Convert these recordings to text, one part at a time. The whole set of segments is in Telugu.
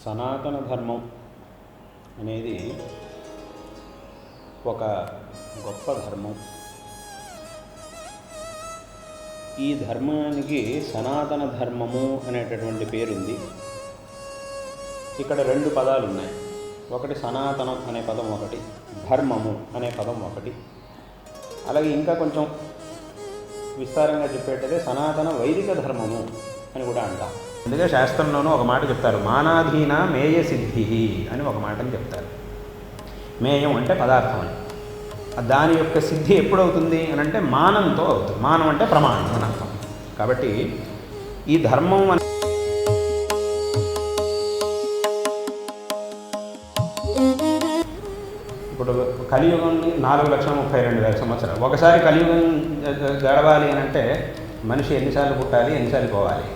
సనాతన ధర్మం అనేది ఒక గొప్ప ధర్మం. ఈ ధర్మానికి సనాతన ధర్మము అనేటటువంటి పేరుంది. ఇక్కడ రెండు పదాలు ఉన్నాయి. ఒకటి సనాతనం అనే పదం ఒకటి, ధర్మము అనే పదం ఒకటి. అలాగే ఇంకా కొంచెం విస్తారంగా చెప్పేటదే సనాతన వైదిక ధర్మము అని కూడా అంటాం. అందుకే శాస్త్రంలోనూ ఒక మాట చెప్తారు, మానాధీన మేయ సిద్ధి అని ఒక మాటని చెప్తారు. మేయం అంటే పదార్థం అని. దాని యొక్క సిద్ధి ఎప్పుడవుతుంది అని అంటే మానంతో అవుతుంది. మానం అంటే ప్రమాణం అని అర్థం. కాబట్టి ఈ ధర్మం ఇప్పుడు కలియుగం 4,32,000 సంవత్సరాలు. ఒకసారి కలియుగం గడవాలి అని అంటే మనిషి ఎన్నిసార్లు పుట్టాలి, ఎన్నిసార్లు పోవాలి?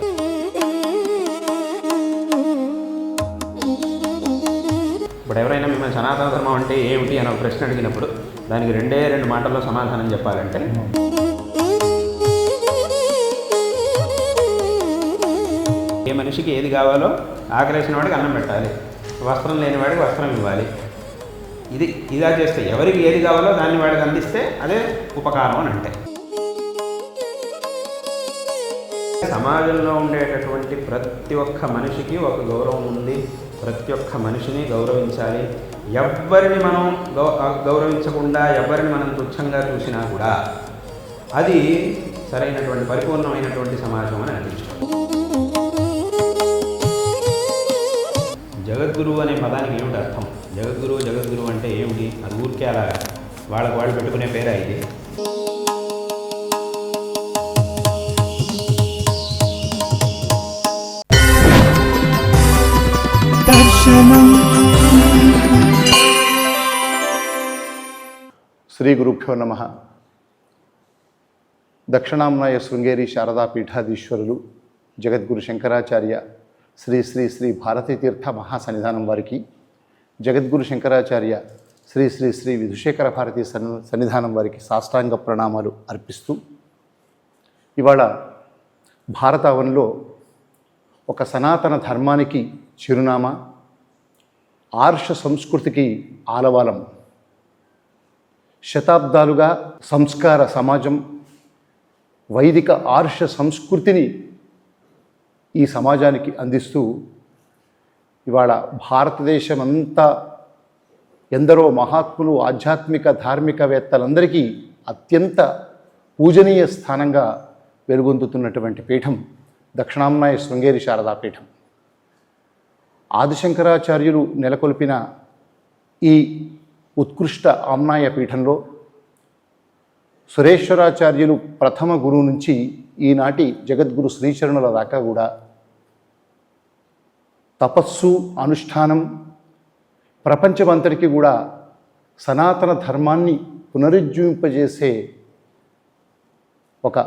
ఇప్పుడు ఎవరైనా మిమ్మల్ని సనాతన ధర్మం అంటే ఏమిటి అని ఒక ప్రశ్న అడిగినప్పుడు దానికి రెండు మాటల్లో సమాధానం చెప్పాలంటే ఏ మనిషికి ఏది కావాలో ఆకలేసిన వాడికి అన్నం పెట్టాలి, వస్త్రం లేని వాడికి వస్త్రం ఇవ్వాలి. ఇదా చేస్తే ఎవరికి ఏది కావాలో దాన్ని వాడికి అందిస్తే అదే ఉపకారం అని అంటే. సమాజంలో ఉండేటటువంటి ప్రతి ఒక్క మనిషికి ఒక గౌరవం ఉంది. ప్రతి ఒక్క మనిషిని గౌరవించాలి. ఎవరిని మనం గౌరవించకుండా ఎవరిని మనం తుచ్చంగా చూసినా కూడా అది సరైనటువంటి పరిపూర్ణమైనటువంటి సమాజం అని అనిపించుకోవాలి. జగద్గురువు అనే పదానికి ఏమిటి అర్థం? జగద్గురువు అంటే ఏమిటి? అది ఊరికే అలా వాళ్ళకు వాళ్ళు పెట్టుకునే పేరా ఇది? శ్రీ గురుభ్యో నమః. దక్షిణాంనాయ శృంగేరి శారదా పీఠాధీశ్వరులు జగద్గురు శంకరాచార్య శ్రీ శ్రీ శ్రీ భారతీ తీర్థ మహాసన్నిధానం వారికి, జగద్గురు శంకరాచార్య శ్రీ శ్రీ శ్రీ విధుశేఖర భారతీ సన్నిధానం వారికి సాష్టాంగ ప్రణామాలు అర్పిస్తూ, ఇవాళ భారతావనిలో ఒక సనాతన ధర్మానికి చిరునామా, ఆర్ష సంస్కృతికి ఆలవాలం, శతాబ్దాలుగా సంస్కార సమాజం, వైదిక ఆర్ష సంస్కృతిని ఈ సమాజానికి అందిస్తూ ఇవాళ భారతదేశమంతా ఎందరో మహాత్ములు, ఆధ్యాత్మిక ధార్మికవేత్తలందరికీ అత్యంత పూజనీయ స్థానంగా వెలుగొందుతున్నటువంటి పీఠం దక్షిణాంనాయ శృంగేరి శారదా పీఠం. ఆదిశంకరాచార్యులు నెలకొల్పిన ఈ ఉత్కృష్ట ఆమ్నాయ పీఠంలో సురేశ్వరాచార్యులు ప్రథమ గురువు నుంచి ఈనాటి జగద్గురు శ్రీచరణుల దాకా కూడా తపస్సు, అనుష్ఠానం, ప్రపంచమంతటికి కూడా సనాతన ధర్మాన్ని పునరుజ్జీవింపజేసే ఒక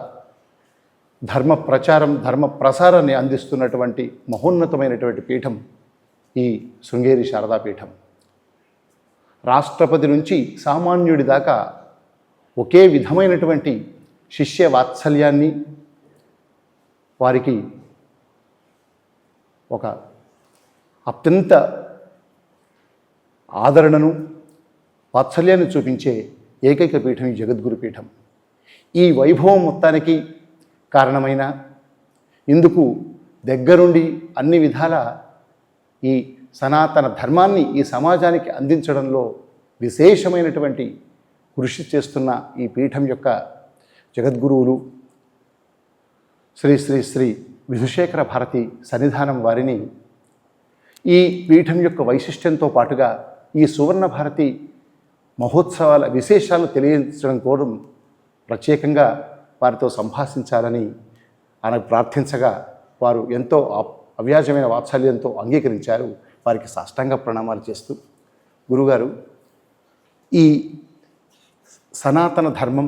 ధర్మ ప్రచారం, ధర్మ ప్రసారాన్ని అందిస్తున్నటువంటి మహోన్నతమైనటువంటి పీఠం ఈ శృంగేరి శారదా పీఠం. రాష్ట్రపతి నుంచి సామాన్యుడి దాకా ఒకే విధమైనటువంటి శిష్య వాత్సల్యాన్ని, వారికి ఒక అత్యంత ఆదరణను, వాత్సల్యాన్ని చూపించే ఏకైక పీఠం ఈ జగద్గురు పీఠం. ఈ వైభవం మొత్తానికి కారణమైన, ఇందుకు దగ్గరుండి అన్ని విధాల ఈ సనాతన ధర్మాన్ని ఈ సమాజానికి అందించడంలో విశేషమైనటువంటి కృషి చేస్తున్న ఈ పీఠం యొక్క జగద్గురువులు శ్రీ శ్రీ శ్రీ విధుశేఖర భారతి సన్నిధానం వారిని ఈ పీఠం యొక్క వైశిష్ట్యంతో పాటుగా ఈ సువర్ణ భారతి మహోత్సవాల విశేషాలు తెలియజేయడం కోసం ప్రత్యేకంగా వారితో సంభాషించాలని ఆయన ప్రార్థించగా వారు ఎంతో అవ్యాజమైన వాత్సల్యంతో అంగీకరించారు. వారికి సాష్టాంగ ప్రణామాలు చేస్తూ, గురుగారు, ఈ సనాతన ధర్మం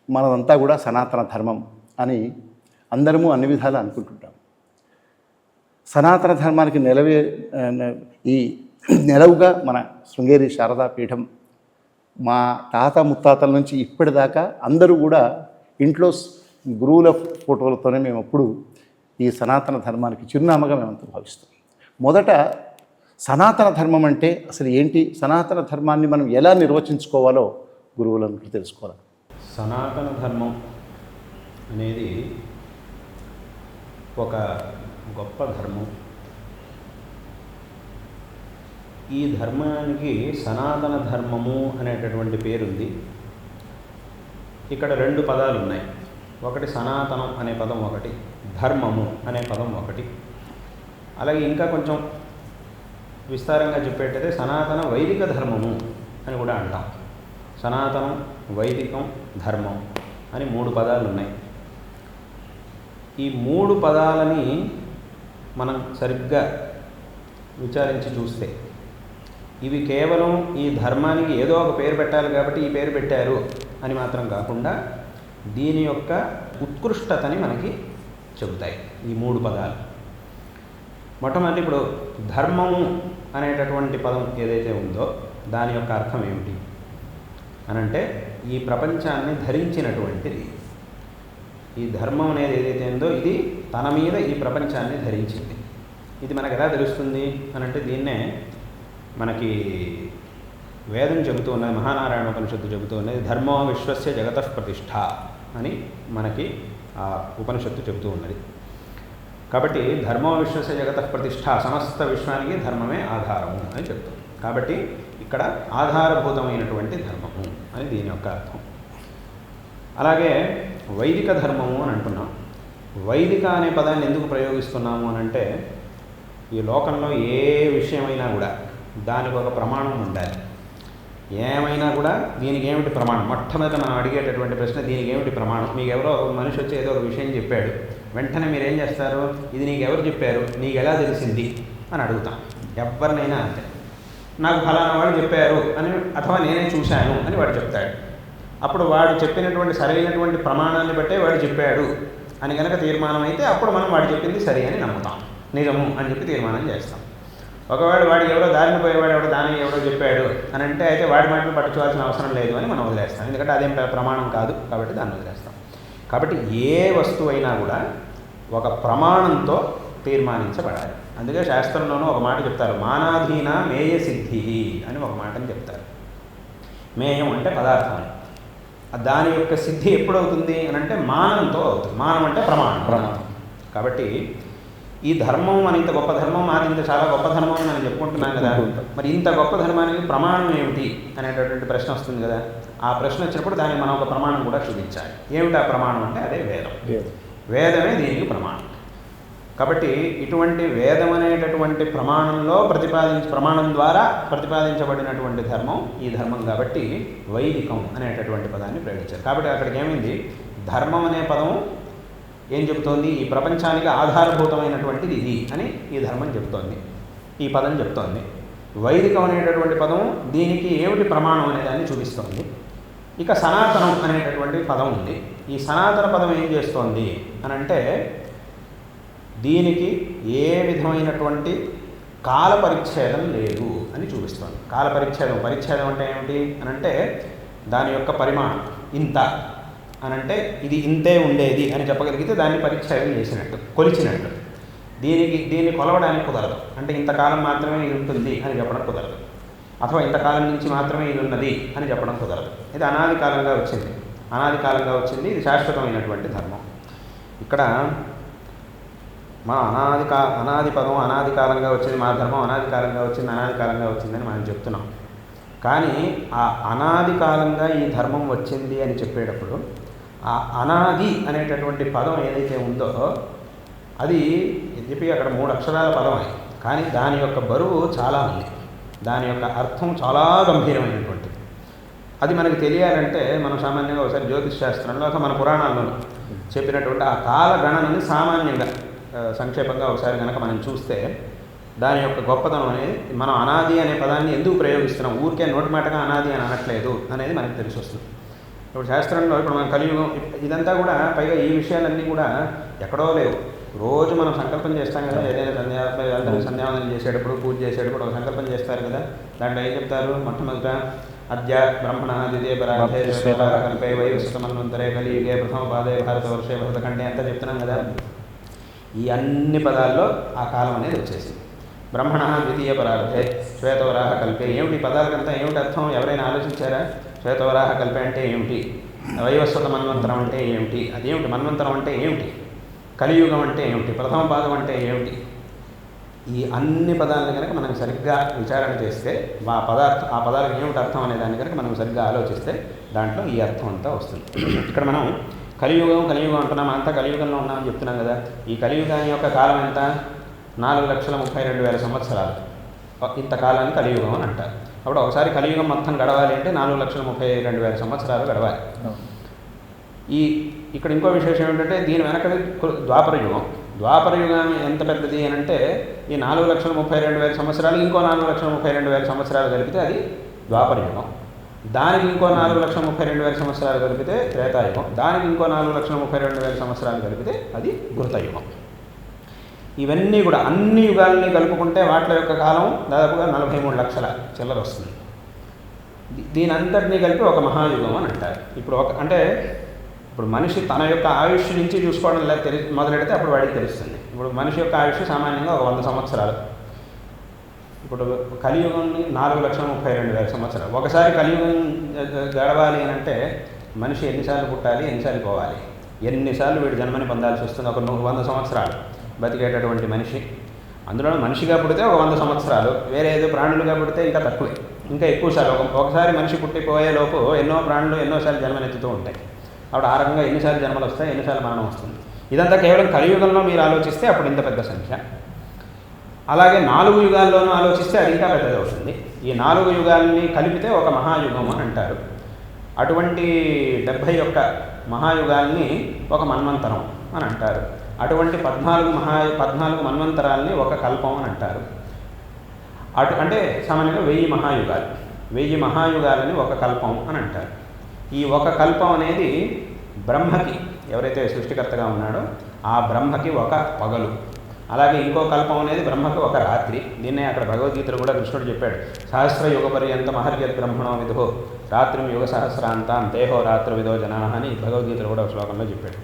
మనదంతా కూడా సనాతన ధర్మం అని అందరము అన్ని విధాలు అనుకుంటుంటాం. సనాతన ధర్మానికి నెలవుగా మన శృంగేరి శారదా పీఠం మా తాత ముత్తాతల నుంచి ఇప్పటిదాకా అందరూ కూడా ఇంట్లో గురువుల ఫోటోలతోనే మేము అప్పుడు ఈ సనాతన ధర్మానికి చిరునామాగా మేమంతా భావిస్తాం. మొదట సనాతన ధర్మం అంటే అసలు ఏంటి, సనాతన ధర్మాన్ని మనం ఎలా నిర్వచించుకోవాలో గురువులందరూ తెలుసుకోవాలి. సనాతన ధర్మం అనేది ఒక గొప్ప ధర్మం. ఈ ధర్మానికి సనాతన ధర్మము అనేటటువంటి పేరుంది. ఇక్కడ రెండు పదాలు ఉన్నాయి. ఒకటి సనాతనం అనే పదం ఒకటి, ధర్మము అనే పదం ఒకటి. అలాగే ఇంకా కొంచెం విస్తారంగా చెప్పేటైతే సనాతన వైదిక ధర్మము అని కూడా అంటాం. సనాతనం, వైదికం, ధర్మం అని మూడు పదాలు ఉన్నాయి. ఈ మూడు పదాలని మనం సరిగ్గా విచారించి చూస్తే ఇవి కేవలం ఈ ధర్మానికి ఏదో ఒక పేరు పెట్టాలి కాబట్టి ఈ పేరు పెట్టారు అని మాత్రం కాకుండా దీని యొక్క ఉత్కృష్టతని మనకి చెబుతాయి ఈ మూడు పదాలు. మొట్టమొదటి ఇప్పుడు ధర్మము అనేటటువంటి పదం ఏదైతే ఉందో దాని యొక్క అర్థం ఏమిటి అనంటే ఈ ప్రపంచాన్ని ధరించినటువంటిది. ఈ ధర్మం అనేది ఏదైతే ఉందో ఇది తన మీద ఈ ప్రపంచాన్ని ధరించింది. ఇది మనకు ఎలా తెలుస్తుంది అనంటే దీన్నే మనకి వేదం చెబుతూ ఉన్నది, మహానారాయణ ఉపనిషత్తు చెబుతూ ఉన్నది. ధర్మో విశ్వస్య జగతః ప్రతిష్ఠ అని మనకి ఆ ఉపనిషత్తు చెబుతూ ఉన్నది. కాబట్టి ధర్మో విశ్వస్య జగతః ప్రతిష్ఠ, సమస్త విశ్వానికి ధర్మమే ఆధారము అని చెప్తుంది. కాబట్టి ఇక్కడ ఆధారభూతమైనటువంటి ధర్మము అని దీని యొక్క అర్థం. అలాగే వైదిక ధర్మము అని అంటున్నాం. వైదిక అనే పదాన్ని ఎందుకు ప్రయోగిస్తున్నాము అని అంటే ఈ లోకంలో ఏ విషయమైనా కూడా దానికి ఒక ప్రమాణం ఉండాలి. ఏమైనా కూడా దీనికి ఏమిటి ప్రమాణం, మొట్టమొదట మనం అడిగేటటువంటి ప్రశ్న దీనికి ఏమిటి ప్రమాణం. మీకు ఎవరో ఒక మనిషి వచ్చి ఏదో ఒక విషయం చెప్పాడు, వెంటనే మీరు ఏం చేస్తారు, ఇది నీకు ఎవరు చెప్పారు, నీకు ఎలా తెలిసింది అని అడుగుతాం. ఎవరినైనా అంతే. నాకు ఫలానా వాడు చెప్పారు అని, అథవా నేనే చూశాను అని వాడు చెప్తాడు. అప్పుడు వాడు చెప్పినటువంటి సరైనటువంటి ప్రమాణాన్ని బట్టే వాడు చెప్పాడు అని కనుక తీర్మానం అయితే అప్పుడు మనం వాడు చెప్పింది సరి అని నమ్ముతాం, నిజము అని చెప్పి తీర్మానం చేస్తాం. ఒకవేళ వాడు ఎవరో దారిని పోయేవాడు ఎవడో దాని ఎవడో చెప్పాడు అని అంటే అయితే వాడి మాటలు పట్టించుకోవాల్సిన అవసరం లేదు అని మనం వదిలేస్తాం. ఎందుకంటే అదేం ప్రమాణం కాదు కాబట్టి దాన్ని వదిలేస్తాం. కాబట్టి ఏ వస్తువు అయినా కూడా ఒక ప్రమాణంతో తీర్మానించబడాలి. అందుకే శాస్త్రంలోనూ ఒక మాట చెప్తారు, మానాధీన మేయ సిద్ధి అని ఒక మాటని చెప్తారు. మేయం అంటే పదార్థం, దాని యొక్క సిద్ధి ఎప్పుడవుతుంది అని అంటే మానంతో అవుతుంది. మానం అంటే ప్రమాణం. కాబట్టి ఈ ధర్మం మన ఇంత గొప్ప ధర్మం, మాది ఇంత చాలా గొప్ప ధర్మం అని మనం చెప్పుకుంటున్నాం కదా, మరి ఇంత గొప్ప ధర్మానికి ప్రమాణం ఏమిటి అనేటటువంటి ప్రశ్న వస్తుంది కదా. ఆ ప్రశ్న వచ్చినప్పుడు దానికి మనం ఒక ప్రమాణం కూడా చూపించాలి. ఏమిటి ఆ ప్రమాణం అంటే అదే వేదం. వేదమే దీనికి ప్రమాణం. కాబట్టి ఇటువంటి వేదం అనేటటువంటి ప్రమాణంలో ప్రమాణం ద్వారా ప్రతిపాదించబడినటువంటి ధర్మం ఈ ధర్మం. కాబట్టి వైదికం అనేటటువంటి పదాన్ని ప్రయోగించారు. కాబట్టి అక్కడికి ఏమైంది, ధర్మం అనే పదం ఏం చెబుతోంది, ఈ ప్రపంచానికి ఆధారభూతమైనటువంటిది ఇది అని ఈ ధర్మం చెబుతోంది, ఈ పదం చెబుతోంది. వైదికం అనేటటువంటి పదం దీనికి ఏమిటి ప్రమాణం అనే దాన్ని చూపిస్తోంది. ఇక సనాతనం అనేటటువంటి పదం ఉంది. ఈ సనాతన పదం ఏం చేస్తోంది అని అంటే దీనికి ఏ విధమైనటువంటి కాల పరిచ్ఛేదం లేదు అని చూపిస్తోంది. పరిచ్ఛేదం అంటే ఏమిటి అని అంటే దాని యొక్క పరిమాణం ఇంత అనంటే ఇది ఇంతే ఉండేది అని చెప్పగలిగితే దాన్ని పరిచ్ఛేదం చేసినట్టు, కొలిచినట్టు. దీన్ని కొలవడానికి కుదరదు. అంటే ఇంతకాలం మాత్రమే ఇది ఉంటుంది అని చెప్పడం కుదరదు, అథవా ఇంతకాలం నుంచి మాత్రమే ఇది ఉన్నది అని చెప్పడం కుదరదు. ఇది అనాది కాలంగా వచ్చింది. ఇది శాశ్వతమైనటువంటి ధర్మం. ఇక్కడ మా అనాది పదం అనాది కాలంగా వచ్చింది, మా ధర్మం అనాది కాలంగా వచ్చిందని మనం చెప్తున్నాం. కానీ ఆ అనాది కాలంగా ఈ ధర్మం వచ్చింది అని చెప్పేటప్పుడు ఆ అనాది అనేటటువంటి పదం ఏదైతే ఉందో అది చెప్పి అక్కడ 3 అక్షరాల పదం అది. కానీ దాని యొక్క బరువు చాలా ఉంది, దాని యొక్క అర్థం చాలా గంభీరమైనటువంటిది. అది మనకు తెలియాలంటే మనం సామాన్యంగా ఒకసారి జ్యోతిష్ శాస్త్రంలో అథవా మన పురాణాల్లో చెప్పినటువంటి ఆ కాల గణనని సామాన్యంగా సంక్షేపంగా ఒకసారి కనుక మనం చూస్తే దాని యొక్క గొప్పతనం అనేది, మనం అనాది అనే పదాన్ని ఎందుకు ప్రయోగిస్తున్నాం, ఊరికే నోటిమాటగా అనాది అని అనట్లేదు అనేది మనకు తెలిసి వస్తుంది. ఇప్పుడు శాస్త్రంలో ఇప్పుడు మన కలియుగం ఇదంతా కూడా పైగా ఈ విషయాలన్నీ కూడా ఎక్కడో లేవు. రోజు మనం సంకల్పం చేస్తాం కదా, ఏదైనా సంధ్యావందనం చేసేటప్పుడు, పూజ చేసేటప్పుడు ఒక సంకల్పం చేస్తారు కదా. దాంట్లో ఏం చెప్తారు, మొట్టమొదట అద్య బ్రహ్మణ ద్వితీయ పరాధే కల్పే వైవస్వతమన్వంతరే కలియుగే ప్రథమ పాదే భారతవర్షే భరతఖండే అంతా చెప్తున్నాం కదా. ఈ అన్ని పదాల్లో ఆ కాలం అనేది వచ్చేసింది. బ్రహ్మణ ద్వితీయ పరార్థే శ్వేతవరాహ కల్పే. ఏమిటి పదాలకంతా ఏమిటి అర్థం? ఎవరైనా ఆలోచించారా? శ్వేతవరాహ కల్పే అంటే ఏమిటి? వైవస్వత మన్వంతరం అంటే ఏమిటి? అదేమిటి? మన్వంతరం అంటే ఏమిటి? కలియుగం అంటే ఏమిటి? ప్రథమ పాదం అంటే ఏమిటి? ఈ అన్ని పదాలను కనుక మనం సరిగ్గా విచారణ చేస్తే ఆ పదాలకు ఏమిటి అర్థం అనే దాన్ని కనుక మనం సరిగ్గా ఆలోచిస్తే దాంట్లో ఈ అర్థం అంతా వస్తుంది. ఇక్కడ మనం కలియుగం అంటున్నాం, అంతా కలియుగంలో ఉన్నామని చెప్తున్నాం కదా. ఈ కలియుగాని యొక్క కాలం ఎంత? 4,32,000 సంవత్సరాలు. ఇంతకాలాన్ని కలియుగం అని అంటారు. అప్పుడు ఒకసారి కలియుగం మొత్తం గడవాలి అంటే 4,32,000 సంవత్సరాలు గడవాలి. ఇక్కడ ఇంకో విశేషం ఏంటంటే దీని వెనకది ద్వాపర యుగం ఎంత పెద్దది అని అంటే ఈ 4,32,000 సంవత్సరాలు ఇంకో 4,32,000 సంవత్సరాలు కలిపితే అది ద్వాపర యుగం. దానికి ఇంకో 4,32,000 సంవత్సరాలు కలిపితే త్రేతాయుగం. దానికి ఇంకో 4,32,000 సంవత్సరాలు కలిపితే అది కృతయుగం. ఇవన్నీ కూడా అన్ని యుగాలని కలుపుకుంటే వాటి యొక్క కాలం దాదాపుగా 43 లక్షల చిల్లర వస్తుంది. దీని అంతటినీ కలిపి ఒక మహాయుగం అని అంటారు. ఇప్పుడు మనిషి తన యొక్క ఆయుష్ నుంచి చూసుకోవడం మొదలెడితే అప్పుడు వాడికి తెలుస్తుంది. ఇప్పుడు మనిషి యొక్క ఆయుష్ సామాన్యంగా ఒక 100 సంవత్సరాలు. ఇప్పుడు కలియుగంని 4,32,000 సంవత్సరాలు. ఒకసారి కలియుగం గడవాలి అని అంటే మనిషి ఎన్నిసార్లు పుట్టాలి, ఎన్నిసార్లు పోవాలి, ఎన్నిసార్లు వీడు జన్మని పొందాల్సి వస్తుంది. ఒక 100 సంవత్సరాలు బతికేటటువంటి మనిషి, అందులో మనిషిగా పుడితే ఒక 100 సంవత్సరాలు, వేరే ఏదో ప్రాణులుగా పుడితే ఇంకా తక్కువే, ఇంకా ఎక్కువసార్లు. ఒకసారి మనిషి పుట్టిపోయే లోపు ఎన్నో ప్రాణులు ఎన్నోసార్లు జన్మనెత్తుతూ ఉంటాయి. అప్పుడు ఆ రకంగా ఎన్నిసార్లు జన్మలు వస్తాయి, ఎన్నిసార్లు మరణం వస్తుంది. ఇదంతా కేవలం కలియుగంలో మీరు ఆలోచిస్తే అప్పుడు ఇంత పెద్ద సంఖ్య. అలాగే 4 యుగాల్లోనూ ఆలోచిస్తే అది ఇంకా పెద్దది అవుతుంది. ఈ 4 యుగాల్ని కలిపితే ఒక మహాయుగం అని అంటారు. అటువంటి 71 మహాయుగాల్ని ఒక మన్వంతరం అని అంటారు. అటువంటి 14 మన్వంతరాల్ని ఒక కల్పం అని అంటారు. అంటే సామాన్యంగా 1000 మహాయుగాలని ఒక కల్పం అని అంటారు. ఈ ఒక కల్పం అనేది బ్రహ్మకి, ఎవరైతే సృష్టికర్తగా ఉన్నాడో ఆ బ్రహ్మకి ఒక పగలు. అలాగే ఇంకో కల్పం అనేది బ్రహ్మకి ఒక రాత్రి. దీన్నే అక్కడ భగవద్గీతలో కూడా కృష్ణుడు చెప్పాడు. సహస్ర యుగ పర్యంత మహర్యత్ బ్రహ్మణో విధో రాత్రిం యుగ సహస్రాంతాం దేహో రాత్రి విధో జనా అని భగవద్గీతలో కూడా ఒక శ్లోకంలో చెప్పాడు.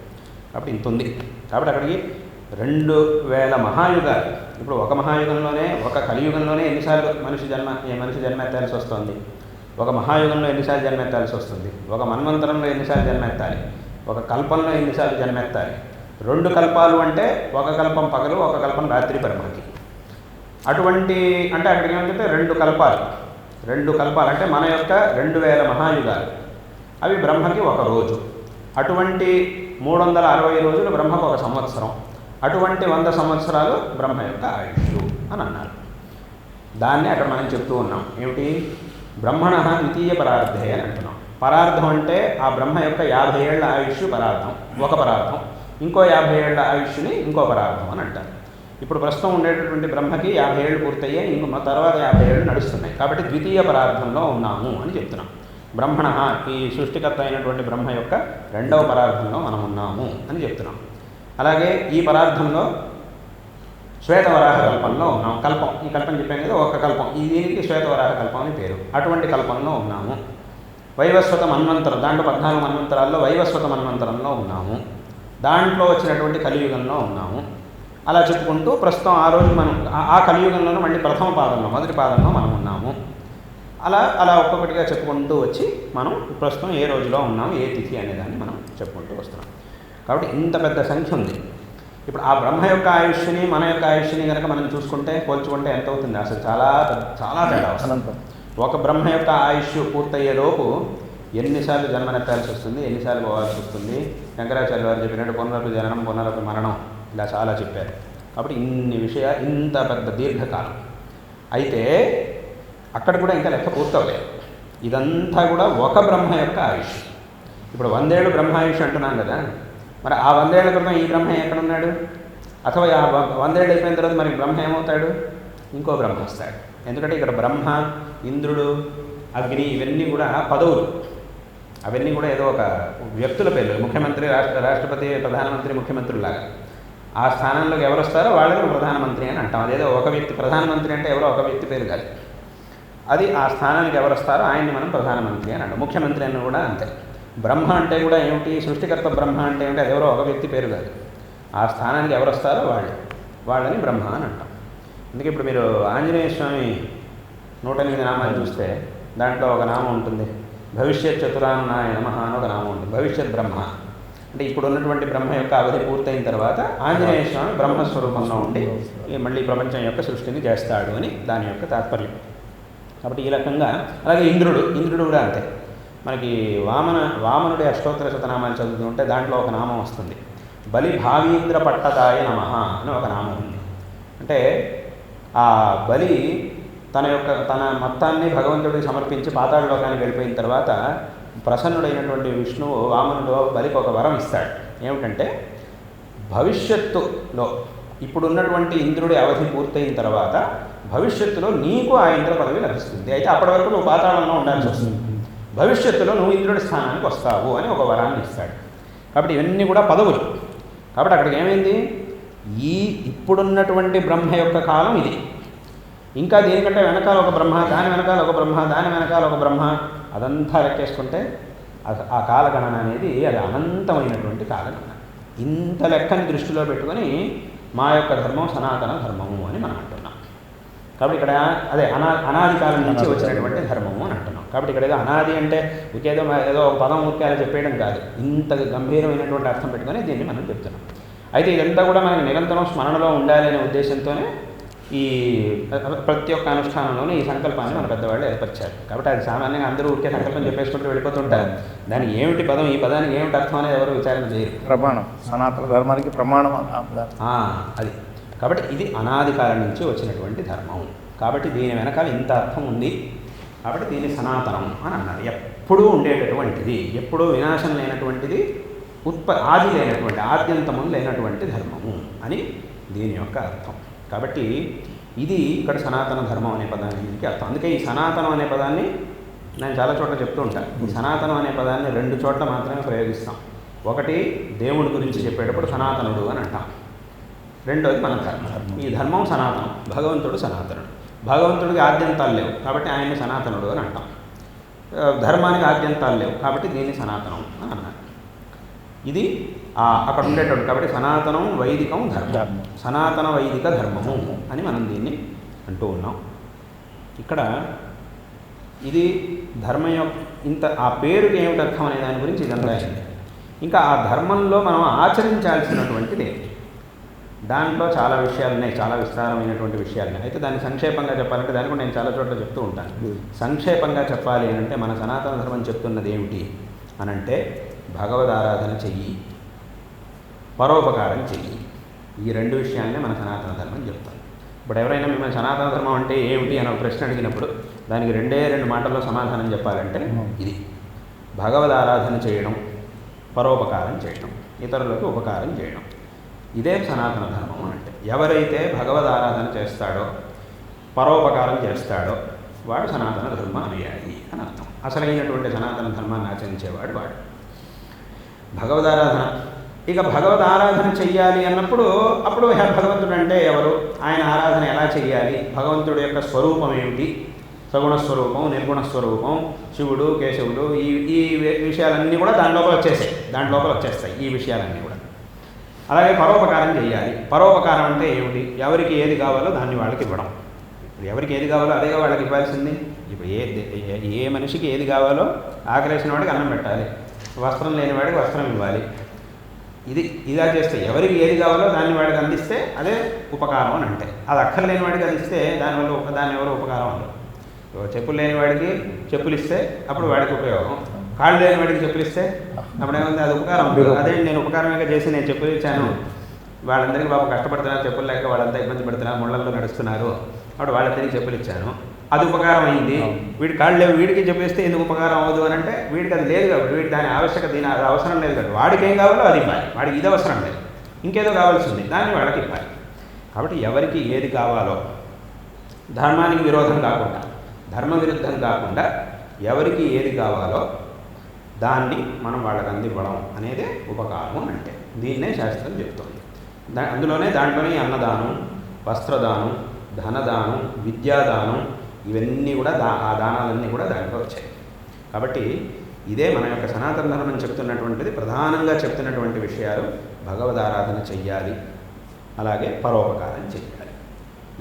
కాబట్టి ఇంత ఉంది. కాబట్టి అక్కడికి 2000 మహాయుగాలు. ఇప్పుడు ఒక మహాయుగంలోనే, ఒక కలియుగంలోనే ఎన్నిసార్లు మనిషి జన్మెత్తాల్సి వస్తుంది, ఒక మహాయుగంలో ఎన్నిసార్లు జన్మెత్తాల్సి వస్తుంది, ఒక మన్వంతరంలో ఎన్నిసార్లు జన్మెత్తాలి, ఒక కల్పంలో ఎన్నిసార్లు జన్మెత్తాలి. 2 కల్పాలు అంటే ఒక కల్పం పగలు, ఒక కల్పం రాత్రి బ్రహ్మకి. అటువంటి అంటే అక్కడికి ఏమంటే 2 కల్పాలు అంటే మన యొక్క 2000 మహాయుగాలు, అవి బ్రహ్మకి ఒక రోజు. అటువంటి 360 రోజులు బ్రహ్మకు ఒక సంవత్సరం. అటువంటి 100 సంవత్సరాలు బ్రహ్మ యొక్క ఆయుష్ అని అన్నారు. దాన్ని అక్కడ మనం చెప్తూ ఉన్నాం. ఏమిటి? బ్రహ్మణ ద్వితీయ పరార్థే అని అంటున్నాం. పరార్థం అంటే ఆ బ్రహ్మ యొక్క 50 ఏళ్ల ఆయుష్ పరార్థం, ఒక పరార్థం. ఇంకో 50 ఏళ్ల ఆయుష్ని ఇంకో పరార్థం అని అంటారు. ఇప్పుడు ప్రస్తుతం ఉండేటటువంటి బ్రహ్మకి 50 ఏళ్ళు పూర్తయ్యాయి, ఇంకో తర్వాత 50 ఏళ్ళు నడుస్తున్నాయి. కాబట్టి ద్వితీయ పరార్థంలో ఉన్నాము అని చెప్తున్నాం. బ్రహ్మణ, ఈ సృష్టికర్త అయినటువంటి బ్రహ్మ యొక్క 2వ పరార్థంలో మనం ఉన్నాము అని చెప్తున్నాం. అలాగే ఈ పరార్థంలో శ్వేతవరాహ కల్పంలో ఉన్నాం. ఈ కల్పం చెప్పాం కదా, ఒక కల్పం. దీనికి శ్వేతవరాహ కల్పం అని పేరు. అటువంటి కల్పంలో ఉన్నాము. వైవస్వత మన్వంతరం, దాంట్లో 14 మన్వంతరాల్లో వైవస్వత మన్వంతరంలో ఉన్నాము. దాంట్లో వచ్చినటువంటి కలియుగంలో ఉన్నాము. అలా చెప్పుకుంటూ ప్రస్తుతం ఆ రోజు మనం ఆ కలియుగంలోనూ మళ్ళీ ప్రథమ పాదంలో, మొదటి పాదంలో మనం ఉన్నాము. అలా ఒక్కొక్కటిగా చెప్పుకుంటూ వచ్చి మనం ప్రస్తుతం ఏ రోజులో ఉన్నాము, ఏ తిథి అనేదాన్ని మనం చెప్పుకుంటూ వస్తున్నాం. కాబట్టి ఇంత పెద్ద సంఖ్య ఉంది. ఇప్పుడు ఆ బ్రహ్మ యొక్క ఆయుష్ని మన యొక్క ఆయుష్ని కనుక మనం చూసుకుంటే, పోల్చుకుంటే ఎంత అవుతుంది? అసలు చాలా తేడా వస్తుంది. ఒక బ్రహ్మ యొక్క ఆయుష్ పూర్తయ్యేలోపు ఎన్నిసార్లు జన్మనెత్తాల్సి వస్తుంది, ఎన్నిసార్లు పోవాల్సి వస్తుంది. శంకరాచార్య వారు చెప్పినట్టు పునరపి జననం, పునరపి మరణం, ఇలా చాలా చెప్పారు. కాబట్టి ఇన్ని విషయాలు, ఇంత పెద్ద దీర్ఘకాలం. అయితే అక్కడ కూడా ఇంకా లెక్క పూర్తవలేదు. ఇదంతా కూడా ఒక బ్రహ్మ యొక్క ఆయుష్. ఇప్పుడు 100 ఏళ్ళు బ్రహ్మ ఆయుష్ అంటున్నాం కదా, మరి ఆ 100 ఏళ్ల క్రితం ఈ బ్రహ్మ ఎక్కడున్నాడు? అథవా ఆ 100 ఏళ్ళు అయిపోయిన తర్వాత మరి బ్రహ్మ ఏమవుతాడు? ఇంకో బ్రహ్మ వస్తాడు. ఎందుకంటే ఇక్కడ బ్రహ్మ, ఇంద్రుడు, అగ్ని ఇవన్నీ కూడా పదవులు. అవన్నీ కూడా ఏదో ఒక వ్యక్తుల పేర్లు. ముఖ్యమంత్రి, రాష్ట్రపతి, ప్రధానమంత్రి, ముఖ్యమంత్రులాగా ఆ స్థానంలోకి ఎవరు వస్తారో వాళ్ళని ప్రధానమంత్రి అని అంటాం. అదేదో ఒక వ్యక్తి, ప్రధానమంత్రి అంటే ఎవరో ఒక వ్యక్తి పేరు కాదు. అది ఆ స్థానానికి ఎవరు వస్తారో ఆయన్ని మనం ప్రధానమంత్రి అని అంటాం. ముఖ్యమంత్రి అని కూడా అంతే. బ్రహ్మ అంటే కూడా ఏమిటి? సృష్టికర్త బ్రహ్మ అంటే ఏమిటి? అది ఎవరో ఒక వ్యక్తి పేరు కాదు. ఆ స్థానానికి ఎవరు వస్తారో వాళ్ళని బ్రహ్మ అని అంటాం. అందుకే ఇప్పుడు మీరు ఆంజనేయ స్వామి 108 నామాలు చూస్తే దాంట్లో ఒక నామం ఉంటుంది, భవిష్యత్ చతురాన్నాయ నమః అని ఒక నామం ఉంటుంది. భవిష్యత్ బ్రహ్మ అంటే ఇప్పుడు ఉన్నటువంటి బ్రహ్మ యొక్క అవధి పూర్తయిన తర్వాత ఆంజనేయ స్వామి బ్రహ్మస్వరూపంలో ఉండి మళ్ళీ ప్రపంచం యొక్క సృష్టిని చేస్తాడు అని దాని యొక్క తాత్పర్యం. కాబట్టి ఈ రకంగా అలాగే ఇంద్రుడు కూడా అంతే. మనకి వామనుడి అష్టోత్తర శతనామాలు చదువుతుంటే దాంట్లో ఒక నామం వస్తుంది, బలి భావీంద్ర పట్టదాయ నమః అని ఒక నామం ఉంది. అంటే ఆ బలి తన మొత్తాన్ని భగవంతుడికి సమర్పించి పాతాళలోకానికి వెళ్ళిపోయిన తర్వాత ప్రసన్నుడైనటువంటి విష్ణువు వామనుడు బలికి ఒక వరం ఇస్తాడు. ఏమిటంటే భవిష్యత్తులో ఇప్పుడున్నటువంటి ఇంద్రుడి అవధి పూర్తయిన తర్వాత భవిష్యత్తులో నీకు ఆ ఇంద్ర పదవి లభిస్తుంది. అయితే అప్పటి వరకు నువ్వు పాతాళంలో ఉండాల్సి వస్తుంది, భవిష్యత్తులో నువ్వు ఇంద్రుడి స్థానానికి వస్తావు అని ఒక వరాన్ని ఇస్తాడు. కాబట్టి ఇవన్నీ కూడా పదవులు. కాబట్టి అక్కడికి ఏమైంది, ఇప్పుడున్నటువంటి బ్రహ్మ యొక్క కాలం ఇది, ఇంకా దీనికంటే వెనకాల ఒక బ్రహ్మ, దాని వెనకాల ఒక బ్రహ్మ, దాని వెనకాల ఒక బ్రహ్మ, అదంతా లెక్కేసుకుంటే ఆ కాలగణన అనేది అది అనంతమైనటువంటి కాలగణన. ఇంత లెక్కని దృష్టిలో పెట్టుకొని మా యొక్క ధర్మం సనాతన ధర్మము అని మనం అంటున్నాం. కాబట్టి ఇక్కడ అదే అనాది కాలం నుంచి వచ్చినటువంటి ధర్మము అని అంటున్నాం. కాబట్టి ఇక్కడ ఏదో అనాది అంటే ఏదో ఒక పదం ఊరికే చెప్పేయడం కాదు, ఇంత గంభీరమైనటువంటి అర్థం పెట్టుకొని దీన్ని మనం చెప్తున్నాం. అయితే ఇదంతా కూడా మనకి నిరంతరం స్మరణలో ఉండాలి అనే ఉద్దేశంతోనే ఈ ప్రతి ఒక్క అనుష్ఠానంలోనే ఈ సంకల్పాన్ని మన పెద్దవాళ్ళు ఏర్పరిచారు. కాబట్టి అది సామాన్యంగా అందరూ ఊరికే సంకల్పం చెప్పేసుకుంటూ వెళ్ళిపోతుంటారు. దానికి ఏమిటి పదం, ఈ పదానికి ఏమిటి అర్థం అనేది ఎవరు విచారణ చేయరు. ప్రమాణం, సనాతన ధర్మానికి ప్రమాణం అది. కాబట్టి ఇది అనాది కాలం నుంచి వచ్చినటువంటి ధర్మం. కాబట్టి దీని వెనకాల ఇంత అర్థం ఉంది. కాబట్టి దీన్ని సనాతనం అని అన్నారు. ఎప్పుడూ ఉండేటటువంటిది, ఎప్పుడూ వినాశం లేనటువంటిది, ఆది లేనటువంటి, ఆద్యంతము లేనటువంటి ధర్మము అని దీని యొక్క అర్థం. కాబట్టి ఇది ఇక్కడ సనాతన ధర్మం అనే పదానికి అర్థం. అందుకే ఈ సనాతనం అనే పదాన్ని నేను చాలా చోట్ల చెప్తూ ఉంటాను. ఈ సనాతనం అనే పదాన్ని 2 చోట్ల మాత్రమే ప్రయోగిస్తాం. ఒకటి దేవుడి గురించి చెప్పేటప్పుడు సనాతనుడు అని అంటాం, రెండోది మన ధర్మం. ఈ ధర్మం సనాతనం, భగవంతుడు సనాతనుడు. భగవంతుడికి ఆద్యంతాలు లేవు కాబట్టి ఆయన్ని సనాతనుడు అని అంటాం. ధర్మానికి ఆద్యంతాలు లేవు కాబట్టి దీన్ని సనాతనం అని అన్నారు. ఇది అక్కడ ఉండేటప్పుడు. కాబట్టి సనాతనం వైదికం ధర్మం, సనాతన వైదిక ధర్మము అని మనం దీన్ని అంటూ ఉన్నాం. ఇక్కడ ఇది ధర్మం యొక్క ఇంత ఆ పేరుకి ఏమిటి అర్థం అనే దాని గురించి ఇదంతా అయింది. ఇంకా ఆ ధర్మంలో మనం ఆచరించాల్సినటువంటిది దాంట్లో చాలా విషయాలు ఉన్నాయి, చాలా విస్తారమైనటువంటి విషయాలు ఉన్నాయి. అయితే దాన్ని సంక్షేపంగా చెప్పాలంటే దాన్ని కూడా నేను చాలా చోట్ల చెప్తూ ఉంటాను. సంక్షేపంగా చెప్పాలి అంటే మన సనాతన ధర్మం చెప్తున్నది ఏమిటి అనంటే భగవదారాధన చెయ్యి, పరోపకారం చెయ్యి. ఈ 2 విషయాలనే మన సనాతన ధర్మం చెప్తాం. ఇప్పుడు ఎవరైనా మిమ్మల్ని సనాతన ధర్మం అంటే ఏమిటి అని ఒక ప్రశ్న అడిగినప్పుడు దానికి 2 మాటల్లో సమాధానం చెప్పాలంటే ఇది భగవదారాధన చేయడం, పరోపకారం చేయడం, ఇతరులకు ఉపకారం చేయడం. ఇదే సనాతన ధర్మం అంటే. ఎవరైతే భగవదారాధన చేస్తాడో, పరోపకారం చేస్తాడో వాడు సనాతన ధర్మ అనుయాయి అని అర్థం. అసలైనటువంటి సనాతన ధర్మాన్ని ఆచరించేవాడు వాడు. భగవదారాధన, ఇక భగవదారాధన చెయ్యాలి అన్నప్పుడు అప్పుడు భగవంతుడు అంటే ఎవరు, ఆయన ఆరాధన ఎలా చెయ్యాలి, భగవంతుడి యొక్క స్వరూపం ఏమిటి, సగుణ స్వరూపం, నిర్గుణ స్వరూపం, శివుడు, కేశవుడు, ఈ విషయాలన్నీ కూడా దాని లోపల వచ్చేస్తాయి ఈ విషయాలన్నీ కూడా. అలాగే పరోపకారం చేయాలి. పరోపకారం అంటే ఏమిటి, ఎవరికి ఏది కావాలో దాన్ని వాళ్ళకి ఇవ్వడం. ఎవరికి ఏది కావాలో అదేగా వాళ్ళకి ఇవ్వాల్సింది. ఇప్పుడు ఏ మనిషికి ఏది కావాలో, ఆకలేసిన వాడికి అన్నం పెట్టాలి, వస్త్రం లేని వాడికి వస్త్రం ఇవ్వాలి. ఇలా చేస్తే ఎవరికి ఏది కావాలో దాన్ని వాడికి అందిస్తే అదే ఉపకారం అని అంటే. అది అక్కర్లేని వాడికి అందిస్తే దాన్ని ఎవరు ఉపకారం అనరు. చెప్పులు లేని వాడికి చెప్పులు ఇస్తే అప్పుడు వాడికి ఉపయోగం, కాళ్ళు లేని వాడికి చెప్పులు ఇస్తే అప్పుడు ఏముంది, అది ఉపకారం. అదే నేను ఉపకారంగా చేసి నేను చెప్పులు ఇచ్చాను, వాళ్ళందరికీ బాబు కష్టపడుతున్నారు, చెప్పులు లేక వాళ్ళంతా ఇబ్బంది పడుతున్నారు, ముళ్ళల్లో నడుస్తున్నారు, అప్పుడు వాళ్ళందరికీ చెప్పులు ఇచ్చాను, అది ఉపకారం అయింది. వీడి కాళ్ళు లేవు, వీడికి చెప్పేస్తే ఎందుకు ఉపకారం అవ్వదు అని అంటే వీడికి అది లేదు కాబట్టి, వీడి దాని ఆవశ్యకత అది అవసరం లేదు కాబట్టి వాడికి ఏం కావాలో అది ఇవ్వాలి, వాడికి ఇది అవసరం లేదు, ఇంకేదో కావాల్సింది దాన్ని వాళ్ళకి ఇవ్వాలి. కాబట్టి ఎవరికి ఏది కావాలో, ధర్మానికి విరోధం కాకుండా, ధర్మ విరుద్ధం కాకుండా ఎవరికి ఏది కావాలో దాన్ని మనం వాళ్ళకి అందివ్వడం అనేదే ఉపకారం అంటే. దీన్నే శాస్త్రం చెప్తుంది. దాంట్లోనే అన్నదానం, వస్త్రదానం, ధనదానం, విద్యాదానం, ఇవన్నీ కూడా ఆ దానాలన్నీ కూడా దాంట్లో వచ్చాయి. కాబట్టి ఇదే మన యొక్క సనాతన ధర్మం చెప్తున్నటువంటిది, ప్రధానంగా చెప్తున్నటువంటి విషయాలు భగవదారాధన చెయ్యాలి, అలాగే పరోపకారం చెయ్యాలి.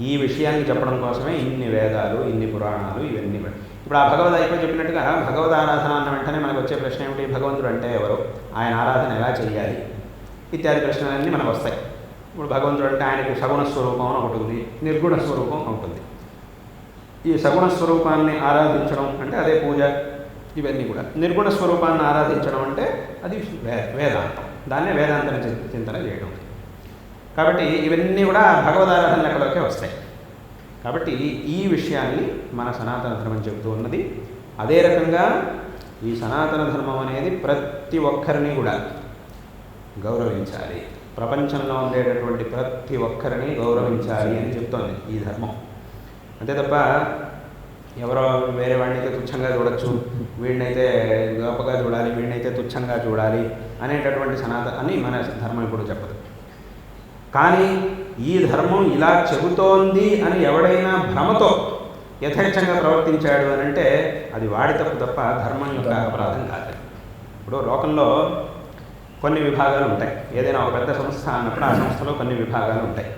ఈ విషయాన్ని చెప్పడం కోసమే ఇన్ని వేదాలు, ఇన్ని పురాణాలు, ఇవన్నీ. ఇప్పుడు ఆ భగవద్గీతలో చెప్పినట్టుగా భగవదారాధన అన్న వెంటనే మనకు వచ్చే ప్రశ్న ఏమిటి? భగవంతుడు అంటే ఎవరు, ఆయన ఆరాధన ఎలా చెయ్యాలి ఇత్యాది ప్రశ్నలన్నీ మనకు వస్తాయి. ఇప్పుడు భగవంతుడు అంటే ఆయనకి సగుణ స్వరూపం అని ఒకటి ఉంది, నిర్గుణ స్వరూపం ఉంటుంది. ఈ సగుణ స్వరూపాన్ని ఆరాధించడం అంటే అదే పూజ, ఇవన్నీ కూడా. నిర్గుణ స్వరూపాన్ని ఆరాధించడం అంటే అది వేదాంతం, దాన్నే వేదాంతం చింతన చేయడం. కాబట్టి ఇవన్నీ కూడా భగవదారాధన లెక్కలోకే వస్తాయి. కాబట్టి ఈ విషయాన్ని మన సనాతన ధర్మం చెబుతూ ఉన్నది. అదే రకంగా ఈ సనాతన ధర్మం అనేది ప్రతి ఒక్కరిని కూడా గౌరవించాలి, ప్రపంచంలో ఉండేటటువంటి ప్రతి ఒక్కరిని గౌరవించాలి అని చెప్తోంది ఈ ధర్మం. అంతే తప్ప ఎవరో వేరే వాడిని అయితే తుచ్చంగా చూడొచ్చు, వీడినైతే గొప్పగా చూడాలి, వీడినైతే తుచ్చంగా చూడాలి అనేటటువంటి అని మన ధర్మం ఇప్పుడు చెప్పదు. కానీ ఈ ధర్మం ఇలా చెబుతోంది అని ఎవడైనా భ్రమతో యథేచ్ఛంగా ప్రవర్తించాడు అని అంటే అది వాడి తప్పు తప్ప ధర్మం యొక్క అపరాధం కాదు. ఇప్పుడు లోకంలో కొన్ని విభాగాలు ఉంటాయి. ఏదైనా ఒక పెద్ద సంస్థ అన్నప్పుడు ఆ సంస్థలో కొన్ని విభాగాలు ఉంటాయి.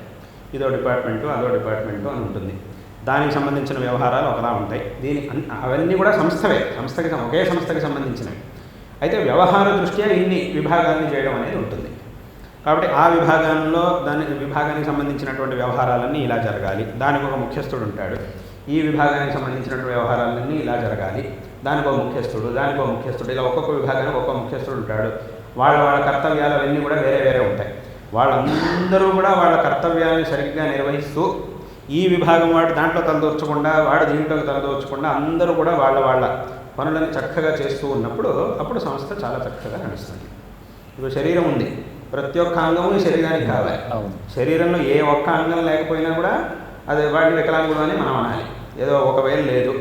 ఇదో డిపార్ట్మెంటు, అదో డిపార్ట్మెంటు అని ఉంటుంది. దానికి సంబంధించిన వ్యవహారాలు ఒకలా ఉంటాయి. అవన్నీ కూడా ఒకే సంస్థకి సంబంధించినవి. అయితే వ్యవహార దృష్ట్యా ఇన్ని విభాగాన్ని చేయడం అనేది ఉంటుంది. కాబట్టి ఆ విభాగానికి సంబంధించినటువంటి వ్యవహారాలన్నీ ఇలా జరగాలి, దానికి ఒక ముఖ్యస్థుడు ఉంటాడు. ఈ విభాగానికి సంబంధించినటువంటి వ్యవహారాలన్నీ ఇలా జరగాలి, దానికి ఒక ముఖ్యస్థుడు, ఇలా ఒక్కొక్క విభాగానికి ఒక్కొక్క ముఖ్యస్థుడు ఉంటాడు. వాళ్ళ కర్తవ్యాలు అవన్నీ కూడా వేరే వేరే ఉంటాయి. వాళ్ళందరూ కూడా వాళ్ళ కర్తవ్యాన్ని సరిగ్గా నిర్వహిస్తూ ఈ విభాగం వాడు దాంట్లో తలదూర్చకుండా, వాడు దీంట్లోకి తలదూర్చకుండా అందరూ కూడా వాళ్ళ పనులను చక్కగా చేస్తూ ఉన్నప్పుడు అప్పుడు సంస్థ చాలా చక్కగా నడుస్తుంది. ఇప్పుడు శరీరం ఉంది, ప్రతి ఒక్క అంగము ఈ శరీరానికి కావాలి. శరీరంలో ఏ ఒక్క అంగం లేకపోయినా కూడా అది వాడిని వికలాంగుడు అని మనం అనాలి. ఏదో ఒక వేలు లేదు,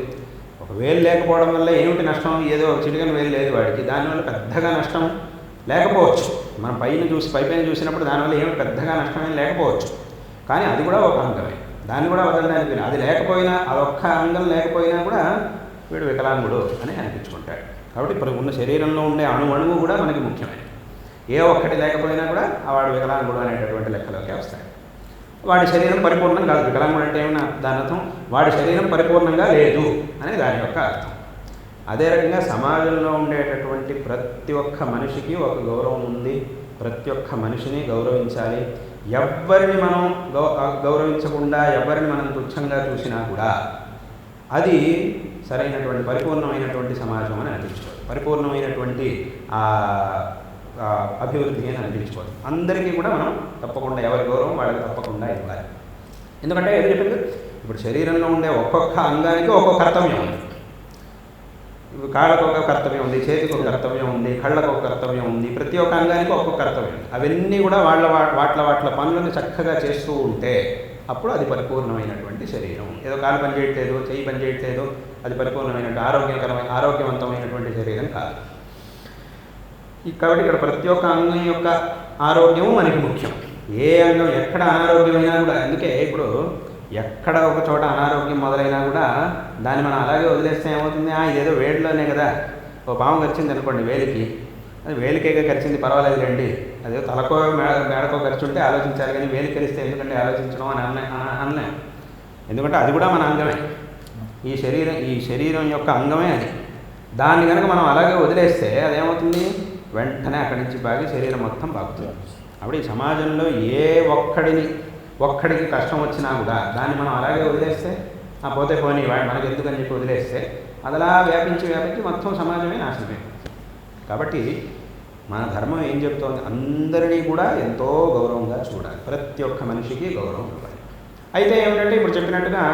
ఒక వేలు లేకపోవడం వల్ల ఏమిటి నష్టం? ఏదో చిటికన వేలు లేదు వాడికి, దానివల్ల పెద్దగా నష్టం లేకపోవచ్చు. మనం పైపైన చూసినప్పుడు దానివల్ల ఏమిటి పెద్దగా నష్టమేం లేకపోవచ్చు. కానీ అది కూడా ఒక అంగమే, దాన్ని కూడా వదలడానికి. అది లేకపోయినా, అదొక్క అంగం లేకపోయినా కూడా వీడు వికలాంగుడు అని అనిపించుకుంటాడు. కాబట్టి ఇప్పుడు ఉన్న శరీరంలో ఉండే అణువు కూడా మనకి ముఖ్యమే. ఏ ఒక్కటి లేకపోయినా కూడా వాడు వికలాంగుడు అనేటటువంటి లెక్కలోకి వస్తాడు. వాడి శరీరం పరిపూర్ణం కాదు. వికలాంగుడు అంటే ఏమన్నా దాని అర్థం వాడి శరీరం పరిపూర్ణంగా లేదు అనే దాని యొక్క అర్థం. అదే రకంగా సమాజంలో ఉండేటటువంటి ప్రతి ఒక్క మనిషికి ఒక గౌరవం ఉంది. ప్రతి ఒక్క మనిషిని గౌరవించాలి. ఎవరిని మనం గౌరవించకుండా, ఎవరిని మనం తుచ్చంగా చూసినా కూడా అది సరైనటువంటి పరిపూర్ణమైనటువంటి సమాజం అని అనిపించుకోవాలి, పరిపూర్ణమైనటువంటి అభివృద్ధి అని అనిపించుకోవాలి. అందరికీ కూడా మనం తప్పకుండా ఎవరి గౌరవం వాళ్ళకి తప్పకుండా ఇవ్వాలి. ఎందుకంటే ఏది చెప్పింది, ఇప్పుడు శరీరంలో ఉండే ఒక్కొక్క అంగానికి ఒక్కొక్క కర్తవ్యం ఉంది. కాళ్ళకు ఒక కర్తవ్యం ఉంది, చేతికి ఒక కర్తవ్యం ఉంది, కళ్ళకు ఒక కర్తవ్యం ఉంది. ప్రతి ఒక్క అంగానికి ఒక్కొక్క కర్తవ్యం ఉంది. అవన్నీ కూడా వాట్ల పనులను చక్కగా చేస్తూ ఉంటే అప్పుడు అది పరిపూర్ణమైనటువంటి శరీరం. ఏదో కాలు పని చేయట్లేదు, చెయ్యి పని చేయట్లేదు, అది పరిపూర్ణమైనటువంటి ఆరోగ్యవంతమైనటువంటి శరీరం కాదు. కాబట్టి ఇక్కడ ప్రతి ఒక్క అంగం యొక్క ఆరోగ్యము మనకి ముఖ్యం. ఏ అంగం ఎక్కడ అనారోగ్యమైనా కూడా, అందుకే ఇప్పుడు ఎక్కడ ఒక చోట అనారోగ్యం మొదలైనా కూడా దాన్ని మనం అలాగే వదిలేస్తే ఏమవుతుంది? ఇదేదో వేడిలోనే కదా, ఓ పాము కరిచింది అనుకోండి వేలికి, అది వేలికేగా కరిచింది పర్వాలేదు రండి, అదే తలకో మేడకో కరిచుంటే ఆలోచించాలి, కానీ వేలి కరిస్తే ఎందుకంటే ఆలోచించడం అని అనలేం. ఎందుకంటే అది కూడా మన అంగమే, ఈ శరీరం యొక్క అంగమే అది. దాన్ని కనుక మనం అలాగే వదిలేస్తే అదేమవుతుంది? వెంటనే అక్కడి నుంచి బాగి శరీరం మొత్తం బాగుతుంది. అప్పుడు ఈ సమాజంలో ఏ ఒక్కడికి కష్టం వచ్చినా కూడా దాన్ని మనం అలాగే వదిలేస్తే, పోతే పోనీ వాడు మనకి ఎందుకని చెప్పి వదిలేస్తే అది అలా వ్యాపించి మొత్తం సమాజమే నాశనమే. కాబట్టి మన ధర్మం ఏం చెప్తోంది? అందరినీ కూడా ఎంతో గౌరవంగా చూడాలి, ప్రతి ఒక్క మనిషికి గౌరవం ఇవ్వాలి. అయితే ఏమిటంటే ఇప్పుడు చెప్పినట్టుగా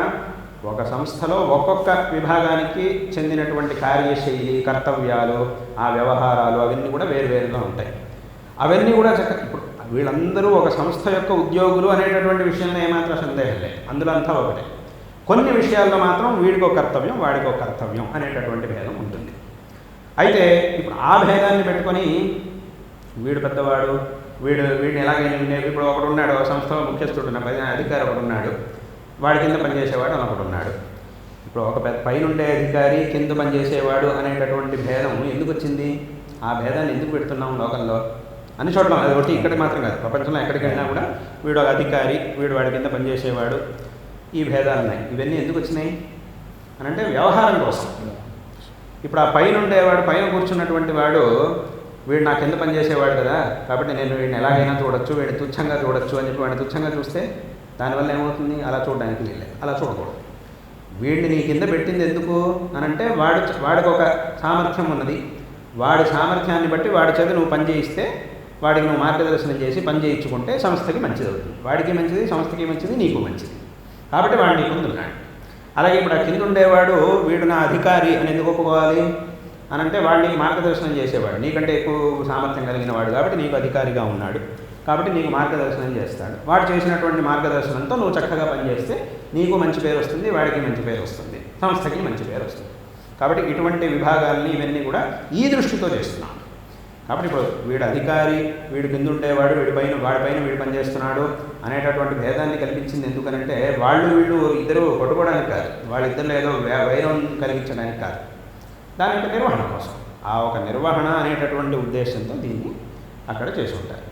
ఒక సంస్థలో ఒక్కొక్క విభాగానికి చెందినటువంటి కార్యశైలి, కర్తవ్యాలు, ఆ వ్యవహారాలు అవన్నీ కూడా వేరువేరుగా ఉంటాయి. అవన్నీ కూడా ఇప్పుడు వీళ్ళందరూ ఒక సంస్థ యొక్క ఉద్యోగులు అనేటటువంటి విషయంలో ఏమాత్రం సందేహం లేదు, అందులో అంతా ఒకటే. కొన్ని విషయాల్లో మాత్రం వీడికో కర్తవ్యం, వాడికో కర్తవ్యం అనేటటువంటి భేదం ఉంటుంది. అయితే ఇప్పుడు ఆ భేదాన్ని పెట్టుకొని వీడు పెద్దవాడు, వీడిని ఎలాగైనా, ఇప్పుడు ఒకడు ఉన్నాడు సంస్థలో ముఖ్యస్థుడు, అధికారి ఒకడు ఉన్నాడు, వాడి కింద పనిచేసేవాడు అని ఒకడు ఉన్నాడు. ఇప్పుడు ఒక పైనుండే అధికారి, కింద పనిచేసేవాడు అనేటటువంటి భేదం ఎందుకు వచ్చింది? ఆ భేదాన్ని ఎందుకు పెడుతున్నాం లోకంలో అన్ని చోట్ల అది ఒకటి ఇక్కడ మాత్రం కాదు, ప్రపంచంలో ఎక్కడికి వెళ్ళినా కూడా వీడు ఒక అధికారి, వీడు వాడి కింద పనిచేసేవాడు, ఈ భేదాలు ఉన్నాయి. ఇవన్నీ ఎందుకు వచ్చినాయి అని అంటే వ్యవహారం కోసం. ఇప్పుడు ఆ పైన ఉండేవాడు, పైన కూర్చున్నటువంటి వాడు వీడు నా కింద పనిచేసేవాడు కదా, కాబట్టి నేను వీడిని ఎలాగైనా చూడొచ్చు, వీడిని తుచ్చంగా చూడొచ్చు అని చెప్పి వాడిని తుచ్చంగా చూస్తే దానివల్ల ఏమవుతుంది? అలా చూడడానికి వీల్లేదు, అలా చూడకూడదు. వీడిని నీ కింద పెట్టింది ఎందుకు అని అంటే వాడికి ఒక సామర్థ్యం ఉన్నది, వాడి సామర్థ్యాన్ని బట్టి వాడి చేత నువ్వు పని చేయిస్తే, వాడికి నువ్వు మార్గదర్శనం చేసి పని చేయించుకుంటే సంస్థకి మంచిది అవుతుంది, వాడికి మంచిది, సంస్థకి మంచిది, నీకు మంచిది. కాబట్టి వాడు నీ ముందు ఉన్నాడు. అలాగే ఇప్పుడు ఆ కింద ఉండేవాడు వీడు నా అధికారి అని ఎందుకు ఒప్పుకోవాలి అని అంటే వాడిని మార్గదర్శనం చేసేవాడు, నీకంటే ఎక్కువ సామర్థ్యం కలిగిన వాడు కాబట్టి నీకు అధికారిగా ఉన్నాడు, కాబట్టి నీకు మార్గదర్శనం చేస్తాడు. వాడు చేసినటువంటి మార్గదర్శనంతో నువ్వు చక్కగా పనిచేస్తే నీకు మంచి పేరు వస్తుంది, వాడికి మంచి పేరు వస్తుంది, సంస్థకి మంచి పేరు వస్తుంది. కాబట్టి ఇటువంటి విభాగాల్ని ఇవన్నీ కూడా ఈ దృష్టితో చేస్తున్నాం. కాబట్టి ఇప్పుడు వీడు అధికారి, వీడు కింద ఉండేవాడు, వాడిపైన వీడు పనిచేస్తున్నాడు అనేటటువంటి భేదాన్ని కల్పించింది ఎందుకనంటే వీళ్ళు ఇద్దరు కొట్టుకోవడానికి కాదు, వాళ్ళిద్దరిలో ఏదో వైరం కలిగించడానికి కాదు, దాని యొక్క నిర్వహణ కోసం. ఆ ఒక నిర్వహణ అనేటటువంటి ఉద్దేశంతో దీన్ని అక్కడ చేసి ఉంటారు.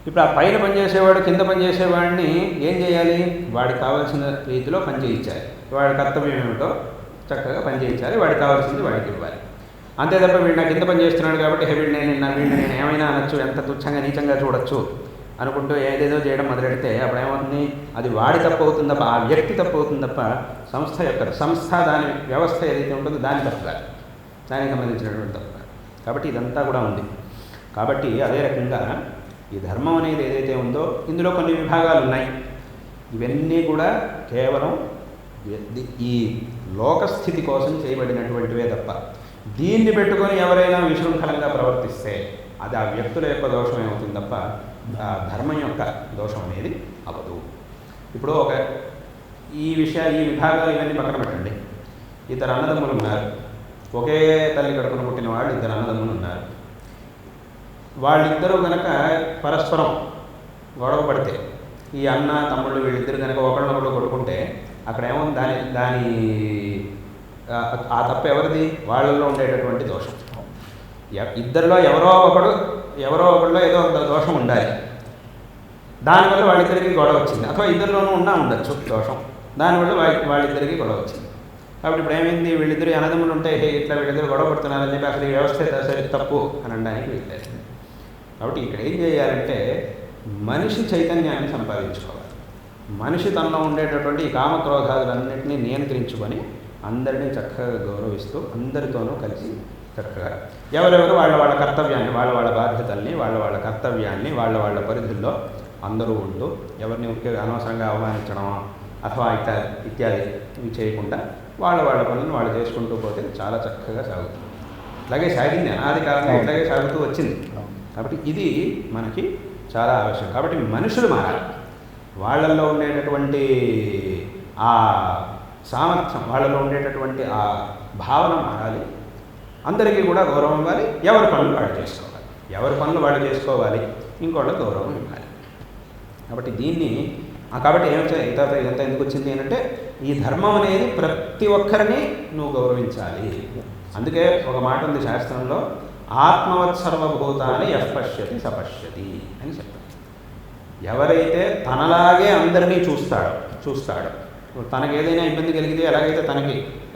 ఇప్పుడు ఆ పైన పనిచేసేవాడు కింద పనిచేసేవాడిని ఏం చేయాలి? వాడికి కావాల్సిన రీతిలో పని చేయించాలి, వాడి కర్తవ్యం ఏమిటో చక్కగా పని చేయించాలి, వాడికి కావాల్సింది వాడికి ఇవ్వాలి. అంతే తప్ప వీడు నా కింద పని చేస్తున్నాడు కాబట్టి వీడిని నేను ఏమైనా అనొచ్చు, ఎంత తుచ్చంగా నీచంగా చూడొచ్చు అనుకుంటూ ఏదేదో చేయడం మొదలెడితే అప్పుడు ఏమవుతుంది? అది వాడి తప్పు అవుతుంది తప్ప, ఆ వ్యక్తి తప్పు అవుతుంది తప్ప సంస్థ దాని వ్యవస్థ ఏదైతే ఉంటుందో దాని తప్పు కాదు, దానికి సంబంధించినటువంటి తప్పు కాదు. కాబట్టి ఇదంతా కూడా ఉంది. కాబట్టి అదే రకంగా ఈ ధర్మం అనేది ఏదైతే ఉందో ఇందులో కొన్ని విభాగాలు ఉన్నాయి. ఇవన్నీ కూడా కేవలం ఈ లోకస్థితి కోసం చేయబడినటువంటివే తప్ప దీన్ని పెట్టుకొని ఎవరైనా విశృంఖలంగా ప్రవర్తిస్తే అది ఆ వ్యక్తుల యొక్క దోషం ఏమవుతుంది తప్ప ఆ ధర్మం యొక్క దోషం అనేది అవ్వదు. ఇప్పుడు ఈ విభాగాలు ఇవన్నీ పక్కన పెట్టండి. ఇద్దరు అన్నదమ్ములు ఉన్నారు, ఒకే తల్లి కడుపున పుట్టిన వాళ్ళు ఇద్దరు అన్నదమ్ములు ఉన్నారు. వాళ్ళిద్దరూ కనుక పరస్పరం గొడవ పడితే, ఈ అన్న తమ్ముళ్ళు వీళ్ళిద్దరు కనుక ఒకళ్ళొకళ్ళు కొట్టుకుంటే అక్కడ ఏముంది? దాని ఆ తప్పు ఎవరిది? వాళ్ళల్లో ఉండేటటువంటి దోషం. ఇద్దరిలో ఎవరో ఒకళ్ళు ఏదో ఒక దోషం ఉండాలి, దానివల్ల వాళ్ళిద్దరికి గొడవ వచ్చింది. అథవా ఇద్దరిలోనూ ఉండొచ్చు దోషం, దానివల్ల వాళ్ళిద్దరికి గొడవ వచ్చింది. కాబట్టి ఇప్పుడు ఏమైంది? వీళ్ళిద్దరు అన్నదమ్ములు ఉంటే ఇట్లా వీళ్ళిద్దరు గొడవ పడుతున్నారని చెప్పి అసలు ఈ వ్యవస్థ సరే తప్పు అని అనడానికి వీల్లేదు. కాబట్టి ఇక్కడ ఏం చేయాలంటే మనిషి చైతన్యాన్ని సంపాదించుకోవాలి. మనిషి తనలో ఉండేటటువంటి ఈ కామక్రోధాదులన్నింటినీ నియంత్రించుకొని అందరినీ చక్కగా గౌరవిస్తూ అందరితోనూ కలిసి చక్కగా ఎవరెవరు వాళ్ళ కర్తవ్యాన్ని, వాళ్ళ బాధ్యతల్ని, వాళ్ళ కర్తవ్యాన్ని వాళ్ళ పరిధుల్లో అందరూ ఉంటూ ఎవరిని అనవసరంగా అవమానించడం అథవా ఇత్యాది ఇవి చేయకుండా వాళ్ళ పనులను వాళ్ళు చేసుకుంటూ పోతే చాలా చక్కగా సాగుతుంది. ఇట్లాగే సాగింది, అనాది కాలంగా ఇట్లాగే సాగుతూ వచ్చింది. కాబట్టి ఇది మనకి చాలా అవసరం. కాబట్టి మనుషులు మారాలి, వాళ్ళల్లో ఉండేటటువంటి ఆ సామర్థ్యం, వాళ్ళలో ఉండేటటువంటి ఆ భావన మారాలి, అందరికీ కూడా గౌరవం ఇవ్వాలి, ఎవరి పనులు వాళ్ళు చేసుకోవాలి, ఇంకోళ్ళకి గౌరవం ఇవ్వాలి. కాబట్టి కాబట్టి ఇదంతా ఎందుకు వచ్చింది అంటే ఈ ధర్మం అనేది ప్రతి ఒక్కరిని నువ్వు గౌరవించాలి. అందుకే ఒక మాట ఉంది శాస్త్రంలో, ఆత్మవత్ సర్వభూతాన్ని యః పశ్యతి సపశ్యతి అని చెప్పారు. ఎవరైతే తనలాగే అందరినీ చూస్తాడో తనకు ఏదైనా ఇబ్బంది కలిగితే ఎలాగైతే తనకి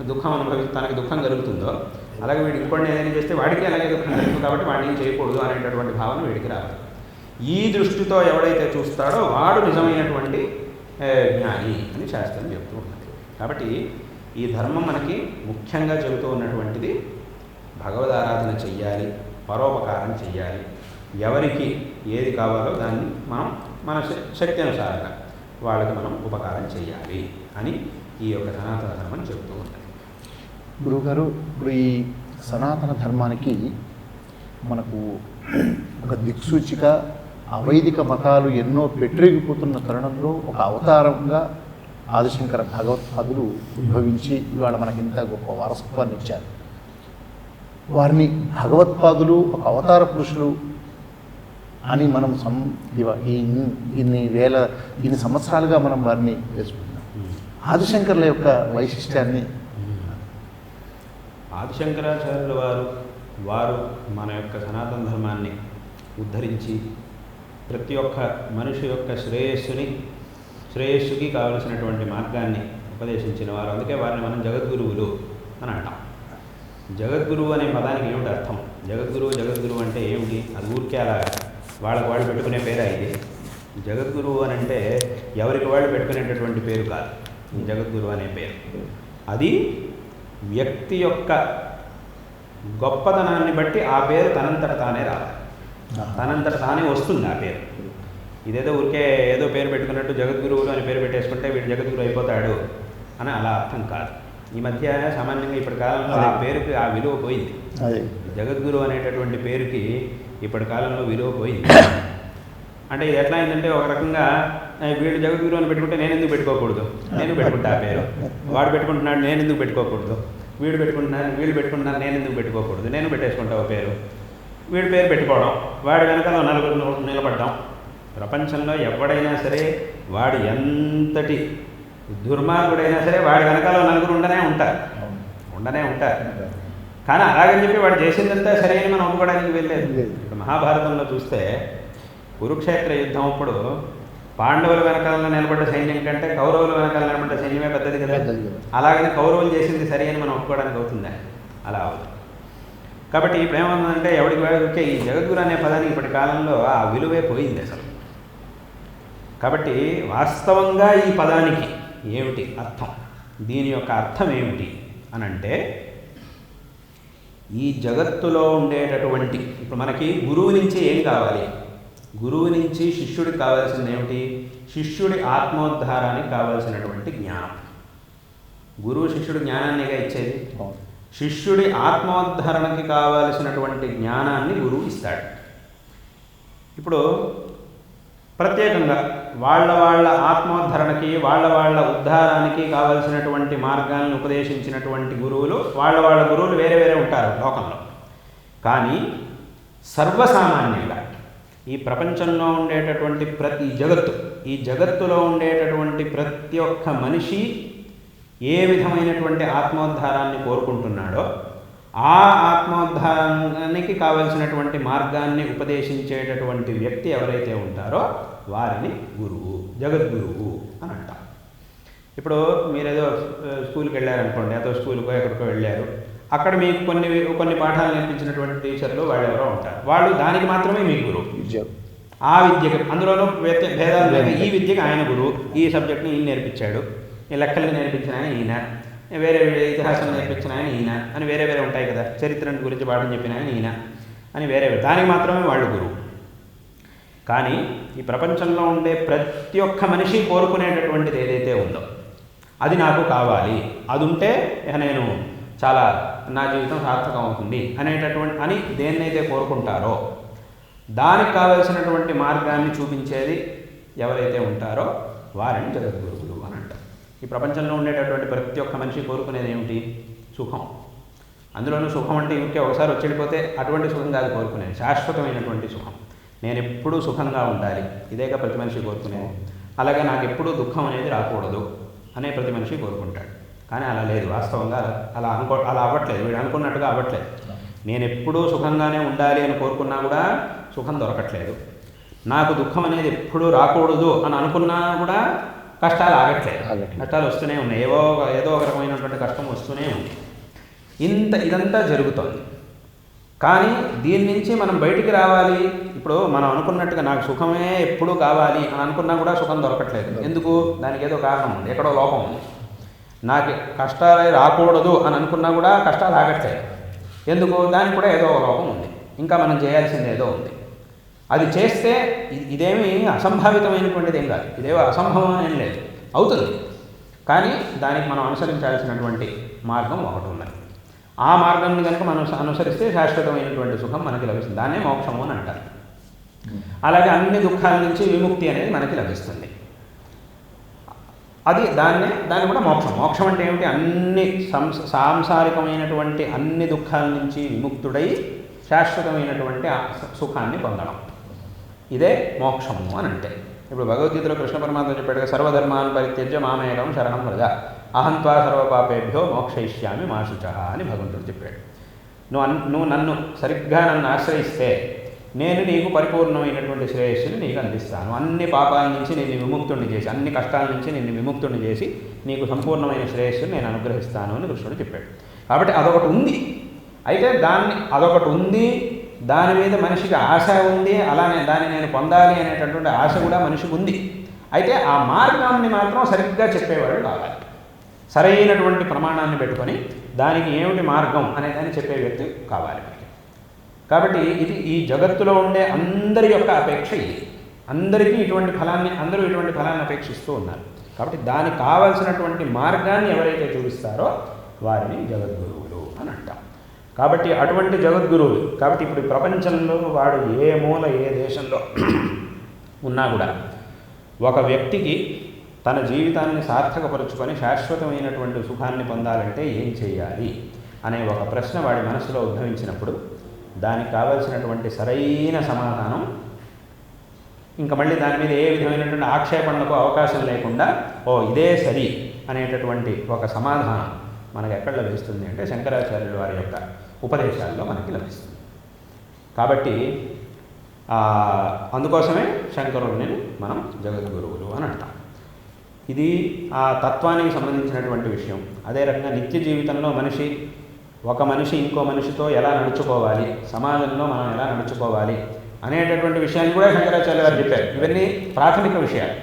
దుఃఖం కలుగుతుందో అలాగే వీడికి ఇంకోటి ఏదైనా చేస్తే వాడికి అలాగే దుఃఖం కలుగుతుంది. కాబట్టి వాడిని ఏం చేయకూడదు అనేటటువంటి భావన వీడికి రావాలి. ఈ దృష్టితో ఎవడైతే చూస్తాడో వాడు నిజమైనటువంటి జ్ఞాని అని శాస్త్రం చెబుతూ ఉన్నది. కాబట్టి ఈ ధర్మం మనకి ముఖ్యంగా చెబుతూ ఉన్నటువంటిది భగవదారాధన చెయ్యాలి, పరోపకారం చెయ్యాలి, ఎవరికి ఏది కావాలో దాన్ని మన శక్తి అనుసారంగా వాళ్ళకి మనం ఉపకారం చేయాలి అని ఈ యొక్క సనాతన ధర్మం చెబుతూ ఉన్నది. గురువుగారు, ఇప్పుడు ఈ సనాతన ధర్మానికి మనకు ఒక దిక్సూచిక అవైదిక మతాలు ఎన్నో పెట్టిరిగిపోతున్న తరుణంలో ఒక అవతారంగా ఆదిశంకర భగవత్పాదులు ఉద్భవించి ఇవాళ మనకింత గొప్ప వారసత్వాన్ని ఇచ్చారు. వారిని భగవత్పాదులు ఒక అవతార పురుషులు అని మనం ఇన్ని సంవత్సరాలుగా మనం వారిని తెలుసుకుంటున్నాం. ఆదిశంకరుల యొక్క వైశిష్ట్యాన్ని, ఆదిశంకరాచార్యుల వారు మన యొక్క సనాతన ధర్మాన్ని ఉద్ధరించి ప్రతి ఒక్క మనిషి యొక్క శ్రేయస్సుకి కావలసినటువంటి మార్గాన్ని ఉపదేశించిన వారు. అందుకే వారిని మనం జగద్గురువులు అని అంటాం. జగద్గురువు అనే పదానికి ఏమిటి అర్థం? జగద్గురువు అంటే ఏమిటి? అది ఊరికే అలా వాళ్ళు పెట్టుకునే పేరా ఇది? జగద్గురువు అని అంటే ఎవరికి వాళ్ళు పెట్టుకునేటటువంటి పేరు కాదు ఈ జగద్గురువు అనే పేరు. అది వ్యక్తి యొక్క గొప్పతనాన్ని బట్టి ఆ పేరు తనంతట తానే రావాలి, తనంతట తానే వస్తుంది ఆ పేరు. ఇదేదో ఊరికే ఏదో పేరు పెట్టుకున్నట్టు జగద్గురువులు అని పేరు పెట్టేసుకుంటే వీడు జగద్గురు అయిపోతాడు అని అలా అర్థం కాదు. ఈ మధ్య సామాన్యంగా ఇప్పటి కాలంలో ఆ పేరుకి ఆ విలువ పోయింది. జగద్గురు అనేటటువంటి పేరుకి ఇప్పటి కాలంలో విలువ పోయింది. అంటే ఇది ఎట్లా అయిందంటే ఒక రకంగా వీడు జగద్గురు అని పెట్టుకుంటే నేను ఎందుకు పెట్టుకోకూడదు, నేను పెట్టుకుంటా ఆ పేరు. వాడు పెట్టుకుంటున్నాడు, నేను ఎందుకు పెట్టుకోకూడదు. వీళ్ళు పెట్టుకుంటున్నారు, నేను ఎందుకు పెట్టుకోకూడదు. నేను పెట్టేసుకుంటావు పేరు. వీడి పేరు పెట్టుకోవడం, వాడి వెనకాల నలుగురు నిలబడ్డం. ప్రపంచంలో ఎవడైనా సరే వాడు ఎంతటి దుర్మార్గుడైనా సరే వాడి వెనకాల నలుగురు ఉండనే ఉంటారు. కానీ అలాగని చెప్పి వాడు చేసిందంతా సరే అని మనం ఒప్పుకోవడానికి వెళ్ళలేదు. ఇప్పుడు మహాభారతంలో చూస్తే కురుక్షేత్ర యుద్ధం అప్పుడు పాండవుల వెనకాల నిలబడ్డ సైన్యం కంటే కౌరవుల వెనకాల నిలబడ్డ సైన్యమే పెద్దది కదా. అలాగని కౌరవులు చేసింది సరే అని మనం ఒప్పుకోవడానికి అవుతుందా? అలా అవుతుంది. కాబట్టి ఇప్పుడు ఏమవుతుందంటే ఎవరికి వాడికే ఈ జగద్గురు అనే పదానికి ఇప్పటి కాలంలో ఆ విలువే పోయింది అసలు. కాబట్టి వాస్తవంగా ఈ పదానికి ఏమిటి అర్థం, దీని యొక్క అర్థం ఏమిటి అని అంటే, ఈ జగత్తులో ఉండేటటువంటి ఇప్పుడు మనకి గురువు నుంచి ఏం కావాలి? గురువు నుంచి శిష్యుడికి కావాల్సింది ఏమిటి? శిష్యుడి ఆత్మోద్ధారానికి కావాల్సినటువంటి జ్ఞానం. గురువు శిష్యుడి జ్ఞానాన్నిగా ఇచ్చేది. శిష్యుడి ఆత్మోద్ధరణకి కావలసినటువంటి జ్ఞానాన్ని గురువు ఇస్తాడు. ఇప్పుడు ప్రత్యేకంగా వాళ్ళ ఆత్మోద్ధరణకి వాళ్ళ ఉద్ధారానికి కావలసినటువంటి మార్గాలను ఉపదేశించినటువంటి గురువులు వాళ్ళ గురువులు వేరే వేరే ఉంటారు లోకంలో. కానీ సర్వసామాన్యంగా ఈ ప్రపంచంలో ఉండేటటువంటి ఈ జగత్తులో ఉండేటటువంటి ప్రతి ఒక్క మనిషి ఏ విధమైనటువంటి ఆత్మోద్ధారాన్ని కోరుకుంటున్నాడో ఆ ఆత్మోద్ధారానికి కావలసినటువంటి మార్గాన్ని ఉపదేశించేటటువంటి వ్యక్తి ఎవరైతే ఉంటారో వారిని గురువు, జగద్గురువు అని అంటాం. ఇప్పుడు మీరేదో స్కూల్కి వెళ్ళారనుకోండి, ఏదో స్కూల్కో ఎక్కడికో వెళ్ళారు, అక్కడ మీకు కొన్ని పాఠాలు నేర్పించినటువంటి టీచర్లు వాళ్ళు ఎవరో ఉంటారు. వాళ్ళు దానికి మాత్రమే మీ గురువు. ఆ విద్యకి అందులోనూ భేదాలు లేవు. ఈ విద్యకి ఆయన గురువు, ఈ సబ్జెక్ట్ని ఈయన నేర్పించాడు, ఈ లెక్కల్ని నేర్పించిన ఆయన ఈయన, వేరే ఇతిహాసం నేర్పించిన ఆయన ఈయన అని వేరే వేరే ఉంటాయి కదా. చరిత్ర గురించి పాఠం చెప్పిన ఆయన ఈయన అని వేరే దానికి మాత్రమే వాళ్ళు గురువు. కానీ ఈ ప్రపంచంలో ఉండే ప్రతి ఒక్క మనిషి కోరుకునేటటువంటిది ఏదైతే ఉందో అది నాకు కావాలి, అది ఉంటే నేను చాలా నా జీవితం సార్థకం అవుతుంది అని దేన్నైతే కోరుకుంటారో దానికి కావలసినటువంటి మార్గాన్ని చూపించేది ఎవరైతే ఉంటారో వారిని జగద్గురువులు అని అంటారు. ఈ ప్రపంచంలో ఉండేటటువంటి ప్రతి ఒక్క మనిషి కోరుకునేది ఏమిటి? సుఖం. అందులోనూ సుఖం అంటే ఇంకే ఒకసారి వచ్చేడిపోతే అటువంటి సుఖం కాదు కోరుకునేది, శాశ్వతమైనటువంటి సుఖం. నేను ఎప్పుడూ సుఖంగా ఉండాలి, ఇదేగా ప్రతి మనిషి కోరుకునేది. అలాగే నాకు ఎప్పుడూ దుఃఖం అనేది రాకూడదు అనే ప్రతి మనిషి కోరుకుంటాడు. కానీ అలా లేదు, వాస్తవంగా అలా అవ్వట్లేదు, వీడు అనుకున్నట్టుగా అవ్వట్లేదు. నేను ఎప్పుడూ సుఖంగానే ఉండాలి అని కోరుకున్నా కూడా సుఖం దొరకట్లేదు. నాకు దుఃఖం అనేది ఎప్పుడూ రాకూడదు అని అనుకున్నా కూడా కష్టాలు ఆగట్లేదు, కష్టాలు వస్తూనే ఉన్నాయి, ఏదో ఒక రకమైనటువంటి కష్టం వస్తూనే ఉంది. ఇదంతా జరుగుతోంది. కానీ దీని నుంచి మనం బయటికి రావాలి. ఇప్పుడు మనం అనుకున్నట్టుగా నాకు సుఖమే ఎప్పుడూ కావాలి అని అనుకున్నా కూడా సుఖం దొరకట్లేదు. ఎందుకు? దానికి ఏదో కారణం ఉంది, ఎక్కడో లోపం ఉంది. నాకు కష్టాలే రాకూడదు అని అనుకున్నా కూడా కష్టాలు ఆగట్లేదు. ఎందుకు? దానికి కూడా ఏదో లోపం ఉంది, ఇంకా మనం చేయాల్సింది ఏదో ఉంది. అది చేస్తే ఇదేమీ అసంభావితమైనటువంటిది ఏం కాదు, ఇదేమో అసంభవం ఏం లేదు, అవుతుంది. కానీ దానికి మనం అనుసరించాల్సినటువంటి మార్గం ఒకటి ఉన్నది. ఆ మార్గాన్ని కనుక మనం అనుసరిస్తే శాశ్వతమైనటువంటి సుఖం మనకి లభిస్తుంది. దాన్నే మోక్షము అని అంటారు. అలాగే అన్ని దుఃఖాల నుంచి విముక్తి అనేది మనకి లభిస్తుంది. దాన్ని కూడా మోక్షం అంటే ఏమిటి? అన్ని సాంసారికమైనటువంటి అన్ని దుఃఖాల నుంచి విముక్తుడై శాశ్వతమైనటువంటి సుఖాన్ని పొందడం, ఇదే మోక్షము అని అంటే. ఇప్పుడు భగవద్గీతలో కృష్ణ పరమాత్మ చెప్పాడుగా, సర్వధర్మాన్ పరిత్యజ్య మామేకం శరణం వ్రజ అహంత్వా సర్వపాపేభ్యో మోక్షయిష్యామి మా శుచః అని భగవంతుడు చెప్పాడు. నువ్వు నన్ను సరిగ్గా ఆశ్రయిస్తే నేను నీకు పరిపూర్ణమైనటువంటి శ్రేయస్సుని నీకు అందిస్తాను, అన్ని పాపాల నుంచి నిన్ను విముక్తుడిని చేసి, అన్ని కష్టాల నుంచి నిన్ను విముక్తుడిని చేసి నీకు సంపూర్ణమైన శ్రేయస్సుని నేను అనుగ్రహిస్తాను అని కృష్ణుడు చెప్పాడు. కాబట్టి అదొకటి ఉంది. అయితే అదొకటి ఉంది, దాని మీద మనిషికి ఆశ ఉంది, అలానే దాన్ని నేను పొందాలి అనేటటువంటి ఆశ కూడా మనిషికి ఉంది. అయితే ఆ మార్గాన్ని మాత్రం సరిగ్గా చెప్పేవాడు కావాలి. సరైనటువంటి ప్రమాణాన్ని పెట్టుకొని దానికి ఏమిటి మార్గం అనేదాన్ని చెప్పే వ్యక్తి కావాలి. కాబట్టి ఇది ఈ జగత్తులో ఉండే అందరి యొక్క అపేక్ష ఇది. అందరికీ ఇటువంటి ఫలాన్ని, అందరూ ఇటువంటి ఫలాన్ని అపేక్షిస్తూ ఉన్నారు. కాబట్టి దానికి కావలసినటువంటి మార్గాన్ని ఎవరైతే చూపిస్తారో వారిని జగద్గురువులు అని అంటాం. కాబట్టి అటువంటి జగద్గురువులు, కాబట్టి ఇప్పుడు ప్రపంచంలో వాడు ఏ మూల ఏ దేశంలో ఉన్నా కూడా ఒక వ్యక్తికి తన జీవితాన్ని సార్థకపరుచుకొని శాశ్వతమైనటువంటి సుఖాన్ని పొందాలంటే ఏం చేయాలి అనే ఒక ప్రశ్న వాడి మనసులో ఉద్భవించినప్పుడు దానికి కావలసినటువంటి సరైన సమాధానం, ఇంకా మళ్ళీ దాని మీద ఏ విధమైనటువంటి ఆక్షేపణలకు అవకాశం లేకుండా ఇదే సరి అనేటటువంటి ఒక సమాధానం మనకు ఎక్కడ లభిస్తుంది అంటే శంకరాచార్యుల వారి యొక్క ఉపదేశాల్లో మనకి లభిస్తుంది. కాబట్టి అందుకోసమే శంకరుల్ని మనం జగద్గురువులు అని అంటాం. ఇది ఆ తత్వానికి సంబంధించినటువంటి విషయం. అదే రకంగా నిత్య జీవితంలో ఒక మనిషి ఇంకో మనిషితో ఎలా నడుచుకోవాలి, సమాజంలో మనం ఎలా నడుచుకోవాలి అనేటటువంటి విషయాన్ని కూడా శంకరాచార్య గారు చెప్పారు. ఇవన్నీ ప్రాథమిక విషయాలు.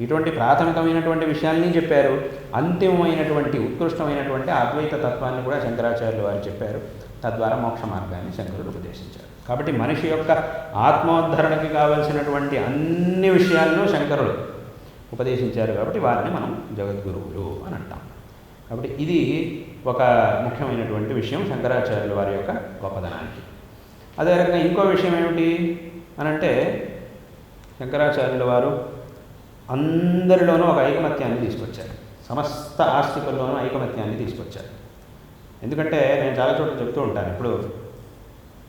ఇటువంటి ప్రాథమికమైనటువంటి విషయాల్ని చెప్పారు. అంతిమమైనటువంటి ఉత్కృష్టమైనటువంటి అద్వైత తత్వాన్ని కూడా శంకరాచార్యులు వారు చెప్పారు. తద్వారా మోక్ష మార్గాన్ని శంకరుడు ఉపదేశించారు. కాబట్టి మనిషి యొక్క ఆత్మోద్ధరణకి కావలసినటువంటి అన్ని విషయాలను శంకరుడు ఉపదేశించారు. కాబట్టి వారిని మనం జగద్గురువులు అని అంటాం. కాబట్టి ఇది ఒక ముఖ్యమైనటువంటి విషయం శంకరాచార్యుల వారి యొక్క గొప్పదనానికి. అదే రకంగా ఇంకో విషయం ఏమిటి అనంటే శంకరాచార్యుల వారు అందరిలోనూ ఒక ఐకమత్యాన్ని తీసుకొచ్చారు. సమస్త ఆస్తికుల్లోనూ ఐకమత్యాన్ని తీసుకొచ్చారు. ఎందుకంటే నేను చాలా చోట్ల చెప్తూ ఉంటాను, ఇప్పుడు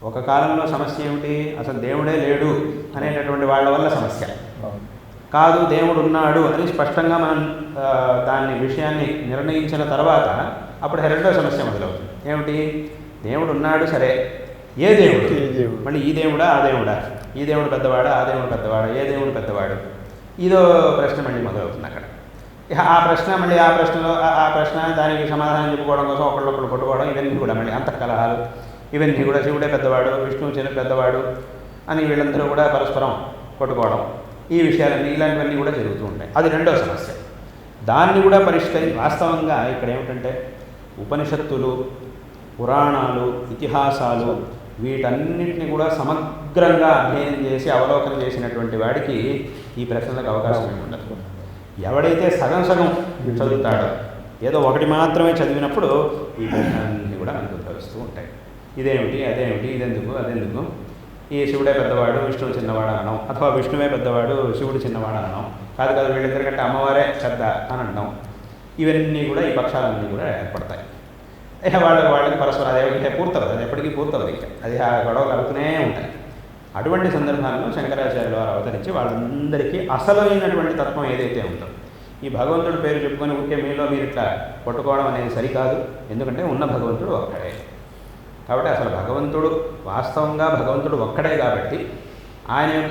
ఒక కాలంలో సమస్య ఏమిటి, అసలు దేవుడే లేడు అనేటటువంటి వాళ్ళ వల్ల సమస్య కాదు, దేవుడు ఉన్నాడు అని స్పష్టంగా మనం దాన్ని విషయాన్ని నిర్ణయించిన తర్వాత అప్పుడు రెండో సమస్య మొదలవుతుంది. ఏమిటి, దేవుడు ఉన్నాడు సరే, ఏ దేవుడు, మళ్ళీ ఈ దేవుడా ఆ దేవుడా, ఈ దేవుడు పెద్దవాడా ఆ దేవుడు పెద్దవాడా, ఏ దేవుడు పెద్దవాడు, ఇదో ప్రశ్న మళ్ళీ మొదలవుతుంది అక్కడ. ఆ ప్రశ్న మళ్ళీ ఆ ప్రశ్న దానికి సమాధానం చెప్పుకోవడం కోసం ఒకళ్ళొకళ్ళు కొట్టుకోవడం, ఇవన్నీ కూడా మళ్ళీ అంతఃకలహాలు, ఇవన్నీ కూడా శివుడే పెద్దవాడు విష్ణువు చిన్న పెద్దవాడు అని వీళ్ళందరూ కూడా పరస్పరం కొట్టుకోవడం, ఈ విషయాలన్నీ ఇలాంటివన్నీ కూడా జరుగుతూ ఉంటాయి. అది రెండో సమస్య. దాన్ని కూడా వాస్తవంగా ఇక్కడ ఏమిటంటే ఉపనిషత్తులు, పురాణాలు, ఇతిహాసాలు వీటన్నిటిని కూడా సమగ్రంగా అధ్యయనం చేసి అవలోకనం చేసినటువంటి వాడికి ఈ ప్రశ్నలకు అవకాశం ఉండదు. ఎవడైతే సగం చదువుతాడో, ఏదో ఒకటి మాత్రమే చదివినప్పుడు ఈ ప్రశ్నలన్నీ కూడా మనకు ఉద్భవిస్తూ ఉంటాయి. ఇదేమిటి, అదేమిటి, ఇదెందుకు, అదెందుకు, ఈ శివుడే పెద్దవాడు విష్ణువు చిన్నవాడు అనడం, అథవా విష్ణువే పెద్దవాడు శివుడు చిన్నవాడు అనడం, కాదు వీళ్ళిద్దరికంటే అమ్మవారే పెద్ద అని అనడం, ఇవన్నీ కూడా ఈ పక్షాలన్నీ కూడా ఏర్పడతాయి. వాళ్ళకి పరస్పరం అదే పూర్తవదు, అది ఎప్పటికీ పూర్తవదు, ఇక అది ఆ గొడవలు అవుతూనే ఉంటాయి. అటువంటి సందర్భాల్లో శంకరాచార్యుల వారు అవతరించి వాళ్ళందరికీ అసలైనటువంటి తత్వం ఏదైతే ఉందో, ఈ భగవంతుడి పేరు చెప్పుకొని ఉంటే మీలో మీరు ఇట్లా కొట్టుకోవడం అనేది సరికాదు. ఎందుకంటే ఉన్న భగవంతుడు ఒక్కడే. కాబట్టి అసలు వాస్తవంగా భగవంతుడు ఒక్కడే. కాబట్టి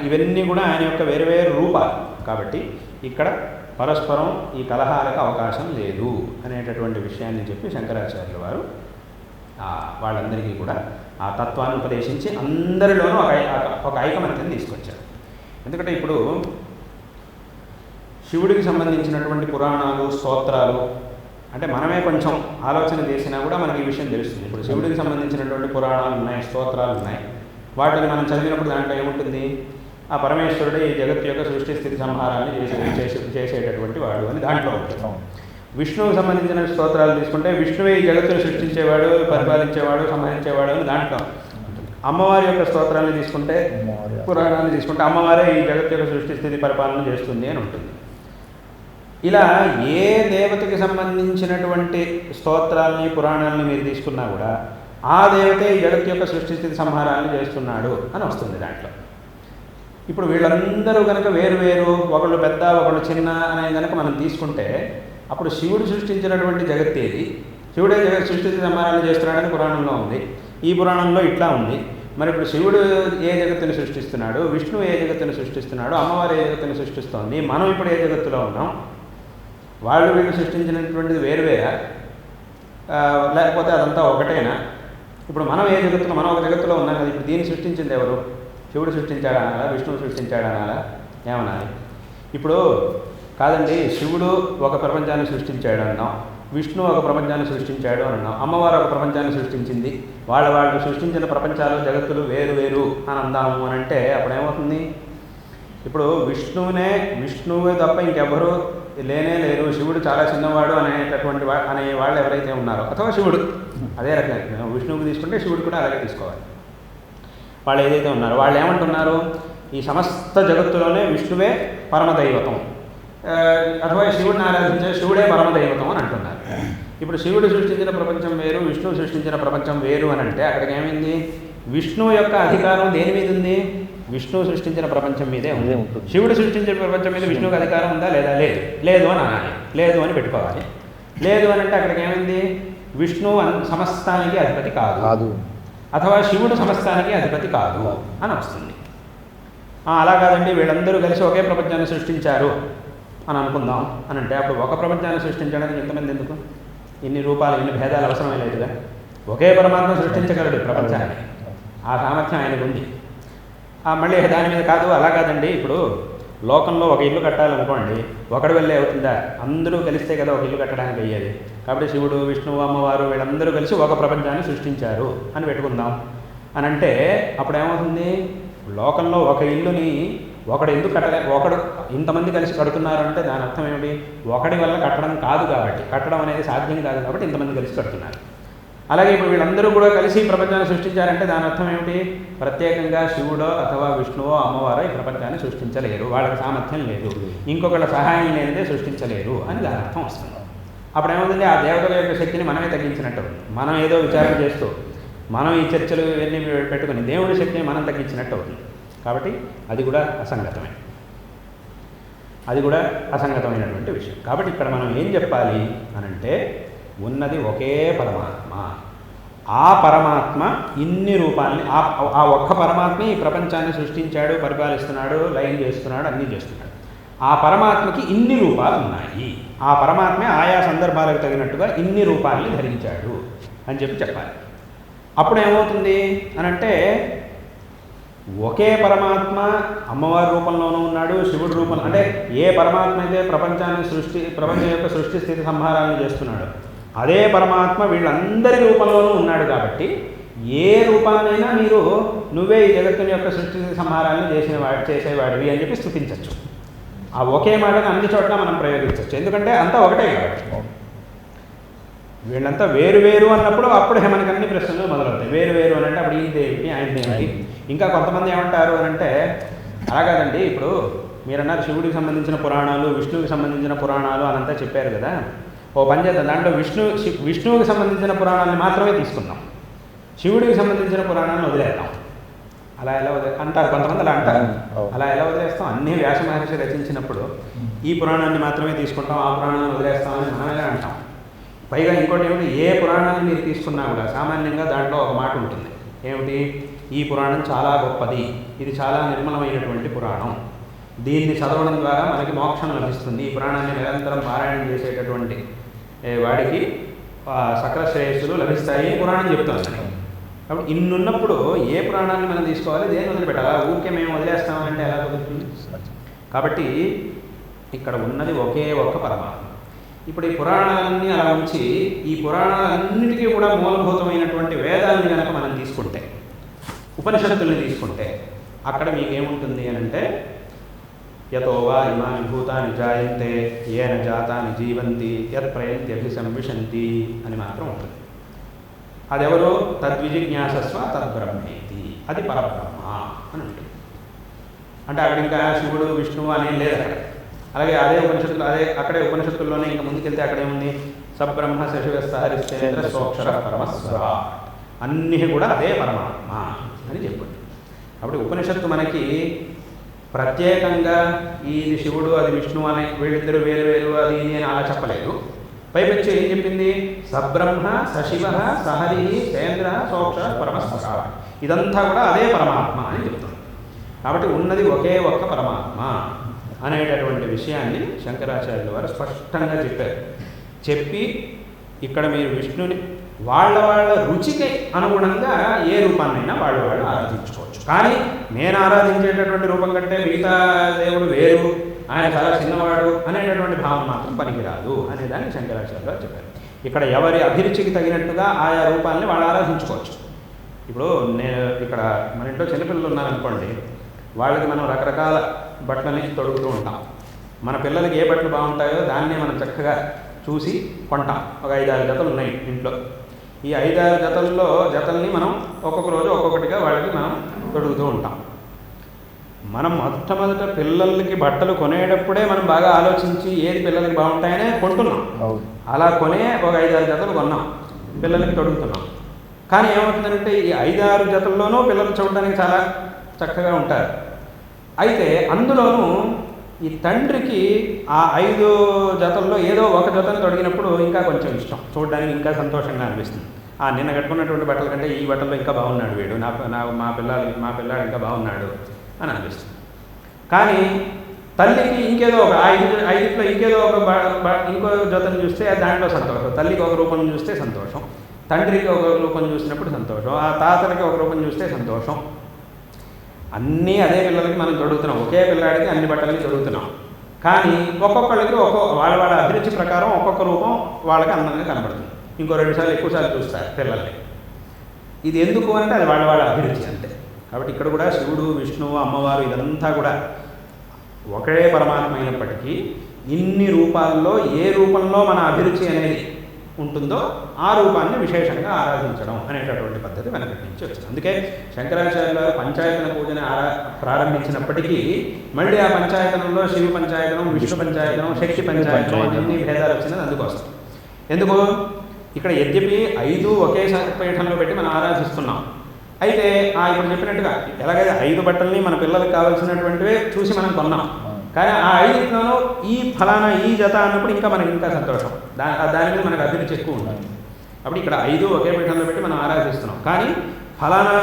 ఇవన్నీ కూడా ఆయన యొక్క వేరు వేరు రూపాలు. కాబట్టి ఇక్కడ పరస్పరం ఈ కలహాలకు అవకాశం లేదు అనేటటువంటి విషయాన్ని చెప్పి శంకరాచార్యుల వారు వాళ్ళందరికీ కూడా ఆ తత్వాన్ని ఉపదేశించి అందరిలోనూ ఒక ఐకమత్యం తీసుకొచ్చారు. ఎందుకంటే ఇప్పుడు శివుడికి సంబంధించినటువంటి పురాణాలు, స్తోత్రాలు అంటే మనమే కొంచెం ఆలోచన చేసినా కూడా మనకి ఈ విషయం తెలుస్తుంది. ఇప్పుడు శివుడికి సంబంధించినటువంటి పురాణాలు ఉన్నాయి, స్తోత్రాలు ఉన్నాయి. వాటిని మనం చదివినప్పుడు దాంట్లో ఏముంటుంది, ఆ పరమేశ్వరుడు ఈ జగత్తు యొక్క సృష్టి స్థితి సంహారాన్ని చేసేటటువంటి వాడు అని దాంట్లో ఉంటుంది. విష్ణువుకు సంబంధించిన స్తోత్రాలు తీసుకుంటే విష్ణువే ఈ జగత్తును సృష్టించేవాడు, పరిపాలించేవాడు, సంహరించేవాడు అని దాంట్లో ఉంటుంది. అమ్మవారి యొక్క స్తోత్రాన్ని తీసుకుంటే, పురాణాన్ని తీసుకుంటే అమ్మవారే ఈ జగత్తు యొక్క సృష్టి స్థితి పరిపాలన చేస్తుంది అని ఉంటుంది. ఇలా ఏ దేవతకి సంబంధించినటువంటి స్తోత్రాలని, పురాణాలని మీరు తీసుకున్నా కూడా ఆ దేవతే ఈ జగత్తు యొక్క సృష్టి స్థితి సంహారాన్ని చేస్తున్నాడు అని వస్తుంది దాంట్లో. ఇప్పుడు వీళ్ళందరూ కనుక వేరు ఒకళ్ళు పెద్ద ఒకళ్ళు చిన్న అనే కనుక మనం తీసుకుంటే అప్పుడు శివుడు సృష్టించినటువంటి జగత్ ఏది, శివుడే జగత్ సృష్టి సంహారాన్ని చేస్తున్నాడని పురాణంలో ఉంది, ఈ పురాణంలో ఇట్లా ఉంది, మరి ఇప్పుడు శివుడు ఏ జగత్తుని సృష్టిస్తున్నాడు, విష్ణువు ఏ జగత్తుని సృష్టిస్తున్నాడు, అమ్మవారు ఏ జగత్తుని సృష్టిస్తోంది, మనం ఇప్పుడు ఏ జగత్తులో ఉన్నాం, వాళ్ళు వీళ్ళు సృష్టించినటువంటిది వేరువేరా, లేకపోతే అదంతా ఒకటేనా? ఇప్పుడు మనం ఏ జగత్తులో, మనం ఒక జగత్తులో ఉన్నాం కదా. ఇప్పుడు దీన్ని సృష్టించింది ఎవరు? శివుడు సృష్టించాడు అనాలా, విష్ణువు సృష్టించాడు అనాలా, ఏమనాలి? ఇప్పుడు కాదండి, శివుడు ఒక ప్రపంచాన్ని సృష్టించాడు అన్నాం, విష్ణువు ఒక ప్రపంచాన్ని సృష్టించాడు అని అన్నాం, అమ్మవారు ఒక ప్రపంచాన్ని సృష్టించింది, వాళ్ళు సృష్టించిన ప్రపంచాలు జగత్తులు వేరు వేరు అని అందాము అని అంటే అప్పుడేమవుతుంది? ఇప్పుడు విష్ణువు తప్ప ఇంకెవ్వరూ లేనే లేరు, శివుడు చాలా చిన్నవాడు అనేటటువంటి అనే వాళ్ళు ఎవరైతే ఉన్నారో, అథవా శివుడు అదే రకంగా విష్ణువుకి తీసుకుంటే శివుడు కూడా అలాగే తీసుకోవాలి. వాళ్ళు ఏదైతే ఉన్నారో వాళ్ళు ఏమంటున్నారు? ఈ సమస్త జగత్తులోనే విష్ణువే పరమదైవతం, అథవా శివుడిని ఆరాధించే శివుడే పరమదైవతం అని అంటున్నారు. ఇప్పుడు శివుడు సృష్టించిన ప్రపంచం వేరు, విష్ణువు సృష్టించిన ప్రపంచం వేరు అని అంటే అక్కడికి ఏమైంది? విష్ణువు యొక్క అధికారం దేని మీద ఉంది? విష్ణువు సృష్టించిన ప్రపంచం మీదే ఉంది. శివుడు సృష్టించిన ప్రపంచం మీద విష్ణువుకి అధికారం ఉందా లేదా? లేదు అని అనాలి, లేదు అని పెట్టుకోవాలి. లేదు అని అంటే అక్కడికి ఏమైంది? విష్ణువు సమస్తానికి అధిపతి కాదు, అథవా శివుడు సమస్తానికి అధిపతి కాదు అని వస్తుంది. అలా కాదండి, వీళ్ళందరూ కలిసి ఒకే ప్రపంచాన్ని సృష్టించారు అని అనుకుందాం అని అంటే అప్పుడు ఒక ప్రపంచాన్ని సృష్టించడానికి ఎంతమంది ఎందుకు? ఇన్ని రూపాలు, ఇన్ని భేదాలు అవసరమే లేదుగా. ఒకే పరమాత్మ సృష్టించగలడు ప్రపంచాన్ని, ఆ సామర్థ్యం ఆయనకు ఉంది. మళ్ళీ దాని మీద కాదు, అలా కాదండి, ఇప్పుడు లోకంలో ఒక ఇల్లు కట్టాలనుకోండి, ఒకడు వెళ్ళే అవుతుందా? అందరూ కలిస్తే కదా ఒక ఇల్లు కట్టడానికి అయ్యేది. కాబట్టి శివుడు, విష్ణువు, అమ్మవారు వీళ్ళందరూ కలిసి ఒక ప్రపంచాన్ని సృష్టించారు అని పెట్టుకుందాం అని అంటే అప్పుడు ఏమవుతుంది? లోకంలో ఒక ఇల్లుని ఒకడు ఎందుకు ఒకడు ఇంతమంది కలిసి కడుతున్నారు అంటే దాని అర్థం ఏమిటి? ఒకడి వల్ల కట్టడం కాదు కాబట్టి, కట్టడం అనేది సాధ్యం కాదు కాబట్టి ఇంతమంది కలిసి కడుతున్నారు. అలాగే ఇప్పుడు వీళ్ళందరూ కూడా కలిసి ప్రపంచాన్ని సృష్టించారంటే దాని అర్థం ఏమిటి? ప్రత్యేకంగా శివుడో అథవా విష్ణువో అమ్మవారో ఈ ప్రపంచాన్ని సృష్టించలేరు, వాళ్ళకి సామర్థ్యం లేదు, ఇంకొకళ్ళ సహాయం లేనిదే సృష్టించలేరు అని దాని అర్థం వస్తుంది. అప్పుడు ఏమవుతుంది? ఆ దేవతల యొక్క శక్తిని మనమే తగ్గించినట్టు, మనం ఏదో విచారణ చేస్తూ మనం ఈ చర్చలు ఇవన్నీ పెట్టుకుని దేవుడి శక్తిని మనం తగ్గించినట్టు అవుతుంది. కాబట్టి అది కూడా అసంగతమైనటువంటి విషయం. కాబట్టి ఇక్కడ మనం ఏం చెప్పాలి అనంటే ఉన్నది ఒకే పరమాత్మ. ఆ పరమాత్మ ఇన్ని రూపాలని, ఆ ఒక్క పరమాత్మ ఈ ప్రపంచాన్ని సృష్టించాడు, పరిపాలిస్తున్నాడు, లయం చేస్తున్నాడు, అన్నీ చేస్తున్నాడు. ఆ పరమాత్మకి ఇన్ని రూపాలు ఉన్నాయి, ఆ పరమాత్మే ఆయా సందర్భాలకు తగినట్టుగా ఇన్ని రూపాలని ధరించాడు అని చెప్పాలి. అప్పుడు ఏమవుతుంది అనంటే ఒకే పరమాత్మ అమ్మవారి రూపంలోనూ ఉన్నాడు, శివుడి రూపంలో, అంటే ఏ పరమాత్మ అయితే ప్రపంచం యొక్క సృష్టి స్థితి సంహారాలను చేస్తున్నాడు అదే పరమాత్మ వీళ్ళందరి రూపంలోనూ ఉన్నాడు. కాబట్టి ఏ రూపాన్నైనా మీరు నువ్వే ఈ జగత్తుని యొక్క సృష్టి సంహారాలను చేసేవాడివి అని చెప్పి స్తుతించవచ్చు. ఆ ఒకే మాటను అన్ని చోట్ల మనం ప్రయోగించవచ్చు, ఎందుకంటే అంతా ఒకటే కాబట్టి. వీళ్ళంతా వేరు వేరు అన్నప్పుడు అప్పుడే మనకు అన్ని ప్రశ్నలు మొదలవుతాయి. వేరు వేరు అని అంటే అప్పుడు ఈయనదేమిటి, ఆయనదేమిటి. ఇంకా కొంతమంది ఏమంటారు అని అంటే అలా కాదండి, ఇప్పుడు మీరన్నారు శివుడికి సంబంధించిన పురాణాలు, విష్ణువుకి సంబంధించిన పురాణాలు అనంతా చెప్పారు కదా, ఓ పని చేద్దాం, దాంట్లో విష్ణువుకి సంబంధించిన పురాణాలను మాత్రమే తీసుకుందాం, శివుడికి సంబంధించిన పురాణాలను వదిలేద్దాం. అలా ఎలా అంటారు కొంతమంది, అలా అంటారు. అలా ఎలా వదిలేస్తాం? అన్ని వ్యాస మహర్షి రచించినప్పుడు ఈ పురాణాన్ని మాత్రమే తీసుకుంటాం, ఆ పురాణాన్ని వదిలేస్తామని మనం ఎలా అంటాం? పైగా ఇంకోటి ఏమిటి, ఏ పురాణాన్ని మీరు తీసుకున్నా కూడా సామాన్యంగా దాంట్లో ఒక మాట ఉంటుంది. ఏమిటి? ఈ పురాణం చాలా గొప్పది, ఇది చాలా నిర్మలమైనటువంటి పురాణం, దీన్ని చదవడం ద్వారా మనకి మోక్షం లభిస్తుంది, ఈ పురాణాన్ని నిరంతరం పారాయణం చేసేటటువంటి వాడికి సకల శ్రేయస్సులు లభిస్తాయి పురాణం చెప్తుంది. కాబట్టి ఇన్నున్నప్పుడు ఏ పురాణాన్ని మనం తీసుకోవాలి, దేన్ని వదిలిపెట్టాలి? ఊరికే మేము వదిలేస్తామంటే ఎలా కుదురుతుంది? కాబట్టి ఇక్కడ ఉన్నది ఒకే ఒక్క పరమాత్మ. ఇప్పుడు ఈ పురాణాలన్నీ అలా ఉంచి ఈ పురాణాలన్నిటికీ కూడా మూలభూతమైనటువంటి వేదాన్ని కనుక మనం తీసుకుంటే, ఉపనిషత్తుల్ని తీసుకుంటే అక్కడ మీకేముంటుంది అని అంటే యతో వా ఇమాని భూతాని జాయంతే ఏన జాతాని జీవంతి యత్ ప్రయంత్యభిసంవిశంతి అని మాత్రం ఉంటుంది. అదెవరో తద్విజిజ్ఞాసస్వ తద్బ్రహ్మేతి, అది పరబ్రహ్మ అని ఉంటుంది. అంటే అక్కడ ఇంకా శివుడు విష్ణువు అనేం లేదు అక్కడ. అలాగే అక్కడే ఉపనిషత్తుల్లోనే ఇంకా ముందుకెళ్తే అక్కడేముంది? సబ్రహ్మ శశివస్తహరిశ్చేంద్ర సోక్షర పరమస్వర, అన్నీ కూడా అదే పరమాత్మ అని చెప్పండి. కాబట్టి ఉపనిషత్తు మనకి ప్రత్యేకంగా ఇది శివుడు అది విష్ణువు అని వీళ్ళిద్దరూ వేరు వేరు అది అని అలా చెప్పలేదు. పైపెచ్చి ఏం చెప్పింది? సబ్రహ్మ సశివ సహరి సేంద్ర సోక్ష పరమస్వర. ఇదంతా కూడా అదే పరమాత్మ అని చెప్తుంది. కాబట్టి ఉన్నది ఒకే ఒక్క పరమాత్మ అనేటటువంటి విషయాన్ని శంకరాచార్యుల వారు స్పష్టంగా చెప్పారు. చెప్పి ఇక్కడ మీరు విష్ణుని వాళ్ళ రుచికి అనుగుణంగా ఏ రూపాన్నైనా వాళ్ళు ఆరాధించుకోవచ్చు. కానీ నేను ఆరాధించేటటువంటి రూపం కంటే మిగతా దేవుడు వేరు, ఆయన చాలా చిన్నవాడు అనేటటువంటి భావన మాత్రం పనికిరాదు అనేదాన్ని శంకరాచార్య గారు చెప్పారు. ఇక్కడ ఎవరి అభిరుచికి తగినట్టుగా ఆయా రూపాలని వాళ్ళు ఆరాధించుకోవచ్చు. ఇప్పుడు నేను ఇక్కడ మన ఇంట్లో చిన్నపిల్లలు ఉన్నారనుకోండి, వాళ్ళకి మనం రకరకాల బట్టలని తొడుగుతూ ఉంటాం. మన పిల్లలకి ఏ బట్టలు బాగుంటాయో దాన్నే మనం చక్కగా చూసి కొంటాం. ఒక 5-6 జతలు ఉన్నాయి ఇంట్లో. ఈ 5-6 జతల్ని మనం ఒక్కొక్క రోజు ఒక్కొక్కటిగా వాళ్ళకి మనం తొడుగుతూ ఉంటాం. మనం మొట్టమొదట పిల్లలకి బట్టలు కొనేటప్పుడే మనం బాగా ఆలోచించి ఏది పిల్లలకి బాగుంటాయనే కొంటున్నాం. అలా కొనే ఒక 5-6 జతలు కొన్నాం, పిల్లలకి తొడుగుతున్నాం. కానీ ఏమవుతుందంటే ఈ 5-6 జతల్లోనూ పిల్లలు చూడడానికి చాలా చక్కగా ఉంటారు. అయితే అందులోనూ ఈ తండ్రికి ఆ 5 జతల్లో ఏదో ఒక జతను తొడిగినప్పుడు ఇంకా కొంచెం ఇష్టం, చూడడానికి ఇంకా సంతోషంగా అనిపిస్తుంది. నిన్న కట్టుకున్నటువంటి బట్టల కంటే ఈ బట్టల్లో ఇంకా బాగున్నాడు వీడు, మా పిల్లాడు ఇంకా బాగున్నాడు అని అనిపిస్తుంది. కానీ తల్లికి ఇంకేదో ఒక 5 ఇంకేదో ఒక ఇంకో జతను చూస్తే దాంట్లో సంతోషం. తల్లికి ఒక రూపం చూస్తే సంతోషం, తండ్రికి ఒక రూపం చూసినప్పుడు సంతోషం, ఆ తాతలకి ఒక రూపం చూస్తే సంతోషం. అన్నీ అదే పిల్లలకి మనం తొడుగుతున్నాం, ఒకే పిల్లాడికి అన్ని బట్టలకి తొడుగుతున్నాం. కానీ ఒక్కొక్కళ్ళకి వాళ్ళ అభిరుచి ప్రకారం ఒక్కొక్క రూపం వాళ్ళకి అందంగా కనబడుతుంది. ఇంకో 2 సార్లు ఎక్కువసార్లు చూస్తారు పిల్లల్ని. ఇది ఎందుకు అంటే అది వాళ్ళ అభిరుచి అంతే. కాబట్టి ఇక్కడ కూడా శివుడు, విష్ణువు, అమ్మవారు ఇదంతా కూడా ఒకే పరమాత్మ అయినప్పటికీ ఇన్ని రూపాల్లో ఏ రూపంలో మన అభిరుచి అనేది ఉంటుందో ఆ రూపాన్ని విశేషంగా ఆరాధించడం అనేటటువంటి పద్ధతి వెనకటి నుంచి వచ్చింది. అందుకే శంకరాచార్యుల వారు పంచాయతన పూజని ప్రారంభించినప్పటికీ మళ్ళీ ఆ పంచాయతనంలో శివ పంచాయతనం, విష్ణు పంచాయతనం, శక్తి పంచాయతనం అన్ని భేదాలు వచ్చినది అందుకోసం. ఎందుకు? ఇక్కడ యద్యపి 5 ఒకే పీఠంలో పెట్టి మనం ఆరాధిస్తున్నాం. అయితే ఇప్పుడు చెప్పినట్టుగా ఎలాగైతే 5 బట్టల్ని మన పిల్లలకు కావాల్సినటువంటివే చూసి మనం కొన్నాం. కానీ ఆ 5లోనూ ఈ ఫలానా ఈ జత అన్నప్పుడు ఇంకా మనకి ఇంకా సంతోషం, దాని మీద మనకు అభిరుచి ఎక్కువ ఉంటుంది. అప్పుడు ఇక్కడ 5 ఒకే పీఠంలో పెట్టి మనం ఆరాధిస్తున్నాం. కానీ ఫలానా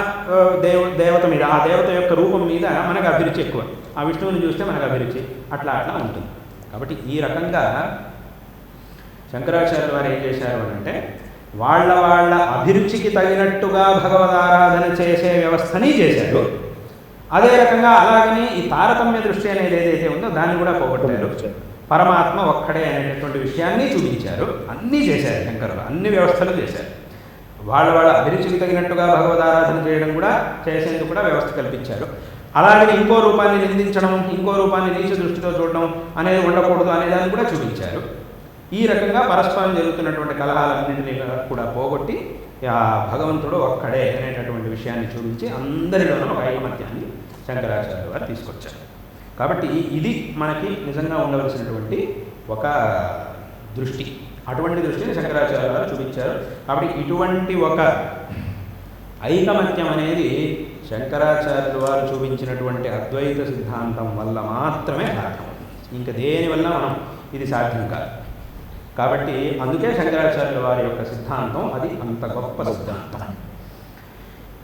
దేవత మీద, ఆ దేవత యొక్క రూపం మీద మనకు అభిరుచి ఎక్కువ, ఆ విష్ణువుని చూస్తే మనకు అభిరుచి అట్లా ఉంటుంది. కాబట్టి ఈ రకంగా శంకరాచార్యుల వారు ఏం చేశారు అంటే వాళ్ళ అభిరుచికి తగినట్టుగా భగవదారాధన చేసే వ్యవస్థని చేశారు. అదే రకంగా అలాగని ఈ తారతమ్య దృష్టి అనేది ఏదైతే ఉందో దాన్ని కూడా పోగొట్టారు. పరమాత్మ ఒక్కడే అనేటటువంటి విషయాన్ని చూపించారు. అన్నీ చేశారు శంకరులు, అన్ని వ్యవస్థలు చేశారు. వాళ్ళ అభిరుచికి తగినట్టుగా భగవదారాధన చేయడం కూడా చేసేందుకు కూడా వ్యవస్థ కల్పించారు. అలాగే ఇంకో రూపాన్ని నిందించడం, ఇంకో రూపాన్ని నీచ దృష్టితో చూడడం అనేది ఉండకూడదు అనేదాన్ని కూడా చూపించారు. ఈ రకంగా పరస్పరం జరుగుతున్నటువంటి కలహాలన్నింటినీ కూడా పోగొట్టి భగవంతుడు ఒక్కడే అనేటటువంటి విషయాన్ని చూపించి అందరిలోనూ ఒక ఐకమత్యాన్ని శంకరాచార్య వారు తీసుకొచ్చారు. కాబట్టి ఇది మనకి నిజంగా ఉండవలసినటువంటి ఒక దృష్టి. అటువంటి దృష్టిని శంకరాచార్య వారు చూపించారు. కాబట్టి ఇటువంటి ఒక ఐకమత్యం అనేది శంకరాచార్యుల వారు చూపించినటువంటి అద్వైత సిద్ధాంతం వల్ల మాత్రమే సాధ్యం. ఇంకా దేనివల్ల మనం ఇది సాధ్యం కాదు. కాబట్టి అందుకే శంకరాచార్యుల వారి యొక్క సిద్ధాంతం అది అంత గొప్ప సిద్ధాంతం.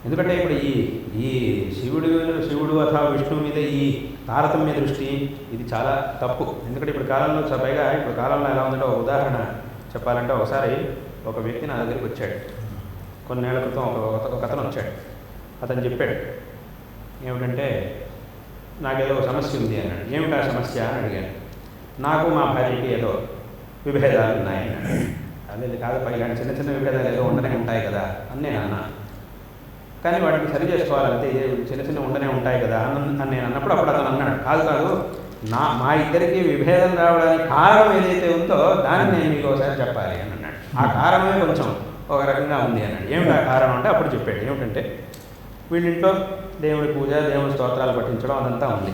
ఎందుకంటే ఇప్పుడు ఈ శివుడు అథవా విష్ణువు మీద ఈ తారతమ్య దృష్టి ఇది చాలా తప్పు. ఎందుకంటే ఇప్పుడు కాలంలో ఎలా ఉందంటే ఒక ఉదాహరణ చెప్పాలంటే, ఒకసారి ఒక వ్యక్తి నా దగ్గరికి వచ్చాడు. కొన్నేళ్ల క్రితం ఒక అతను వచ్చాడు. అతను చెప్పాడు ఏమిటంటే నాకేదో సమస్య ఉంది అన్నాడు. ఏమిటా సమస్య అని అడిగాను. నాకు మా భార్యకి ఏదో విభేదాలు ఉన్నాయి అన్నాడు. అదే కాదు, ఇలాంటి చిన్న చిన్న విభేదాలు ఏదో ఉండనే ఉంటాయి కదా అని నేను అన్నా. కానీ వాటిని సరి చేసుకోవాలంటే చిన్న చిన్న ఉండనే ఉంటాయి కదా అని నేను అన్నప్పుడు అప్పుడు అతను అన్నాడు, కాదు మా ఇద్దరికి విభేదం రావడానికి కారణం ఏదైతే ఉందో దాన్ని నేను మీకు ఒకసారి చెప్పాలి అని అన్నాడు. ఆ కారణమే కొంచెం ఒక రకంగా ఉంది అన్నాడు. ఏమిటి ఆ కారణం అంటే అప్పుడు చెప్పాడు. ఏమిటంటే వీళ్ళింట్లో దేవుడి పూజ, దేవుడి స్తోత్రాలు పఠించడం అదంతా ఉంది.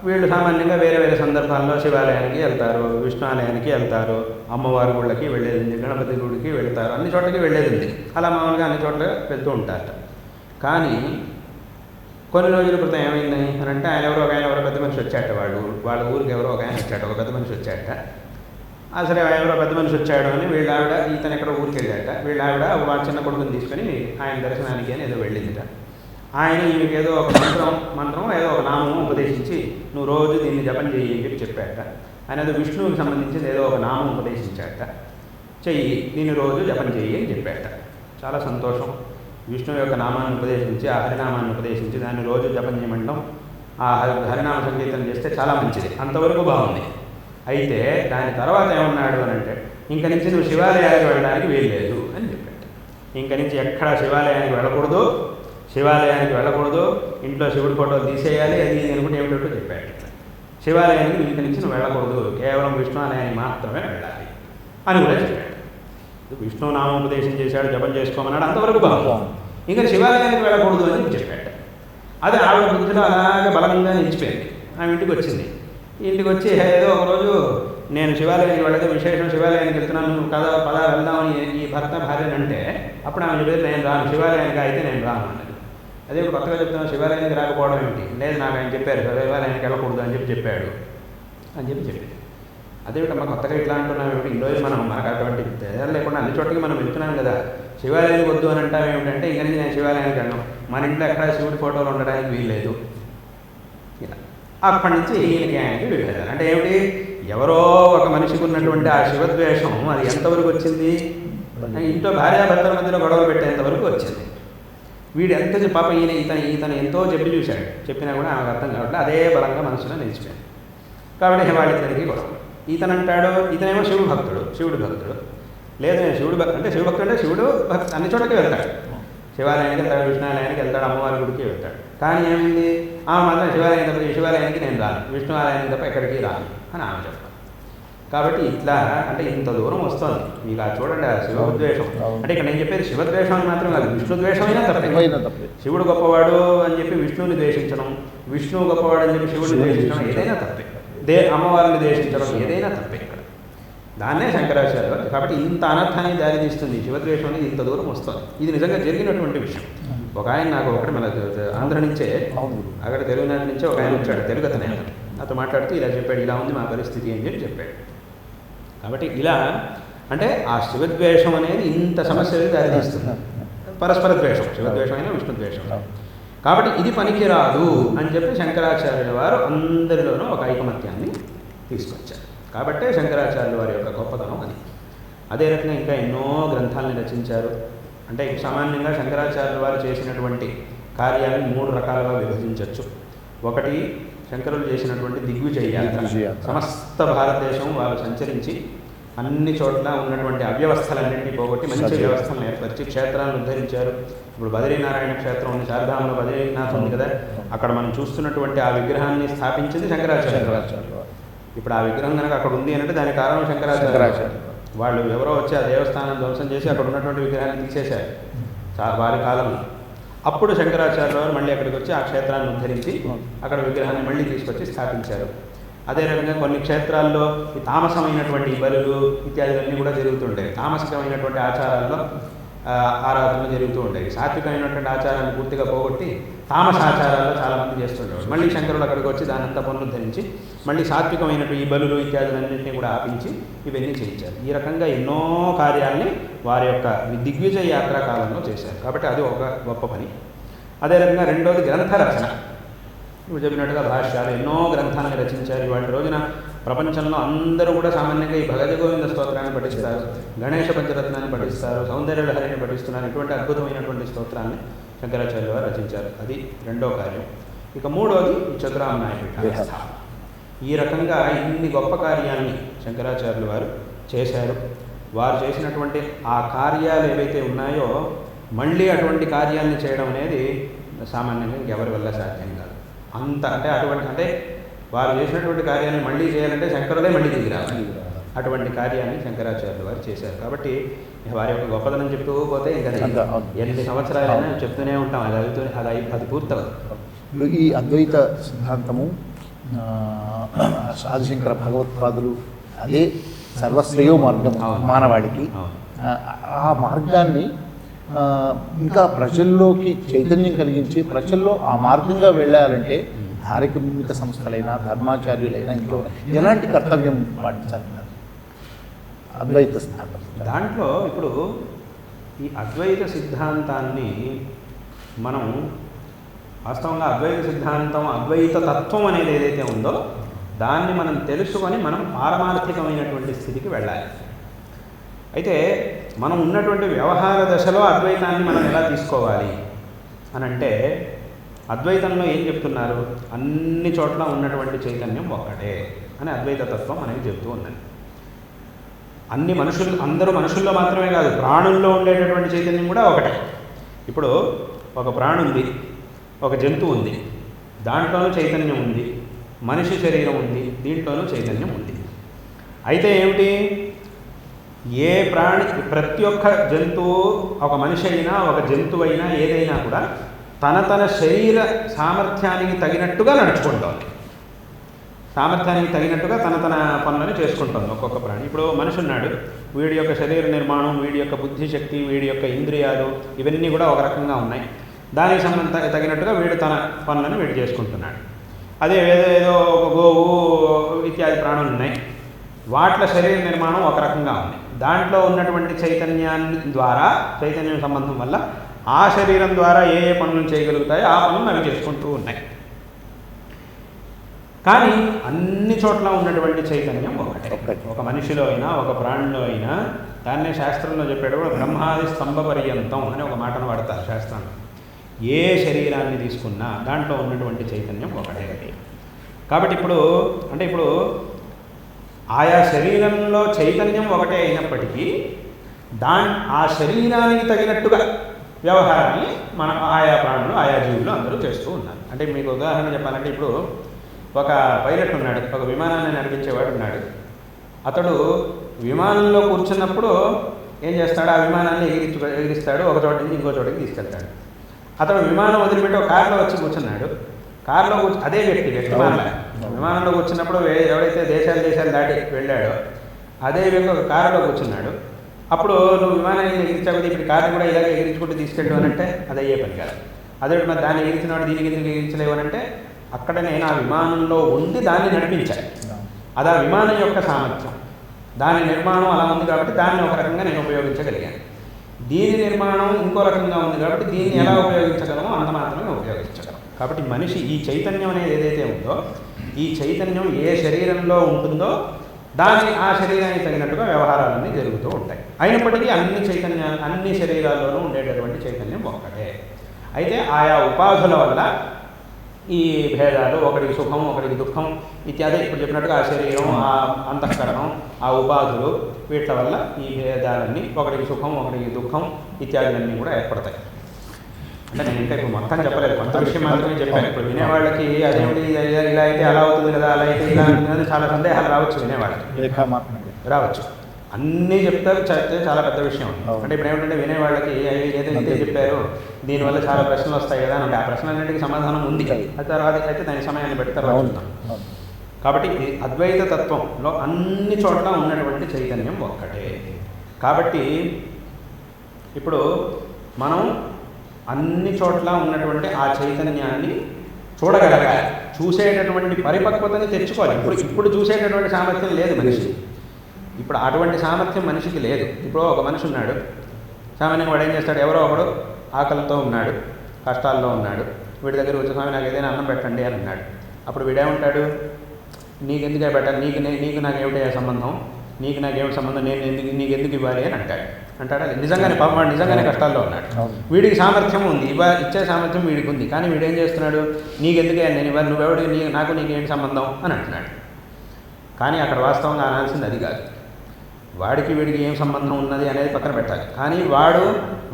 వీళ్ళు సామాన్యంగా వేరే వేరే సందర్భాల్లో శివాలయానికి వెళ్తారు, విష్ణు ఆలయానికి వెళ్తారు, అమ్మవారి గుళ్ళకి వెళ్ళేది ఉంది, గణపతి గుడికి వెళ్తారు, అన్ని చోట్లకి వెళ్ళేది ఉంది. అలా మామూలుగా అన్ని చోట్ల వెళ్తూ ఉంటారట. కానీ కొన్ని రోజుల క్రితం ఏమైంది అని అంటే ఆయన ఎవరో పెద్ద మనిషి వచ్చాట, వాళ్ళ ఊరికి ఎవరో ఒక ఆయన వచ్చాట, ఒక పెద్ద మనిషి వచ్చాట. అసలు ఎవరో పెద్ద మనిషి వచ్చాడు అని వీళ్ళ ఆవిడ ఇతను ఎక్కడో ఊరికి వెళ్ళాట. వీళ్ళ ఆవిడ వాళ్ళ చిన్న కొడుకుని తీసుకొని ఆయన దర్శనానికి అని ఏదో వెళ్ళిందిట. ఆయన ఈమెకి ఏదో ఒక మంత్రం ఏదో ఒక నామం ఉపదేశించి నువ్వు రోజు దీన్ని జపం చెయ్యి అని చెప్పి చెప్పాట. ఆయన ఏదో విష్ణువుకి సంబంధించిన ఏదో ఒక నామం ఉపదేశించాట. చెయ్యి, దీన్ని రోజు జపం చెయ్యి అని చెప్పాట. చాలా సంతోషం. విష్ణువు యొక్క నామాన్ని ఉపదేశించి, ఆ హరినామాన్ని ఉపదేశించి దాన్ని రోజు జపం చేయమంటాం, ఆ హరినామ సంగీతం చేస్తే చాలా మంచిది. అంతవరకు బాగుంది. అయితే దాని తర్వాత ఏమన్నాడు అని అంటే, ఇంక నుంచి నువ్వు శివాలయానికి వెళ్ళడానికి వీల్లేదు అని చెప్పాడు. ఇంక నుంచి ఎక్కడా శివాలయానికి వెళ్ళకూడదు, ఇంట్లో శివుడి ఫోటోలు తీసేయాలి, అది అనుకుంటే ఏమిటో చెప్పాడు. శివాలయానికి ఇంక నుంచి నువ్వు వెళ్ళకూడదు, కేవలం విష్ణువాలయానికి మాత్రమే వెళ్ళాలి అని కూడా చెప్పాడు. విష్ణు నామోపదేశం చేశాడు, జపం చేసుకోమన్నాడు, అంతవరకు బాగుంది. ఇంకా శివాలయానికి వెళ్ళకూడదు అని చెప్పాడు. అది ఆవిడ బుద్ధిలో అలాగే బలంగా నిలిచిపోయింది. ఆమె ఇంటికి వచ్చింది. ఇంటికి వచ్చి ఏదో ఒకరోజు నేను శివాలయానికి వెళ్ళదు, విశేషం శివాలయానికి వెళ్తున్నాను, నువ్వు పదా వెళ్దామని ఈ భర్త భార్యని అంటే, అప్పుడు ఆమె చెప్పేది నేను రాను, శివాలయానికి అయితే నేను రాను అన్నది. అదే ఇప్పుడు కొత్తగా చెప్తున్నాను, శివాలయానికి రాకపోవడం ఏంటి? లేదు, నాకు ఆయన చెప్పారు శివాలయానికి వెళ్ళకూడదు అని చెప్పాడు అని చెప్పాడు. అదేమిటమ్మా కొత్తగా ఇట్లా అంటున్నాం ఏమిటి? ఇన్ని రోజులు మనకు అటువంటి తేడాలు లేకుండా అన్ని చోట్లకి మనం వెళ్తున్నాం కదా, శివాలయానికి వద్దు అని అంటాం ఏమిటంటే, ఇంక నుంచి నేను శివాలయానికి వెళ్ళను, మన ఇంట్లో ఎక్కడ శివుడి ఫోటోలు ఉండడానికి వీల్లేదు. ఇలా అప్పటి నుంచి ఈయనకి ఆయనకి విభేదాలు. అంటే ఏమిటి? ఎవరో ఒక మనిషికి ఉన్నటువంటి ఆ శివద్వేషం అది ఎంతవరకు వచ్చింది? ఇంట్లో భార్యాభర్తల మధ్యలో గొడవలు పెట్టేంతవరకు వచ్చింది. వీడు ఎంత పాప ఈతను ఎంతో చూశాడు, చెప్పినా కూడా ఆమెకు అర్థం కాబట్టి అదే బలంగా మనసులో నిలిచిపోయింది. కాబట్టి వాళ్ళిద్దరికి గొడవ. ఇతనంటాడు, ఇతనేమో శివుడి భక్తుడు. లేదు నేను శివుడు అంటే శివుడు భక్తి అన్ని చోటకి వెళ్తాడు, శివాలయానికి వెళ్తాడు, విష్ణువాలయానికి వెళ్తాడు, అమ్మవారి గుడికి వెళ్తాడు. కానీ ఏమైంది? ఆమె మాత్రం శివాలయానికి నేను రాను, విష్ణువాలయానికి తప్ప ఎక్కడికి రాను అని ఆమె చెప్పాలి. కాబట్టి ఇట్లా అంటే ఇంత దూరం వస్తుంది మీకు. చూడండి ఆ శివద్వేషం అంటే ఇక్కడ నేను చెప్పేది శివద్వేషం అని మాత్రం కాదు, విష్ణు ద్వేషమైనా తప్పే. శివుడు గొప్పవాడు అని చెప్పి విష్ణువుని ద్వేషించడం, విష్ణువు గొప్పవాడు అని చెప్పి శివుడిని ద్వేషించడం ఏదైనా తప్పే. అమ్మవారిని ద్వేషించడం ఏదైనా తప్పే ఇక్కడ. దాన్నే శంకరాచార్య. కాబట్టి ఇంత అనర్థానికి దారితీస్తుంది శివద్వేషం అనేది, ఇంత దూరం వస్తుంది. ఇది నిజంగా జరిగినటువంటి విషయం. ఒక ఆయన నాకు ఒకటి మన ఆంధ్ర నుంచే, అక్కడ తెలుగునాటి నుంచే ఒక ఆయన వచ్చాడు, తెలుగు అతనే. అతను మాట్లాడుతూ ఇలా చెప్పాడు, ఇలా ఉంది మా పరిస్థితి అని చెప్పాడు. కాబట్టి ఇలా అంటే ఆ శివద్వేషం అనేది ఇంత సమస్యలకు దారితీస్తుంది. పరస్పర ద్వేషం, శివద్వేషమైన విష్ణు ద్వేషం. కాబట్టి ఇది పనికిరాదు అని చెప్పి శంకరాచార్యుల వారు అందరిలోనూ ఒక ఐకమత్యాన్ని తీసుకొచ్చారు. కాబట్టే శంకరాచార్యుల వారి యొక్క గొప్పతనం అది. అదే రకంగా ఇంకా ఎన్నో గ్రంథాలను రచించారు. అంటే సామాన్యంగా శంకరాచార్యుల వారు చేసినటువంటి కార్యాలను 3 రకాలుగా విభజించవచ్చు. ఒకటి శంకరులు చేసినటువంటి దిగ్విజయ యాత్ర. సమస్త భారతదేశం వారు సంచరించి అన్ని చోట్ల ఉన్నటువంటి అవ్యవస్థలన్నింటినీ పోగొట్టి మంచి వ్యవస్థలను ఏర్పరిచి క్షేత్రాలను ఉద్ధరించారు. ఇప్పుడు బద్రీనారాయణ క్షేత్రం ఉంది, శారదాంలో బద్రీనాథ్ ఉంది కదా, అక్కడ మనం చూస్తున్నటువంటి ఆ విగ్రహాన్ని స్థాపించింది శంకరాచార్య. ఇప్పుడు ఆ విగ్రహం కనుక అక్కడ ఉంది అంటే దానికి కారణం శంకరాచార్య. వాళ్ళు ఎవరో వచ్చి ఆ దేవస్థానం ధ్వంసం చేసి అక్కడ ఉన్నటువంటి విగ్రహాన్ని తీసేశారు వారి కాలంలో. అప్పుడు శంకరాచార్యుల వారు మళ్ళీ అక్కడికి వచ్చి ఆ క్షేత్రాన్ని ఉద్ధరించి అక్కడ విగ్రహాన్ని మళ్ళీ తీసుకొచ్చి స్థాపించారు. అదే రకంగా కొన్ని క్షేత్రాల్లో ఈ తామసమైనటువంటి బలులు ఇత్యాదులన్నీ కూడా జరుగుతుంటాయి. తామసికమైనటువంటి ఆచారాల్లో ఆరాధనలు జరుగుతూ ఉంటాయి. సాత్వికమైనటువంటి ఆచారాన్ని పూర్తిగా పోగొట్టి తామస ఆచారాల్లో చాలామంది చేస్తుంటారు. మళ్ళీ శంకరులు అక్కడికి వచ్చి దానంతా పునరుద్ధరించి మళ్ళీ సాత్వికమైనటువంటి ఈ బలులు ఇత్యాదులన్నింటినీ కూడా ఆపించి ఇవన్నీ చేయించారు. ఈ రకంగా ఎన్నో కార్యాలని వారి యొక్క దిగ్విజయ యాత్రా కాలంలో చేశారు. కాబట్టి అది ఒక గొప్ప పని. అదే రకంగా రెండోది గ్రంథ రచన. ఇప్పుడు చెప్పినట్టుగా భాష్యాలు ఎన్నో గ్రంథాలను రచించారు. ఇవాళ రోజున ప్రపంచంలో అందరూ కూడా సామాన్యంగా ఈ భగవద్గోవింద స్తోత్రాన్ని పఠిస్తారు, గణేష పంచరత్నాన్ని పఠిస్తారు, సౌందర్యలహరిని పఠిస్తున్నారు. ఇటువంటి అద్భుతమైనటువంటి స్తోత్రాన్ని శంకరాచార్యులు వారు రచించారు. అది రెండో కార్యం. ఇక మూడోది చతురామ్నాయ పీఠ. ఈ రకంగా ఇన్ని గొప్ప కార్యాన్ని శంకరాచార్యులు వారు చేశారు. వారు చేసినటువంటి ఆ కార్యాలు ఏవైతే ఉన్నాయో మళ్ళీ అటువంటి కార్యాన్ని చేయడం అనేది సామాన్యంగా ఇంకెవరి వల్ల సాధ్యం కాదు. అంత అంటే వారు చేసినటువంటి కార్యాన్ని మళ్ళీ చేయాలంటే శంకరులే మళ్ళీ దిగి రావాలి. అటువంటి కార్యాన్ని శంకరాచార్యులు వారు చేశారు. కాబట్టి వారి యొక్క గొప్పదనం చెప్తూ పోతే ఇంకా ఎన్ని సంవత్సరాలైనా చెప్తూనే ఉంటాం. అది పూర్తవదు. ఈ అద్వైత సిద్ధాంతము ఆదిశంకర భగవత్పాదులు అదే సర్వశ్రేయో మార్గం మానవాడికి. ఆ మార్గాన్ని ఇంకా ప్రజల్లోకి చైతన్యం కలిగించి ప్రజల్లో ఆ మార్గంగా వెళ్ళాలంటే ధార్మిక సంస్థలైనా ధర్మాచార్యులైనా ఇంట్లో ఎలాంటి కర్తవ్యం పాటించాలన్నారు అద్వైత సిద్ధాంతం? దాంట్లో ఇప్పుడు ఈ అద్వైత సిద్ధాంతాన్ని మనం వాస్తవంగా అద్వైత సిద్ధాంతం, అద్వైత తత్వం అనేది ఏదైతే ఉందో దాన్ని మనం తెలుసుకొని మనం పారమార్థికమైనటువంటి స్థితికి వెళ్ళాలి. అయితే మనం ఉన్నటువంటి వ్యవహార దశలో అద్వైతాన్ని మనం ఎలా తీసుకోవాలి అని అంటే, అద్వైతంలో ఏం చెప్తున్నారు? అన్ని చోట్ల ఉన్నటువంటి చైతన్యం ఒక్కటే అని అద్వైత తత్వం మనకి చెప్తూ ఉన్నది. అన్ని మనుషులు, అందరూ మనుషుల్లో మాత్రమే కాదు, ప్రాణుల్లో ఉండేటటువంటి చైతన్యం కూడా ఒకటే. ఇప్పుడు ఒక ప్రాణి ఉంది, ఒక జంతువు ఉంది, దాంట్లోనూ చైతన్యం ఉంది. మనిషి శరీరం ఉంది, దీంట్లోనూ చైతన్యం ఉంది. అయితే ఏమిటి, ఏ ప్రాణి, ప్రతి ఒక్క జంతువు, ఒక మనిషి అయినా ఒక జంతువు అయినా ఏదైనా కూడా తన శరీర సామర్థ్యానికి తగినట్టుగా నడుచుకుంటోంది. సామర్థ్యానికి తగినట్టుగా తన పనులను చేసుకుంటుంది ఒక్కొక్క ప్రాణి. ఇప్పుడు మనిషి ఉన్నాడు, వీడి యొక్క శరీర నిర్మాణం, వీడి యొక్క బుద్ధిశక్తి, వీడి యొక్క ఇంద్రియాలు ఇవన్నీ కూడా ఒక రకంగా ఉన్నాయి. దానికి తగినట్టుగా వీడు తన పనులను వీడు చేసుకుంటున్నాడు. అదే ఏదో ఒక గోవు ఇత్యాది ప్రాణులు ఉన్నాయి, వాటిల శరీర నిర్మాణం ఒక రకంగా ఉంది. దాంట్లో ఉన్నటువంటి చైతన్యాన్ని ద్వారా, చైతన్యం సంబంధం వల్ల ఆ శరీరం ద్వారా ఏ ఏ పనులు చేయగలుగుతాయో ఆ పనులు అవి చేసుకుంటూ ఉన్నాయి. కానీ అన్ని చోట్ల ఉన్నటువంటి చైతన్యం ఒకటే. ఒక మనిషిలో అయినా ఒక ప్రాణిలో అయినా, దాన్నే శాస్త్రంలో చెప్పేటప్పుడు బ్రహ్మాది స్తంభ పర్యంతం అని ఒక మాటను వాడతారు శాస్త్రంలో. ఏ శరీరాన్ని తీసుకున్నా దాంట్లో ఉన్నటువంటి చైతన్యం ఒకటే. కాబట్టి ఇప్పుడు ఆయా శరీరంలో చైతన్యం ఒకటే అయినప్పటికీ ఆ శరీరానికి తగినట్టుగా వ్యవహారాన్ని మన ఆయా ప్రాణులు, ఆయా జీవులు అందరూ చేస్తూ ఉన్నారు. అంటే మీకు ఉదాహరణ చెప్పాలంటే, ఇప్పుడు ఒక పైలట్ ఉన్నాడు, ఒక విమానాన్ని నడిపించేవాడు ఉన్నాడు. అతడు విమానంలో కూర్చున్నప్పుడు ఏం చేస్తాడు, ఆ విమానాన్ని ఎగిరిస్తాడు, ఒక చోట నుంచి ఇంకో చోటకి తీసుకెళ్తాడు. అతడు విమానం వదిలిపెట్టి ఒక కారులో వచ్చి కూర్చున్నాడు. కారులో అదే వ్యక్తి విమానంలో కూర్చున్నప్పుడు ఎవరైతే దేశాలు దాటి వెళ్ళాడో అదే వ్యక్తి ఒక కారులో కూర్చున్నాడు. అప్పుడు నువ్వు విమానాన్ని ఎగిరించకపోతే ఇప్పుడు కారుని కూడా ఇలాగే ఎగిరించుకుంటూ తీసుకెళ్ళి అంటే అది అయ్యే పని కాదు. అదే మరి దాన్ని ఎగిరించినాడు, దీనికి ఎందుకు ఎగిరించలేవు అంటే, అక్కడ నేను ఆ విమానంలో ఉండి దాన్ని నడిపించాను. అది ఆ విమానం యొక్క సామర్థ్యం, దాని నిర్మాణం అలా ఉంది కాబట్టి దాన్ని ఒక రకంగా నేను ఉపయోగించగలిగాను. దీని నిర్మాణం ఇంకో రకంగా ఉంది కాబట్టి దీన్ని ఎలా ఉపయోగించగలమో అంత మాత్రమే ఉపయోగించగలం. కాబట్టి మనిషి ఈ చైతన్యం అనేది ఏదైతే ఉందో, ఈ చైతన్యం ఏ శరీరంలో ఉంటుందో ఆ శరీరానికి తగినట్టుగా వ్యవహారాలన్నీ జరుగుతూ ఉంటాయి. అయినప్పటికీ అన్ని శరీరాల్లోనూ ఉండేటటువంటి చైతన్యం ఒక్కటే. అయితే ఆయా ఉపాధుల వల్ల ఈ భేదాలు, ఒకరికి సుఖం ఒకరికి దుఃఖం ఇత్యాది ఇప్పుడు చెప్పినట్టుగా ఆ శరీరం, ఆ అంతఃకరణం, ఆ ఉపాధులు, వీటి వల్ల ఈ భేదాలన్నీ, ఒకరికి సుఖం ఒకరికి దుఃఖం ఇత్యాదులన్నీ కూడా ఏర్పడతాయి. అంటే నేను ఇంకా ఇప్పుడు మొత్తం చెప్పలేదు, కొంత విషయం మాత్రమే చెప్పాను. ఇప్పుడు వినేవాళ్ళకి అదేమిటి ఇలా అయితే అలా అవుతుంది కదా, అలా అయితే ఇలా అవుతుంది, చాలా సందేహాలు రావచ్చు, వినేవాళ్ళకి రావచ్చు. అన్నీ చెప్తారు, చెప్తే చాలా పెద్ద విషయం. అంటే ఇప్పుడు ఏమిటంటే వినేవాళ్ళకి ఏదైతే చెప్పారు దీనివల్ల చాలా ప్రశ్నలు వస్తాయి కదా అంటే, ఆ ప్రశ్నలన్నింటికి సమాధానం ఉంది, అది తర్వాత అయితే దాని సమయాన్ని బట్టి తర్వాత చూద్దాం. కాబట్టి అద్వైత తత్వంలో అన్ని చోట్ల ఉన్నటువంటి చైతన్యం ఒక్కటే. కాబట్టి ఇప్పుడు మనం అన్ని చోట్ల ఉన్నటువంటి ఆ చైతన్యాన్ని చూడగలగాలి, చూసేటటువంటి పరిపక్వతని తెచ్చుకోవాలి. ఇప్పుడు చూసేటటువంటి సామర్థ్యం లేదు మనిషి, ఇప్పుడు అటువంటి సామర్థ్యం మనిషికి లేదు. ఇప్పుడు ఒక మనిషి ఉన్నాడు, సామాన్యంగా వాడు ఏం చేస్తాడు, ఎవరో ఒకడు ఆకలితో ఉన్నాడు, కష్టాల్లో ఉన్నాడు, వీడి దగ్గర వచ్చి స్వామి నాకు ఏదైనా అన్నం పెట్టండి అని అన్నాడు. అప్పుడు వీడేమంటాడు, నీకెందుకే పెట్టాలి, నీకు నాకేమిటే సంబంధం, నాకేమిటి సంబంధం, నీకు ఎందుకు ఇవ్వాలి అని అంటాడా? నిజంగానే పాపం వాడు నిజంగానే కష్టాల్లో ఉన్నాడు, వీడికి సామర్థ్యం ఉంది, ఇచ్చే సామర్థ్యం వీడికి ఉంది, కానీ వీడేం చేస్తున్నాడు, నీకెందుకే నేను ఇవ్వాలి, నువ్వెవడు, నీకేంటి సంబంధం అని అంటున్నాడు. కానీ అక్కడ వాస్తవంగా అనాల్సింది అది కాదు. వాడికి వీడికి ఏం సంబంధం ఉన్నది అనేది పక్కన పెట్టాలి. కానీ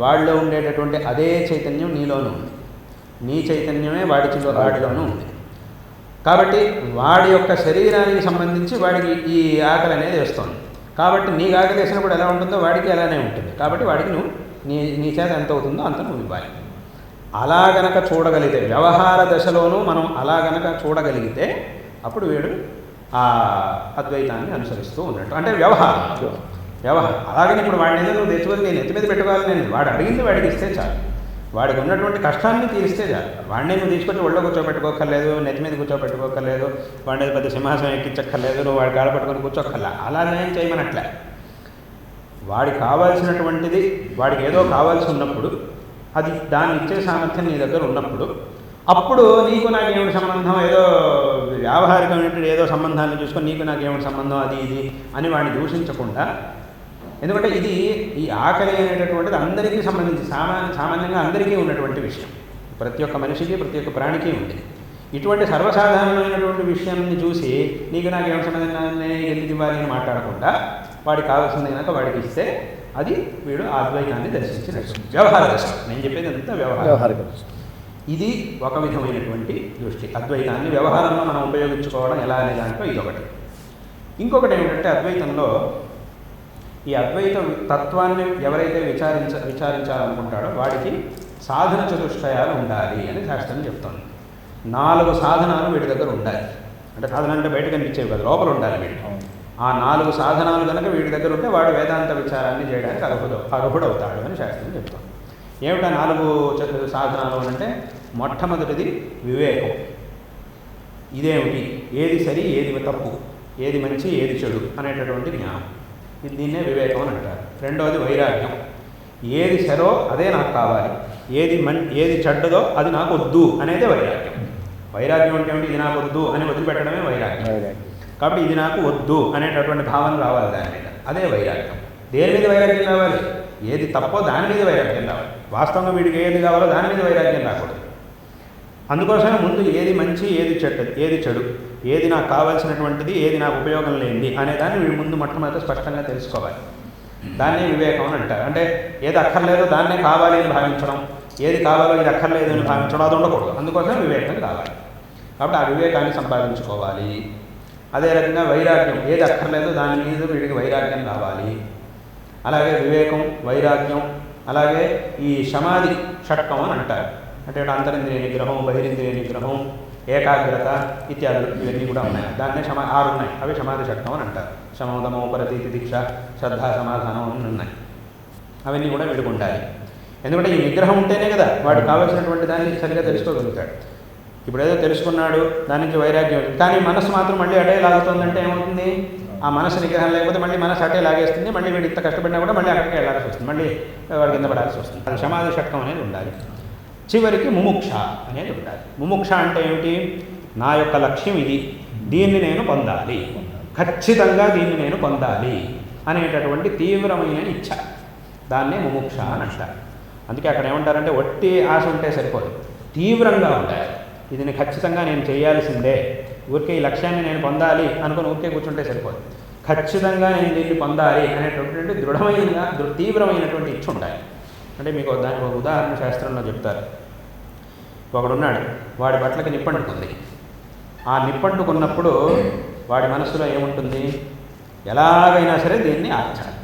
వాడిలో ఉండేటటువంటి అదే చైతన్యం నీలోనూ ఉంది, నీ చైతన్యమే వాడిలోనూ ఉంది. కాబట్టి వాడి యొక్క శరీరానికి సంబంధించి వాడికి ఈ ఆకలి అనేది వేస్తుంది. కాబట్టి నీకు ఆకలి వేసినప్పుడు ఎలా ఉంటుందో వాడికి అలానే ఉంటుంది. కాబట్టి వాడికి నువ్వు నీ చేత ఎంత అవుతుందో అంత నువ్వు ఇవ్వాలి. అలా గనక చూడగలిగితే, వ్యవహార దశలోనూ మనం అలా గనక చూడగలిగితే అప్పుడు వీడు ఆ అద్వైతాన్ని అనుసరిస్తూ ఉన్నట్టు. అంటే వ్యవహారం వ్యవహారం. అలాగని ఇప్పుడు వాడిని ఏదో నువ్వు తెచ్చుకొని నేను ఎత్తి మీద పెట్టుకోవాలి, నేను వాడు అడిగింది వాడికి ఇస్తే చాలు, వాడికి ఉన్నటువంటి కష్టాన్ని తీరిస్తే చాలు. వాడిని నువ్వు తీసుకొచ్చి ఒళ్ళో కూర్చోబెట్టుకోక్కర్లేదు, నెత్తి మీద కూర్చోబెట్టుకోక్కర్లేదు, వాడిని పెద్ద సింహాసనం ఎక్కించక్కర్లేదు, నువ్వు వాడి కాడ పట్టుకొని కూర్చోక్కర్లా. అలా నేను చేయమనట్లే. వాడికి కావాల్సినటువంటిది, వాడికి ఏదో కావాల్సి ఉన్నప్పుడు, అది దాన్ని ఇచ్చే సామర్థ్యం నీ దగ్గర ఉన్నప్పుడు, అప్పుడు నీకు నాకేమిటి సంబంధం, ఏదో వ్యావహారికమైనటువంటి ఏదో సంబంధాన్ని చూసుకొని నీకు నాకేమిటి సంబంధం అది ఇది అని వాడిని దూషించకుండా, ఎందుకంటే ఇది ఈ ఆకలి అనేటటువంటిది అందరికీ సంబంధించి సామాన్యంగా అందరికీ ఉన్నటువంటి విషయం. ప్రతి ఒక్క మనిషికి ప్రతి ఒక్క ప్రాణికి ఉంది. ఇటువంటి సర్వసాధారణమైనటువంటి విషయాన్ని చూసి నీకు నాకేమిటి సంబంధం ఎందుకు ఇవ్వాలి అని మాట్లాడకుండా వాడికి కావాల్సింది కనుక వాడికి ఇస్తే అది వీడు అద్వైతాన్ని దర్శించినట్టు. వ్యవహార దర్శనం నేను చెప్పేది అంతా వ్యవహారిక. ఇది ఒక విధమైనటువంటి దృష్టి. అద్వైతాన్ని వ్యవహారంలో మనం ఉపయోగించుకోవడం ఎలా అనే దాంట్లో ఇదొకటి. ఇంకొకటి ఏమిటంటే అద్వైతంలో ఈ అద్వైత తత్వాన్ని ఎవరైతే విచారించాలనుకుంటాడో వాడికి సాధన చతుష్టయాలు ఉండాలి అని శాస్త్రం చెప్తుంది. 4 సాధనాలు వీడి దగ్గర ఉండాలి. అంటే సాధన అంటే బయట కనిపించేవి కదా, లోపల ఉండాలి వీడి. ఆ 4 సాధనాలు కనుక వీడి దగ్గర ఉంటే వాడు వేదాంత విచారాన్ని చేయడానికి అర్హుడవుతాడు అని శాస్త్రం చెప్తుంది. ఏమిటా 4 సాధనాలు అంటే, మొట్టమొదటిది వివేకం. ఇదేమిటి, ఏది సరి ఏది తప్పు, ఏది మంచి ఏది చెడు అనేటటువంటి జ్ఞానం, దీన్నే వివేకం అని అంటారు. రెండవది వైరాగ్యం. ఏది సరో అదే నాకు కావాలి, ఏది చెడ్డదో అది నాకు వద్దు అనేదే వైరాగ్యం. వైరాగ్యం అంటే ఏమిటి, ఇది నాకు వద్దు అని వదిలిపెట్టడమే వైరాగ్యం. కాబట్టి ఇది నాకు వద్దు అనేటటువంటి భావన రావాలి దాని మీద, అదే వైరాగ్యం. దేని మీద వైరాగ్యం రావాలి, ఏది తప్పో దాని మీద వైరాగ్యం రావాలి. వాస్తవంగా వీడికి ఏది కావాలో దాని మీద వైరాగ్యం రాకూడదు. అందుకోసమే ముందు ఏది మంచి ఏది చెడు, ఏది నాకు కావాల్సినటువంటిది ఏది నాకు ఉపయోగం లేనిది అనేదాన్ని వీడి ముందు మొట్టమొదటి స్పష్టంగా తెలుసుకోవాలి. దాన్నే వివేకం అని అంటారు. అంటే ఏది అక్కర్లేదో దాన్నే కావాలి అని భావించడం, ఏది కావాలో ఇది అక్కర్లేదు అని భావించడం అది ఉండకూడదు. అందుకోసమే వివేకం కావాలి. కాబట్టి ఆ వివేకాన్ని సంపాదించుకోవాలి. అదే రకంగా వైరాగ్యం, ఏది అక్కర్లేదో దాని మీద వీడికి వైరాగ్యం కావాలి. అలాగే వివేకం, వైరాగ్యం, అలాగే ఈ సమాధి షట్కం అని అంటారు. అంటే అంతరింద్రియ నిగ్రహం, బహిరింద్రియ నిగ్రహం, ఏకాగ్రత ఇత్యాదులు ఇవన్నీ కూడా ఉన్నాయి. దాన్నే 6 ఉన్నాయి. అవి సమాధి షట్కం అని అంటారు. శమోదమో ఉపరతీతి దీక్ష, శ్రద్ధ, సమాధానం అని ఉన్నాయి. అవన్నీ కూడా వీడికి ఉండాలి. ఎందుకంటే ఈ నిగ్రహం ఉంటేనే కదా వాడికి కావాల్సినటువంటి దాన్ని సరిగా తెలుసుకోగలుగుతాడు. ఇప్పుడు ఏదో తెలుసుకున్నాడు, దాని నుంచి వైరాగ్యం, కానీ మనసు మాత్రం మళ్ళీ అటే లాగుతుందంటే ఏమవుతుంది, ఆ మనసు నిగ్రహం లేకపోతే మళ్ళీ మనసు అటే లాగేస్తుంది. మళ్ళీ వీడు ఇంత కష్టపడినా కూడా మళ్ళీ అక్కడికి వెళ్ళాల్సి వస్తుంది, మళ్ళీ వాడి కింద పడాల్సి వస్తుంది. అది సమాధి షట్కం అనేది ఉండాలి. చివరికి ముముక్ష అనేది ఉండాలి. ముముక్ష అంటే ఏమిటి, నా యొక్క లక్ష్యం ఇది, దీన్ని నేను పొందాలి, ఖచ్చితంగా దీన్ని నేను పొందాలి అనేటటువంటి తీవ్రమైన ఇచ్ఛ, దాన్నే ముముక్ష అని అంటారు. అందుకే అక్కడ ఏమంటారంటే ఒట్టి ఆశ ఉంటే సరిపోదు, తీవ్రంగా ఉండాలి. ఇది ఖచ్చితంగా నేను చేయాల్సిందే, ఊరికే ఈ లక్ష్యాన్ని నేను పొందాలి అనుకుని ఊరికే కూర్చుంటే సరిపోదు, ఖచ్చితంగా నేను దీన్ని పొందాలి అనేటటువంటి దృఢమైన తీవ్రమైనటువంటి ఇచ్ఛ ఉండాలి. అంటే మీకు దానికి ఒక ఉదాహరణ శాస్త్రంలో చెప్తారు. ఒకడున్నాడు, వాడి బట్టలకి నిప్పంటుకుంది. ఆ నిప్పంటుకున్నప్పుడు వాడి మనసులో ఏముంటుంది, ఎలాగైనా సరే దీన్ని ఆర్చాలి,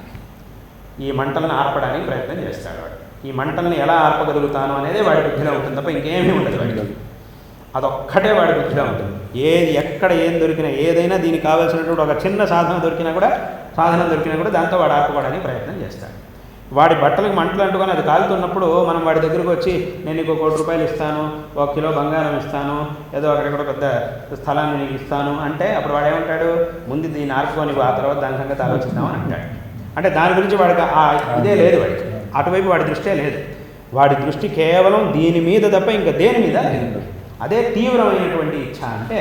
ఈ మంటలను ఆర్పడానికి ప్రయత్నం చేస్తాడు. వాడు ఈ మంటల్ని ఎలా ఆర్పగలుగుతాను అనేది వాడి బుద్ధిలో ఉంటుంది తప్ప ఇంకేమీ ఉండదు వాడికి. అదొక్కటే వాడి బుద్ధిలో ఉంటుంది. ఎక్కడ ఏం దొరికినా, ఏదైనా దీనికి కావాల్సినటువంటి ఒక చిన్న సాధనం దొరికినా కూడా దాంతో వాడు ఆర్పుకోవడానికి ప్రయత్నం చేస్తాడు. వాడి బట్టలకు మంటలు అంటుకొని అది కాలుతున్నప్పుడు మనం వాడి దగ్గరకు వచ్చి నేను నీకు 1 కోటి రూపాయలు ఇస్తాను, 1 కిలో బంగారం ఇస్తాను, ఏదో అక్కడెక్కడ పెద్ద స్థలాన్ని నీకు ఇస్తాను అంటే అప్పుడు వాడు ఏమంటాడు, ముందు దీన్ని ఆర్పుకొని ఆ తర్వాత దాని సంగతి ఆలోచిద్దామని అంటాడు. అంటే దాని గురించి వాడికి ఇదే లేదు, వాడికి అటువైపు వాడి దృష్టే లేదు. వాడి దృష్టి కేవలం దీని మీద తప్ప ఇంకా దేని మీద లేదు. అదే తీవ్రమైనటువంటి ఇచ్ఛ అంటే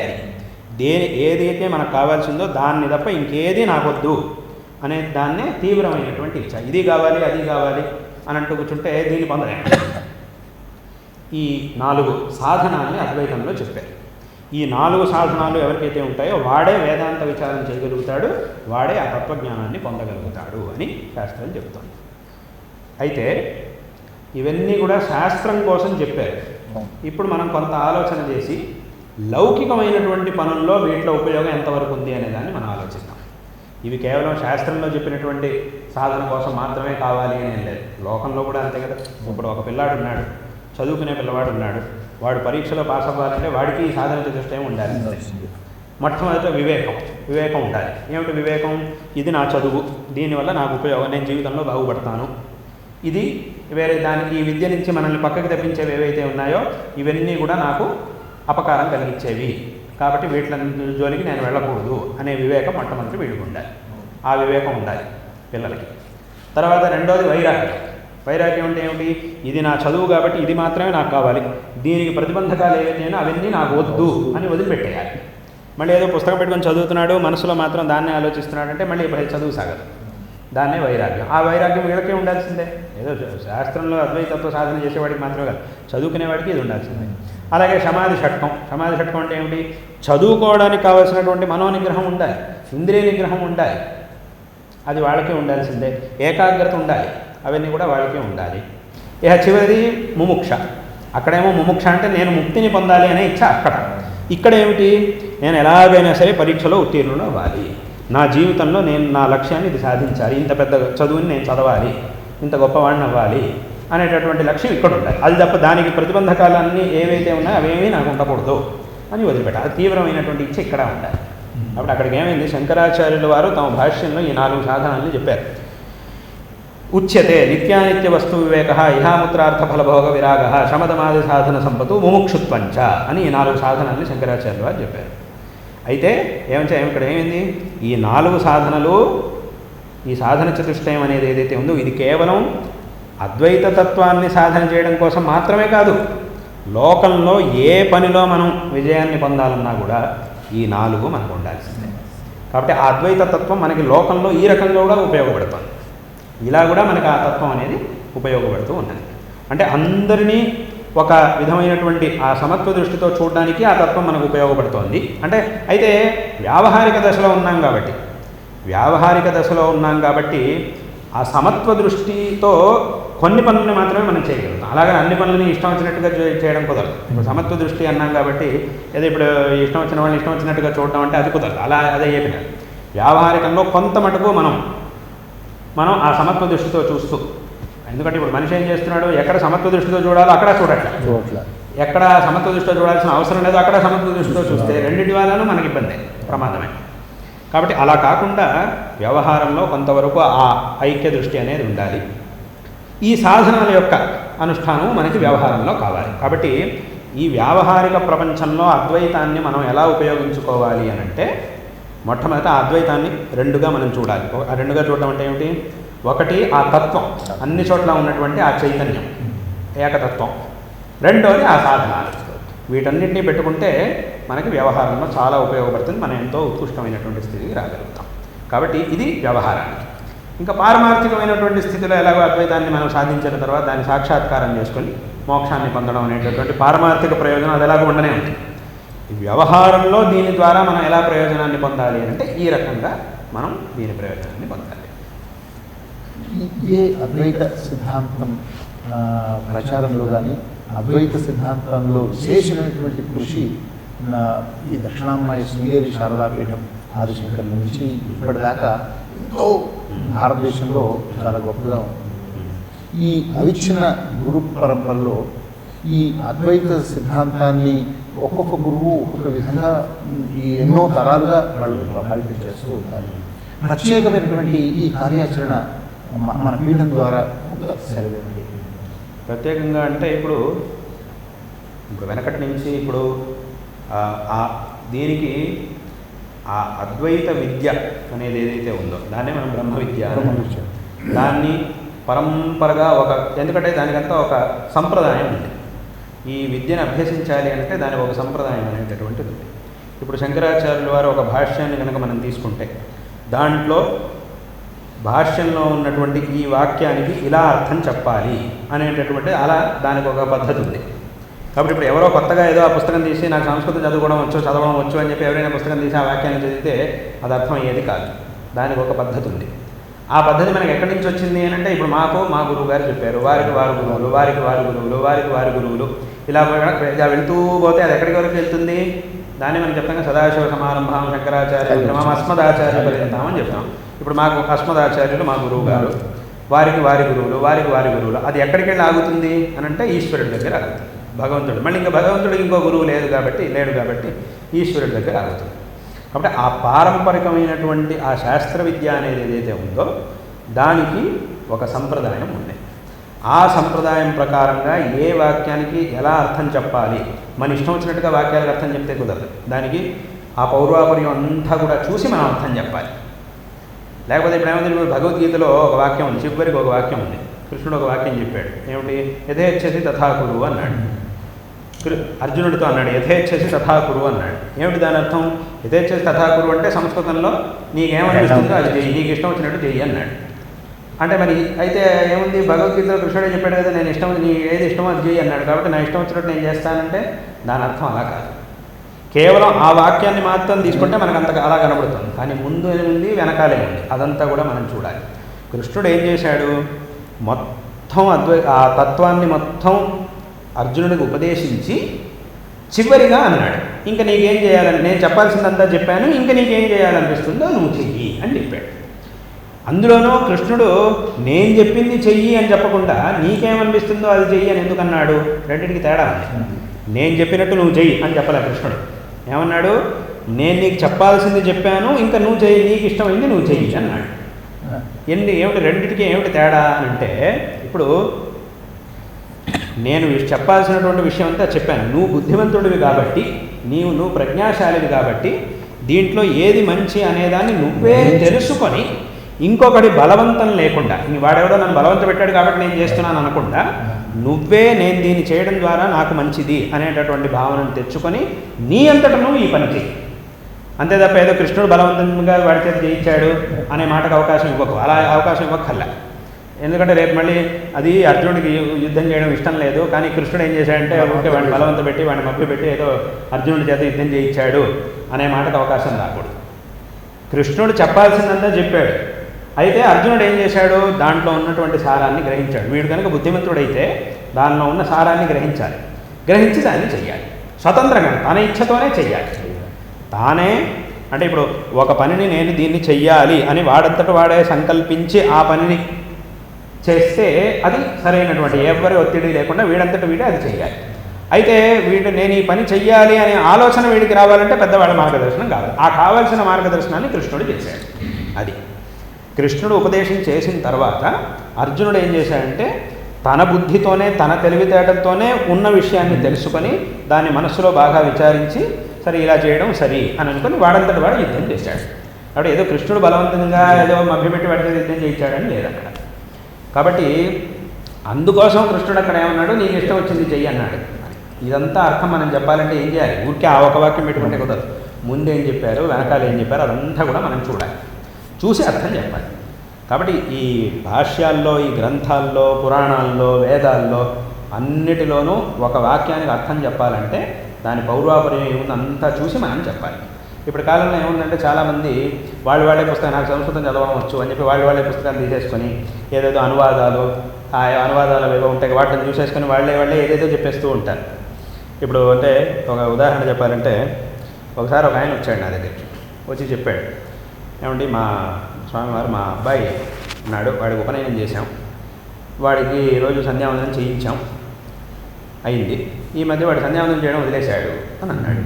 ఏదైతే మనకు కావాల్సిందో దాన్ని తప్ప ఇంకేది నాకొద్దు అనే దాన్నే తీవ్రమైనటువంటి ఇచ్ఛ. ఇది కావాలి అది కావాలి అని అంటూ కూర్చుంటే దీన్ని పొందలేము. ఈ 4 సాధనాన్ని అద్వైతంలో చెప్పారు. ఈ 4 సాధనాలు ఎవరికైతే ఉంటాయో వాడే వేదాంత విచారం చేయగలుగుతాడు, వాడే ఆ తత్వజ్ఞానాన్ని పొందగలుగుతాడు అని శాస్త్రం చెబుతుంది. అయితే ఇవన్నీ కూడా శాస్త్రం కోసం చెప్పారు. ఇప్పుడు మనం కొంత ఆలోచన చేసి లౌకికమైనటువంటి పనుల్లో వీటిలో ఉపయోగం ఎంతవరకు ఉంది అనేదాన్ని మనం ఆలోచిద్దాం. ఇవి కేవలం శాస్త్రంలో చెప్పినటువంటి సాధన కోసం మాత్రమే కావాలి అని లేదు, లోకంలో కూడా అంతే కదా. ఇప్పుడు ఒక పిల్లాడు ఉన్నాడు, చదువుకునే పిల్లవాడు ఉన్నాడు, వాడు పరీక్షలో పాస్ అవ్వాలంటే వాడికి ఈ సాధన చతుష్టయం ఉండాలి. మొట్టమొదట వివేకం ఉండాలి. ఏమిటి వివేకం? ఇది నా చదువు, దీనివల్ల నాకు ఉపయోగం, నేను జీవితంలో బాగుపడతాను. ఇది వేరే దానికి ఈ విద్య నుంచి మనల్ని పక్కకి తెప్పించేవి ఏవైతే ఉన్నాయో ఇవన్నీ కూడా నాకు అపకారం కలిగించేవి, కాబట్టి వీటి జోలికి నేను వెళ్ళకూడదు అనే వివేకం మొట్టమొదటి వీడికి ఉండాలి. ఆ వివేకం ఉండాలి పిల్లలకి. తర్వాత రెండోది వైరాగ్యం అంటే ఏమిటి? ఇది నా చదువు కాబట్టి ఇది మాత్రమే నాకు కావాలి, దీనికి ప్రతిబంధకాలు ఏవైతే అవన్నీ నాకు వద్దు అని వదిలిపెట్టేయాలి. మళ్ళీ ఏదో పుస్తకం పెట్టుకొని చదువుతున్నాడు, మనసులో మాత్రం దాన్నే ఆలోచిస్తున్నాడంటే మళ్ళీ ఇప్పుడు చదువు సాగదు. దాన్నే వైరాగ్యం. ఆ వైరాగ్యం వీళ్ళకే ఉండాల్సిందే. ఏదో శాస్త్రంలో అద్వైతత్వ సాధన చేసేవాడికి మాత్రమే కాదు, చదువుకునేవాడికి ఇది ఉండాల్సిందే. అలాగే సమాధి షట్కం అంటే ఏమిటి? చదువుకోవడానికి కావాల్సినటువంటి మనోనిగ్రహం ఉండాలి, ఇంద్రియ నిగ్రహం ఉండాలి, అది వాళ్ళకే ఉండాల్సిందే. ఏకాగ్రత ఉండాలి, అవన్నీ కూడా వాళ్ళకే ఉండాలి. ఇక చివరిది ముముక్ష. అక్కడేమో ముముక్ష అంటే నేను ముక్తిని పొందాలి అనే ఇచ్చ. ఇక్కడ ఏమిటి? నేను ఎలాగైనా సరే పరీక్షలో ఉత్తీర్ణుడు అవ్వాలి, నా జీవితంలో నేను నా లక్ష్యాన్ని ఇది సాధించాలి, ఇంత పెద్ద చదువుని నేను చదవాలి, ఇంత గొప్పవాడిని అవ్వాలి అనేటటువంటి లక్ష్యం ఇక్కడ ఉండాలి. అది తప్ప దానికి ప్రతిబంధకాలన్నీ ఏవైతే ఉన్నాయో అవేమీ నాకు ఉండకూడదు అని వదిలిపెట్టాలి. అది తీవ్రమైనటువంటి ఇచ్చ ఇక్కడ ఉండాలి. అప్పుడు అక్కడికి ఏమైంది? శంకరాచార్యుల వారు తమ భాష్యంలో ఈ 4 సాధనాలని చెప్పారు. ఉచ్యతే నిత్యానిత్య వస్తు వివేక, ఇహాముత్రార్థ ఫలభోగ విరాగ, శమదమాది సాధన సంపత్తు, ముముక్షుత్వంచ అని ఈ 4 సాధనాలని శంకరాచార్యుల వారు చెప్పారు. అయితే ఇక్కడ ఏమైంది? ఈ 4 సాధనలు, ఈ సాధన చతుష్టయం అనేది ఏదైతే ఉందో ఇది కేవలం అద్వైత తత్వాన్ని సాధన చేయడం కోసం మాత్రమే కాదు, లోకంలో ఏ పనిలో మనం విజయాన్ని పొందాలన్నా కూడా ఈ 4 మనకు ఉండాల్సిందే. కాబట్టి ఆ అద్వైత తత్వం మనకి లోకంలో ఈ రకంగా కూడా ఉపయోగపడుతుంది. ఇలా కూడా మనకి ఆ తత్వం అనేది ఉపయోగపడుతూ ఉన్నది. అంటే అందరినీ ఒక విధమైనటువంటి ఆ సమత్వ దృష్టితో చూడడానికి ఆ తత్వం మనకు ఉపయోగపడుతోంది. అంటే అయితే వ్యావహారిక దశలో ఉన్నాం కాబట్టి ఆ సమత్వ దృష్టితో కొన్ని పనులని మాత్రమే మనం చేయగలుగుతాం. అలాగే అన్ని పనులని ఇష్టం వచ్చినట్టుగా చేయడం కుదరదు. ఇప్పుడు సమత్వ దృష్టి అన్నాం కాబట్టి ఏదో ఇప్పుడు ఇష్టం వచ్చిన వాళ్ళని ఇష్టం వచ్చినట్టుగా చూడడం అంటే అది కుదరదు. అదే చెప్పిన వ్యావహారికంలో కొంత మటుకు మనం ఆ సమత్వ దృష్టితో చూస్తూ, ఎందుకంటే ఇప్పుడు మనిషి ఏం చేస్తున్నాడు? ఎక్కడ సమత్వ దృష్టితో చూడాలో అక్కడ చూడట్లేదు, ఎక్కడ సమత్వ దృష్టితో చూడాల్సిన అవసరం లేదు అక్కడ సమత్వ దృష్టితో చూస్తే రెండింటి వల్లనూ మనకి ఇబ్బంది, ప్రమాదమే. కాబట్టి అలా కాకుండా వ్యవహారంలో కొంతవరకు ఆ ఐక్య దృష్టి అనేది ఉండాలి. ఈ సాధనల యొక్క అనుష్ఠానం మనకి వ్యవహారంలో కావాలి. కాబట్టి ఈ వ్యావహారిక ప్రపంచంలో అద్వైతాన్ని మనం ఎలా ఉపయోగించుకోవాలి అని అంటే, మొట్టమొదట ఆ అద్వైతాన్ని 2గా మనం చూడాలి. 2గా చూడడం అంటే ఏమిటి? ఒకటి ఆ తత్వం, అన్ని చోట్ల ఉన్నటువంటి ఆ చైతన్యం, ఏకతత్వం. రెండోది ఆ సాధనాలు. వీటన్నింటినీ పెట్టుకుంటే మనకి వ్యవహారంలో చాలా ఉపయోగపడుతుంది, మనం ఎంతో ఉత్కృష్టమైనటువంటి స్థితికి రాగలుగుతాం. కాబట్టి ఇది వ్యవహారానికి. ఇంకా పారమార్థికమైనటువంటి స్థితిలో ఎలాగో అద్వైతాన్ని మనం సాధించిన తర్వాత దాన్ని సాక్షాత్కారం చేసుకొని మోక్షాన్ని పొందడం అనేటటువంటి పారమార్థిక ప్రయోజనం అది ఎలాగో ఉండనే ఉంది. ఈ వ్యవహారంలో దీని ద్వారా మనం ఎలా ప్రయోజనాన్ని పొందాలి అంటే ఈ రకంగా మనం దీని ప్రయోజనాన్ని పొందాలి. ఏ అద్వైత సిద్ధాంతం ప్రచారంలో కానీ అద్వైత సిద్ధాంతంలో విశేషమైనటువంటి కృషి ఈ దక్షిణామ్నాయ శృంగేరి శారదాపీఠం ఆదిశంకర్ నుంచి ఇప్పటిదాకా ఎంతో భారతదేశంలో చాలా గొప్పగా ఉంది. ఈ అవిచ్ఛిన్న గురు పరంపరలో ఈ అద్వైత సిద్ధాంతాన్ని ఒక్కొక్క గురువు ఒక్కొక్క విధంగా ఈ ఎన్నో తరాలుగా వాళ్ళు ప్రభావితం చేస్తూ ఉంటారు. ప్రత్యేకమైనటువంటి ఈ కార్యాచరణ మన పీఠం ద్వారా సెలవేయండి. ప్రత్యేకంగా అంటే ఇప్పుడు వెనకటి నుంచి ఇప్పుడు దీనికి ఆ అద్వైత విద్య అనేది ఏదైతే ఉందో దాన్నే మనం బ్రహ్మ విద్య, దాన్ని పరంపరగా ఎందుకంటే దానికంతా ఒక సంప్రదాయం ఉంది. ఈ విద్యను అభ్యసించాలి అంటే దానికి ఒక సంప్రదాయం అనేటటువంటిది ఉంది. ఇప్పుడు శంకరాచార్యుల వారు ఒక భాష్యాన్ని కనుక మనం తీసుకుంటే దాంట్లో భాష్యంలో ఉన్నటువంటి ఈ వాక్యానికి ఇలా అర్థం చెప్పాలి అనేటటువంటి దానికి ఒక పద్ధతి ఉంది. కాబట్టి ఇప్పుడు ఎవరో కొత్తగా ఏదో ఆ పుస్తకం తీసి నాకు సంస్కృతం చదవడం వచ్చు అని చెప్పి ఎవరైనా పుస్తకం తీసి ఆ వాక్యాన్ని చదివితే అది అర్థం అయ్యేది కాదు. దానికి ఒక పద్ధతి ఉంది. ఆ పద్ధతి మనకి ఎక్కడి నుంచి వచ్చింది అని అంటే ఇప్పుడు మా గురువు గారు చెప్పారు, వారికి వారి గురువులు ఇలా వెళ్తూ పోతే అది ఎక్కడికి వరకు వెళ్తుంది? దాన్ని మనం చెప్తాం సదాశివ సమారంభం శంకరాచార్య అస్మదాచార్య పర్యంతం అని చెప్తాం. ఇప్పుడు మాకు అస్మదాచార్యులు మా గురువు గారు, వారికి వారి గురువులు అది ఎక్కడికి వెళ్ళి ఆగుతుంది అని అంటే ఈశ్వరుడి దగ్గర ఆగుతుంది, భగవంతుడు. మళ్ళీ ఇంకా భగవంతుడికి ఇంకో గురువు లేడు కాబట్టి ఈశ్వరుడి దగ్గర ఆగుతుంది. కాబట్టి ఆ పారంపరికమైనటువంటి ఆ శాస్త్ర విద్య అనేది ఏదైతే ఉందో దానికి ఒక సంప్రదాయం ఉంది. ఆ సంప్రదాయం ప్రకారంగా ఏ వాక్యానికి ఎలా అర్థం చెప్పాలి, మన ఇష్టం వచ్చినట్టుగా వాక్యాలకు అర్థం చెప్తే కుదరదు. దానికి ఆ పౌర్వాపర్యం అంతా కూడా చూసి మనం అర్థం చెప్పాలి. లేకపోతే ఇప్పుడు ఏమైంది, భగవద్గీతలో ఒక వాక్యం ఉంది, చివరికి ఒక వాక్యం ఉంది. కృష్ణుడు ఒక వాక్యం చెప్పాడు, ఏమిటి? యథేచ్ఛసి తథాకురు అన్నాడు. అర్జునుడితో అన్నాడు యథేచ్ఛసి తథాకురు అన్నాడు. ఏమిటి దాని అర్థం? యథేచ్ఛసి తథాకురు అంటే సంస్కృతంలో నీకేమనిపిస్తుందో అది చెయ్యి, నీకు ఇష్టం వచ్చినట్టు చెయ్యి అన్నాడు. అంటే మరి అయితే ఏముంది, భగవద్గీతలో కృష్ణుడే చెప్పాడు కదా, నేను ఇష్టం నీ ఏది ఇష్టమో అది చెయ్యి అన్నాడు. కాబట్టి నా ఇష్టం వచ్చినట్టు నేను చేస్తానంటే దాని అర్థం అలా కాదు. కేవలం ఆ వాక్యాన్ని మాత్రం తీసుకుంటే మనకు అంత అలా కనబడుతుంది. కానీ ముందు ఏముంది, వెనకాలే ఉంది, అదంతా కూడా మనం చూడాలి. కృష్ణుడు ఏం చేశాడు, మొత్తం ఆ తత్వాన్ని మొత్తం అర్జునుడికి ఉపదేశించి చివరిగా అన్నాడు, ఇంకా నీకేం చేయాలని, నేను చెప్పాల్సిందంతా చెప్పాను, ఇంకా నీకేం చేయాలనిపిస్తుందో నువ్వు చెయ్యి అని చెప్పాడు. అందులోనూ కృష్ణుడు నేను చెప్పింది చెయ్యి అని చెప్పకుండా నీకేమనిపిస్తుందో అది చెయ్యి అని ఎందుకన్నాడు? రెండింటికి తేడా ఉంది. నేను చెప్పినట్టు నువ్వు చెయ్యి అని చెప్పలే కృష్ణుడు. ఏమన్నాడు? నేను నీకు చెప్పాల్సింది చెప్పాను, ఇంకా నువ్వు చెయ్యి, నీకు ఇష్టమైంది నువ్వు చెయ్యి అన్నాడు. ఏమిటి రెండింటికి ఏమిటి తేడా అంటే, ఇప్పుడు నేను చెప్పాల్సినటువంటి విషయం అంతా చెప్పాను, నువ్వు బుద్ధిమంతుడివి కాబట్టి, నువ్వు ప్రజ్ఞాశాలివి కాబట్టి దీంట్లో ఏది మంచి అనేదాన్ని నువ్వే తెలుసుకొని ఇంకొకటి బలవంతం లేకుండా, వాడెవడో నన్ను బలవంతం పెట్టాడు కాబట్టి నేను చేస్తున్నాను అనకుండా నువ్వే నేను దీన్ని చేయడం ద్వారా నాకు మంచిది అనేటటువంటి భావనను తెచ్చుకొని నీ అంతట నువ్వు ఈ పని చేయి. అంతే తప్ప ఏదో కృష్ణుడు బలవంతంగా వాడి చేత చేయించాడు అనే మాటకు అవకాశం ఇవ్వకు, అలా అవకాశం ఇవ్వక్కర్లా. ఎందుకంటే రేపు మళ్ళీ అది అర్జునుడికి యుద్ధం చేయడం ఇష్టం లేదు, కానీ కృష్ణుడు ఏం చేశాడంటే ఓకే వాడిని బలవంతం పెట్టి వాడిని మభ్య పెట్టి ఏదో అర్జునుడి చేత యుద్ధం చేయించాడు అనే మాటకు అవకాశం రాకూడదు. కృష్ణుడు చెప్పాల్సిందంతా చెప్పాడు, అయితే అర్జునుడు ఏం చేశాడు, దాంట్లో ఉన్నటువంటి సారాన్ని గ్రహించాడు. వీడు కనుక బుద్ధిమంతుడైతే దానిలో ఉన్న సారాన్ని గ్రహించాలి, గ్రహించి దాన్ని చెయ్యాలి స్వతంత్రంగా, తన ఇచ్ఛతోనే చెయ్యాలి. తానే అంటే ఇప్పుడు ఒక పనిని నేను దీన్ని చెయ్యాలి అని వాడంతట వాడే సంకల్పించి ఆ పనిని చేస్తే అది సరైనటువంటి ఎవరి ఒత్తిడి లేకుండా వీడంతట వీడే అది చెయ్యాలి. అయితే నేను ఈ పని చెయ్యాలి అనే ఆలోచన వీడికి రావాలంటే పెద్దవాళ్ళ మార్గదర్శనం కావాలి. ఆ కావాల్సిన మార్గదర్శనాన్ని కృష్ణుడు చేశాడు. అది కృష్ణుడు ఉపదేశం చేసిన తర్వాత అర్జునుడు ఏం చేశాడంటే తన బుద్ధితోనే తన తెలివితేటలతోనే ఉన్న విషయాన్ని తెలుసుకొని దాన్ని మనస్సులో బాగా విచారించి సరే ఇలా చేయడం సరి అని అనుకుని వాడంతటి వాడు యుద్ధం చేశాడు. కాబట్టి ఏదో కృష్ణుడు బలవంతంగా ఏదో మభ్యపెట్టి వాడితో యుద్ధం చేయించాడని లేదు అక్కడ. కాబట్టి అందుకోసం కృష్ణుడు అక్కడ ఏమన్నాడు, నీకు ఇష్టం వచ్చింది చెయ్యి అన్నాడు. ఇదంతా అర్థం మనం చెప్పాలంటే ఏం చేయాలి, ఊరికే ఆ ఒక వాక్యం పెట్టుకుంటే కుదరదు. ముందేం చెప్పారు, వెనకాల ఏం చెప్పారు, అదంతా కూడా మనం చూడాలి, చూసి అర్థం చెప్పాలి. కాబట్టి ఈ భాష్యాల్లో, ఈ గ్రంథాల్లో, పురాణాల్లో, వేదాల్లో అన్నిటిలోనూ ఒక వాక్యానికి అర్థం చెప్పాలంటే దాని పౌర్వాపర్యం ఏముంది అంతా చూసి మనం చెప్పాలి. ఇప్పుడు కాలంలో ఏముందంటే చాలామంది వాళ్ళే పుస్తకం, నాకు సంస్కృతం చదవవచ్చు అని చెప్పి వాళ్ళే పుస్తకాలు తీసేసుకొని ఏదేదో అనువాదాలు, ఆ అనువాదాలు ఏవో ఉంటాయి వాటిని చూసేసుకొని వాళ్ళే ఏదేదో చెప్పేస్తూ ఉంటారు. ఇప్పుడు అంటే ఒక ఉదాహరణ చెప్పాలంటే, ఒకసారి ఒక ఆయన వచ్చాడు నా దగ్గరికి, వచ్చి చెప్పాడు, ఏమండి మా స్వామివారు మా అబ్బాయి ఉన్నాడు, వాడికి ఉపనయనం చేశాం, వాడికి రోజు సంధ్యావందనం చేయించాం, అయింది. ఈ మధ్య వాడు సంధ్యావందనం చేయడం వదిలేశాడు అని అన్నాడు.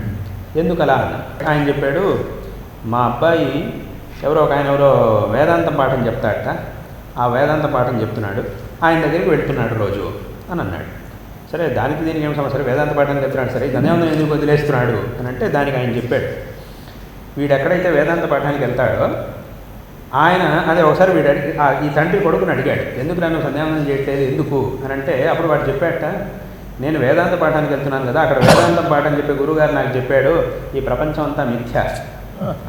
ఎందుకు అలా అన్న? ఆయన చెప్పాడు, మా అబ్బాయి ఎవరో వేదాంతం పాఠం చెప్తాడట, ఆ వేదాంత పాఠం చెప్తున్నాడు, ఆయన దగ్గరికి వెళ్తున్నాడు రోజు అని అన్నాడు. సరే దానికి దీనికి ఏం సమస్య, వేదాంత పాఠానికి వెళ్తున్నాడు, సరే సంధ్యావందనం ఎందుకు వదిలేస్తున్నాడు అని అంటే దానికి ఆయన చెప్పాడు, వీడు ఎక్కడైతే వేదాంత పాఠానికి వెళ్తాడో ఆయన అదే ఒకసారి వీడు ఈ తండ్రి కొడుకుని అడిగాడు, ఎందుకు నన్ను సంధ్యావందనం చేయట్లేదు ఎందుకు అని అంటే, అప్పుడు వాడు చెప్పాడట, నేను వేదాంత పాఠానికి వెళ్తున్నాను కదా, అక్కడ వేదాంతం పాఠం చెప్పే గురువుగారు నాకు చెప్పాడు ఈ ప్రపంచం అంతా మిథ్య,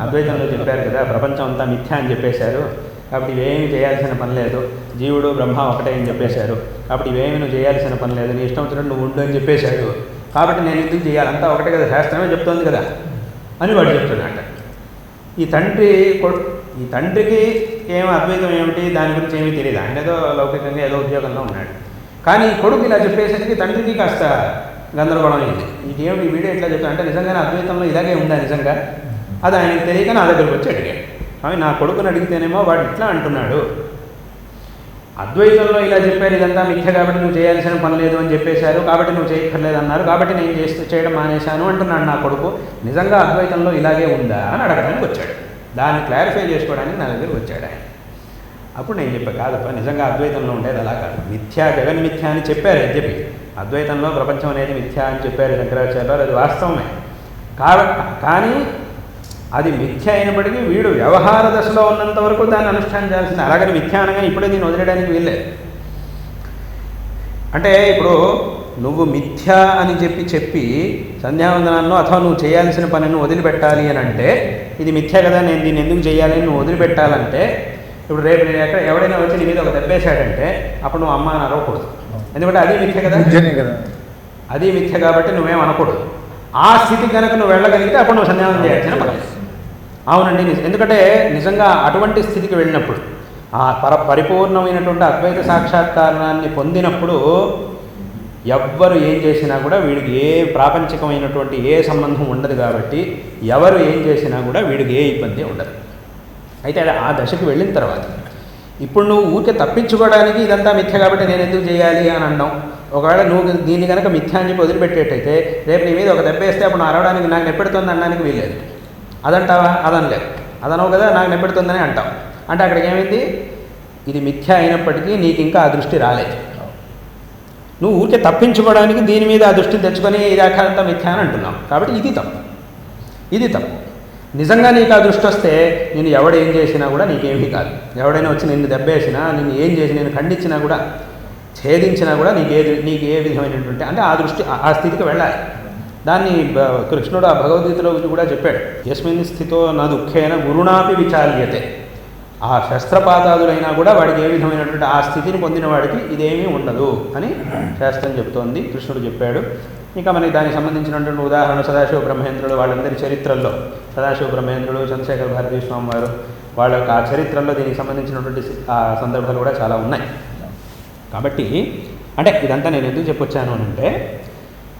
అద్వైతంలో చెప్పారు కదా ప్రపంచం అంతా మిథ్య అని చెప్పేశారు, కాబట్టి ఇవేమి చేయాల్సిన పని లేదు, జీవుడు బ్రహ్మ ఒకటే అని చెప్పేశారు, కాబట్టి ఇవేమి నువ్వు చేయాల్సిన పని లేదు, నీ ఇష్టం వచ్చినట్టు నువ్వు ఉండు అని చెప్పేశాడు, కాబట్టి నేను ఎందుకు చేయాలి, అంతా ఒకటే కదా, శాస్త్రమే చెప్తోంది కదా అని వాడు చెప్తున్నాడు. ఈ తండ్రికి ఏమో అద్వైతం ఏమిటి దాని గురించి ఏమీ తెలియదు, ఆయన ఏదో లౌకికంగా ఏదో ఉద్యోగంలో ఉన్నాడు. కానీ ఈ కొడుకు ఇలా చెప్పేసరికి తండ్రికి కాస్త గందరగోళం అయింది, ఇదేమిటి వీడియో ఎట్లా చెప్తా అంటే నిజంగానే అద్వైతంలో ఇలాగే ఉందా నిజంగా, అది ఆయనకు తెలియక నా దగ్గరకు వచ్చి అడిగాడు. అవి నా కొడుకుని అడిగితేనేమో వాడు ఇట్లా అంటున్నాడు, అద్వైతంలో ఇలా చెప్పారు, ఇదంతా మిథ్య కాబట్టి నువ్వు చేయాల్సిన పని లేదు అని చెప్పేశారు, కాబట్టి నువ్వు చేయక్కర్లేదు అన్నారు, కాబట్టి నేను చేయడం మానేశాను అంటున్నాడు నా కొడుకు. నిజంగా అద్వైతంలో ఇలాగే ఉందా అని అడగడానికి వచ్చాడు. దాన్ని క్లారిఫై చేసుకోవడానికి నా దగ్గరికి వచ్చాడు ఆయన. అప్పుడు నేను చెప్పాను, కాదప్ప, నిజంగా అద్వైతంలో ఉండేది అలా కాదు, మిథ్యా జగన్మిథ్య అని చెప్పారు అని చెప్పి. అద్వైతంలో ప్రపంచం అనేది మిథ్య అని చెప్పారు శంకరాచార్యులు, అది వాస్తవమే. కానీ అది మిథ్య అయినప్పటికీ వీడు వ్యవహార దశలో ఉన్నంత వరకు దాన్ని అనుష్ఠానించాల్సింది. అలాగని మిథ్య అనగానే ఇప్పుడే దీన్ని వదిలేయడానికి వీల్లేదు. అంటే ఇప్పుడు నువ్వు మిథ్య అని చెప్పి సంధ్యావందనాల్లో అథవా నువ్వు చేయాల్సిన పనిని వదిలిపెట్టాలి అని అంటే, ఇది మిథ్య కదా, నేను దీన్ని ఎందుకు చేయాలి అని నువ్వు వదిలిపెట్టాలంటే, ఇప్పుడు రేపు నేను ఎవడైనా వచ్చి నీ మీద ఒక దెబ్బేశాడంటే అప్పుడు నువ్వు అమ్మ అని అరవకూడదు, ఎందుకంటే అది మిథ్య కదా. అది మిథ్య కాబట్టి నువ్వేం అనకూడదు. ఆ స్థితి కనుక నువ్వు వెళ్ళగలిగితే అప్పుడు నువ్వు సంధ్యావందనం చేయాల్సిన పని. అవునండి, ఎందుకంటే నిజంగా అటువంటి స్థితికి వెళ్ళినప్పుడు, ఆ పరిపూర్ణమైనటువంటి అద్వైత సాక్షాత్కారాన్ని పొందినప్పుడు ఎవ్వరు ఏం చేసినా కూడా వీడికి ఏ ప్రాపంచికమైనటువంటి ఏ సంబంధం ఉండదు. కాబట్టి ఎవరు ఏం చేసినా కూడా వీడికి ఏ ఇబ్బంది ఉండదు. అయితే ఆ దశకు వెళ్ళిన తర్వాత ఇప్పుడు నువ్వు ఊరికే తప్పించుకోవడానికి ఇదంతా మిథ్య కాబట్టి నేను ఎందుకు చేయాలి అని అన్నాం. ఒకవేళ నువ్వు దీన్ని కనుక మిథ్య అని చెప్పి వదిలిపెట్టేటైతే రేపు నీ మీద ఒక దెబ్బేస్తే అప్పుడు నువ్వు అరవడానికి నాకు నెప్పెడుతుంది అనడానికి వీల్లేదు. అదంటావా? అదనలేదు. అదనవు కదా, నాకు నెప్పెడుతుందని అంటావు. అంటే అక్కడికి ఏమైంది, ఇది మిథ్య అయినప్పటికీ నీకు ఇంకా ఆ దృష్టి రాలేదు. నువ్వు ఊరికే తప్పించుకోవడానికి దీని మీద ఆ దృష్టిని తెచ్చుకొని ఇది అఖంత మిథ్య అని అంటున్నావు. కాబట్టి ఇది తప్పు. నిజంగా నీకు ఆ దృష్టి వస్తే నేను ఎవడు ఏం చేసినా కూడా నీకేమీ కాదు. ఎవడైనా వచ్చి నిన్ను దెబ్బేసినా, నిన్ను ఏం చేసి నేను ఖండించినా కూడా, ఛేదించినా కూడా నీకు ఏ విధమైనటువంటి అంటే ఆ దృష్టి ఆ స్థితికి వెళ్ళాలి. దాన్ని కృష్ణుడు ఆ భగవద్గీతలో కూడా చెప్పాడు, యస్మిన్ స్థితో నా దుఃఖేన గురుణాపి విచాల్యతే. ఆ శస్త్రపాతాదులైనా కూడా వాడికి ఏ విధమైనటువంటి ఆ స్థితిని పొందిన వాడికి ఇదేమీ ఉండదు అని శాస్త్రం చెబుతోంది, కృష్ణుడు చెప్పాడు. ఇంకా మనకి దానికి సంబంధించినటువంటి ఉదాహరణ సదాశివ బ్రహ్మేంద్రుడు వాళ్ళందరి చరిత్రల్లో, సదాశివ బ్రహ్మేంద్రుడు, చంద్రశేఖర భారతీ స్వామి వారు వాళ్ళ యొక్క ఆ చరిత్రల్లో దీనికి సంబంధించినటువంటి ఆ సందర్భాలు కూడా చాలా ఉన్నాయి. కాబట్టి అంటే ఇదంతా నేను ఎందుకు చెప్పొచ్చాను అంటే,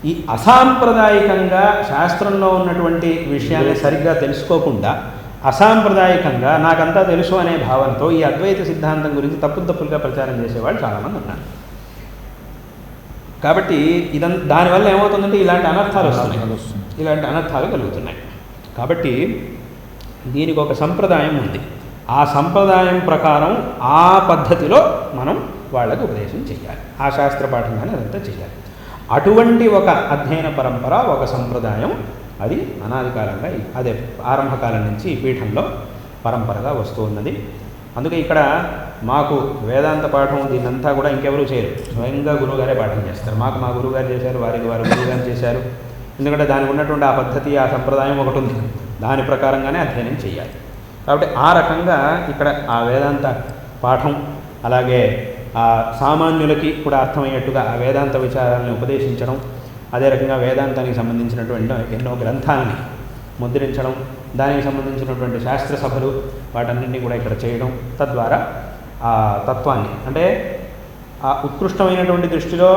ఈ అసాంప్రదాయకంగా శాస్త్రంలో ఉన్నటువంటి విషయాన్ని సరిగ్గా తెలుసుకోకుండా అసాంప్రదాయకంగా నాకంతా తెలుసు అనే భావంతో ఈ అద్వైత సిద్ధాంతం గురించి తప్పులుగా ప్రచారం చేసేవాళ్ళు చాలామంది ఉన్నారు. కాబట్టి దానివల్ల ఏమవుతుందంటే ఇలాంటి అనర్థాలు వస్తున్నాయి, ఇలాంటి అనర్థాలు కలుగుతున్నాయి. కాబట్టి దీనికి ఒక సంప్రదాయం ఉంది. ఆ సంప్రదాయం ప్రకారం ఆ పద్ధతిలో మనం వాళ్ళకు ఉపదేశం చేయాలి, ఆ శాస్త్ర పాఠంగానే అదంతా చేయాలి. అటువంటి ఒక అధ్యయన పరంపర, ఒక సంప్రదాయం అది అనాది కాలంగా, అదే ఆరంభకాలం నుంచి ఈ పీఠంలో పరంపరగా వస్తూ ఉన్నది. అందుకే ఇక్కడ మాకు వేదాంత పాఠం దీన్నంతా కూడా ఇంకెవరూ చేయరు, స్వయంగా గురువుగారే పాఠం చేస్తారు. మాకు మా గురువుగారు చేశారు, వారికి వారు గురువుగారు చేశారు. ఎందుకంటే దానికి ఉన్నటువంటి ఆ పద్ధతి, ఆ సంప్రదాయం ఒకటి ఉంది, దాని ప్రకారంగానే అధ్యయనం చేయాలి. కాబట్టి ఆ రకంగా ఇక్కడ ఆ వేదాంత పాఠం, అలాగే ఆ సామాన్యులకి కూడా అర్థమయ్యేట్టుగా ఆ వేదాంత విచారాలను ఉపదేశించడం, అదే రకంగా వేదాంతానికి సంబంధించినటువంటి ఎన్నో గ్రంథాలని ముద్రించడం, దానికి సంబంధించినటువంటి శాస్త్ర సభలు వాటన్నింటినీ కూడా ఇక్కడ చేయడం, తద్వారా ఆ తత్వాన్ని అంటే ఆ ఉత్కృష్టమైనటువంటి దృష్టిలో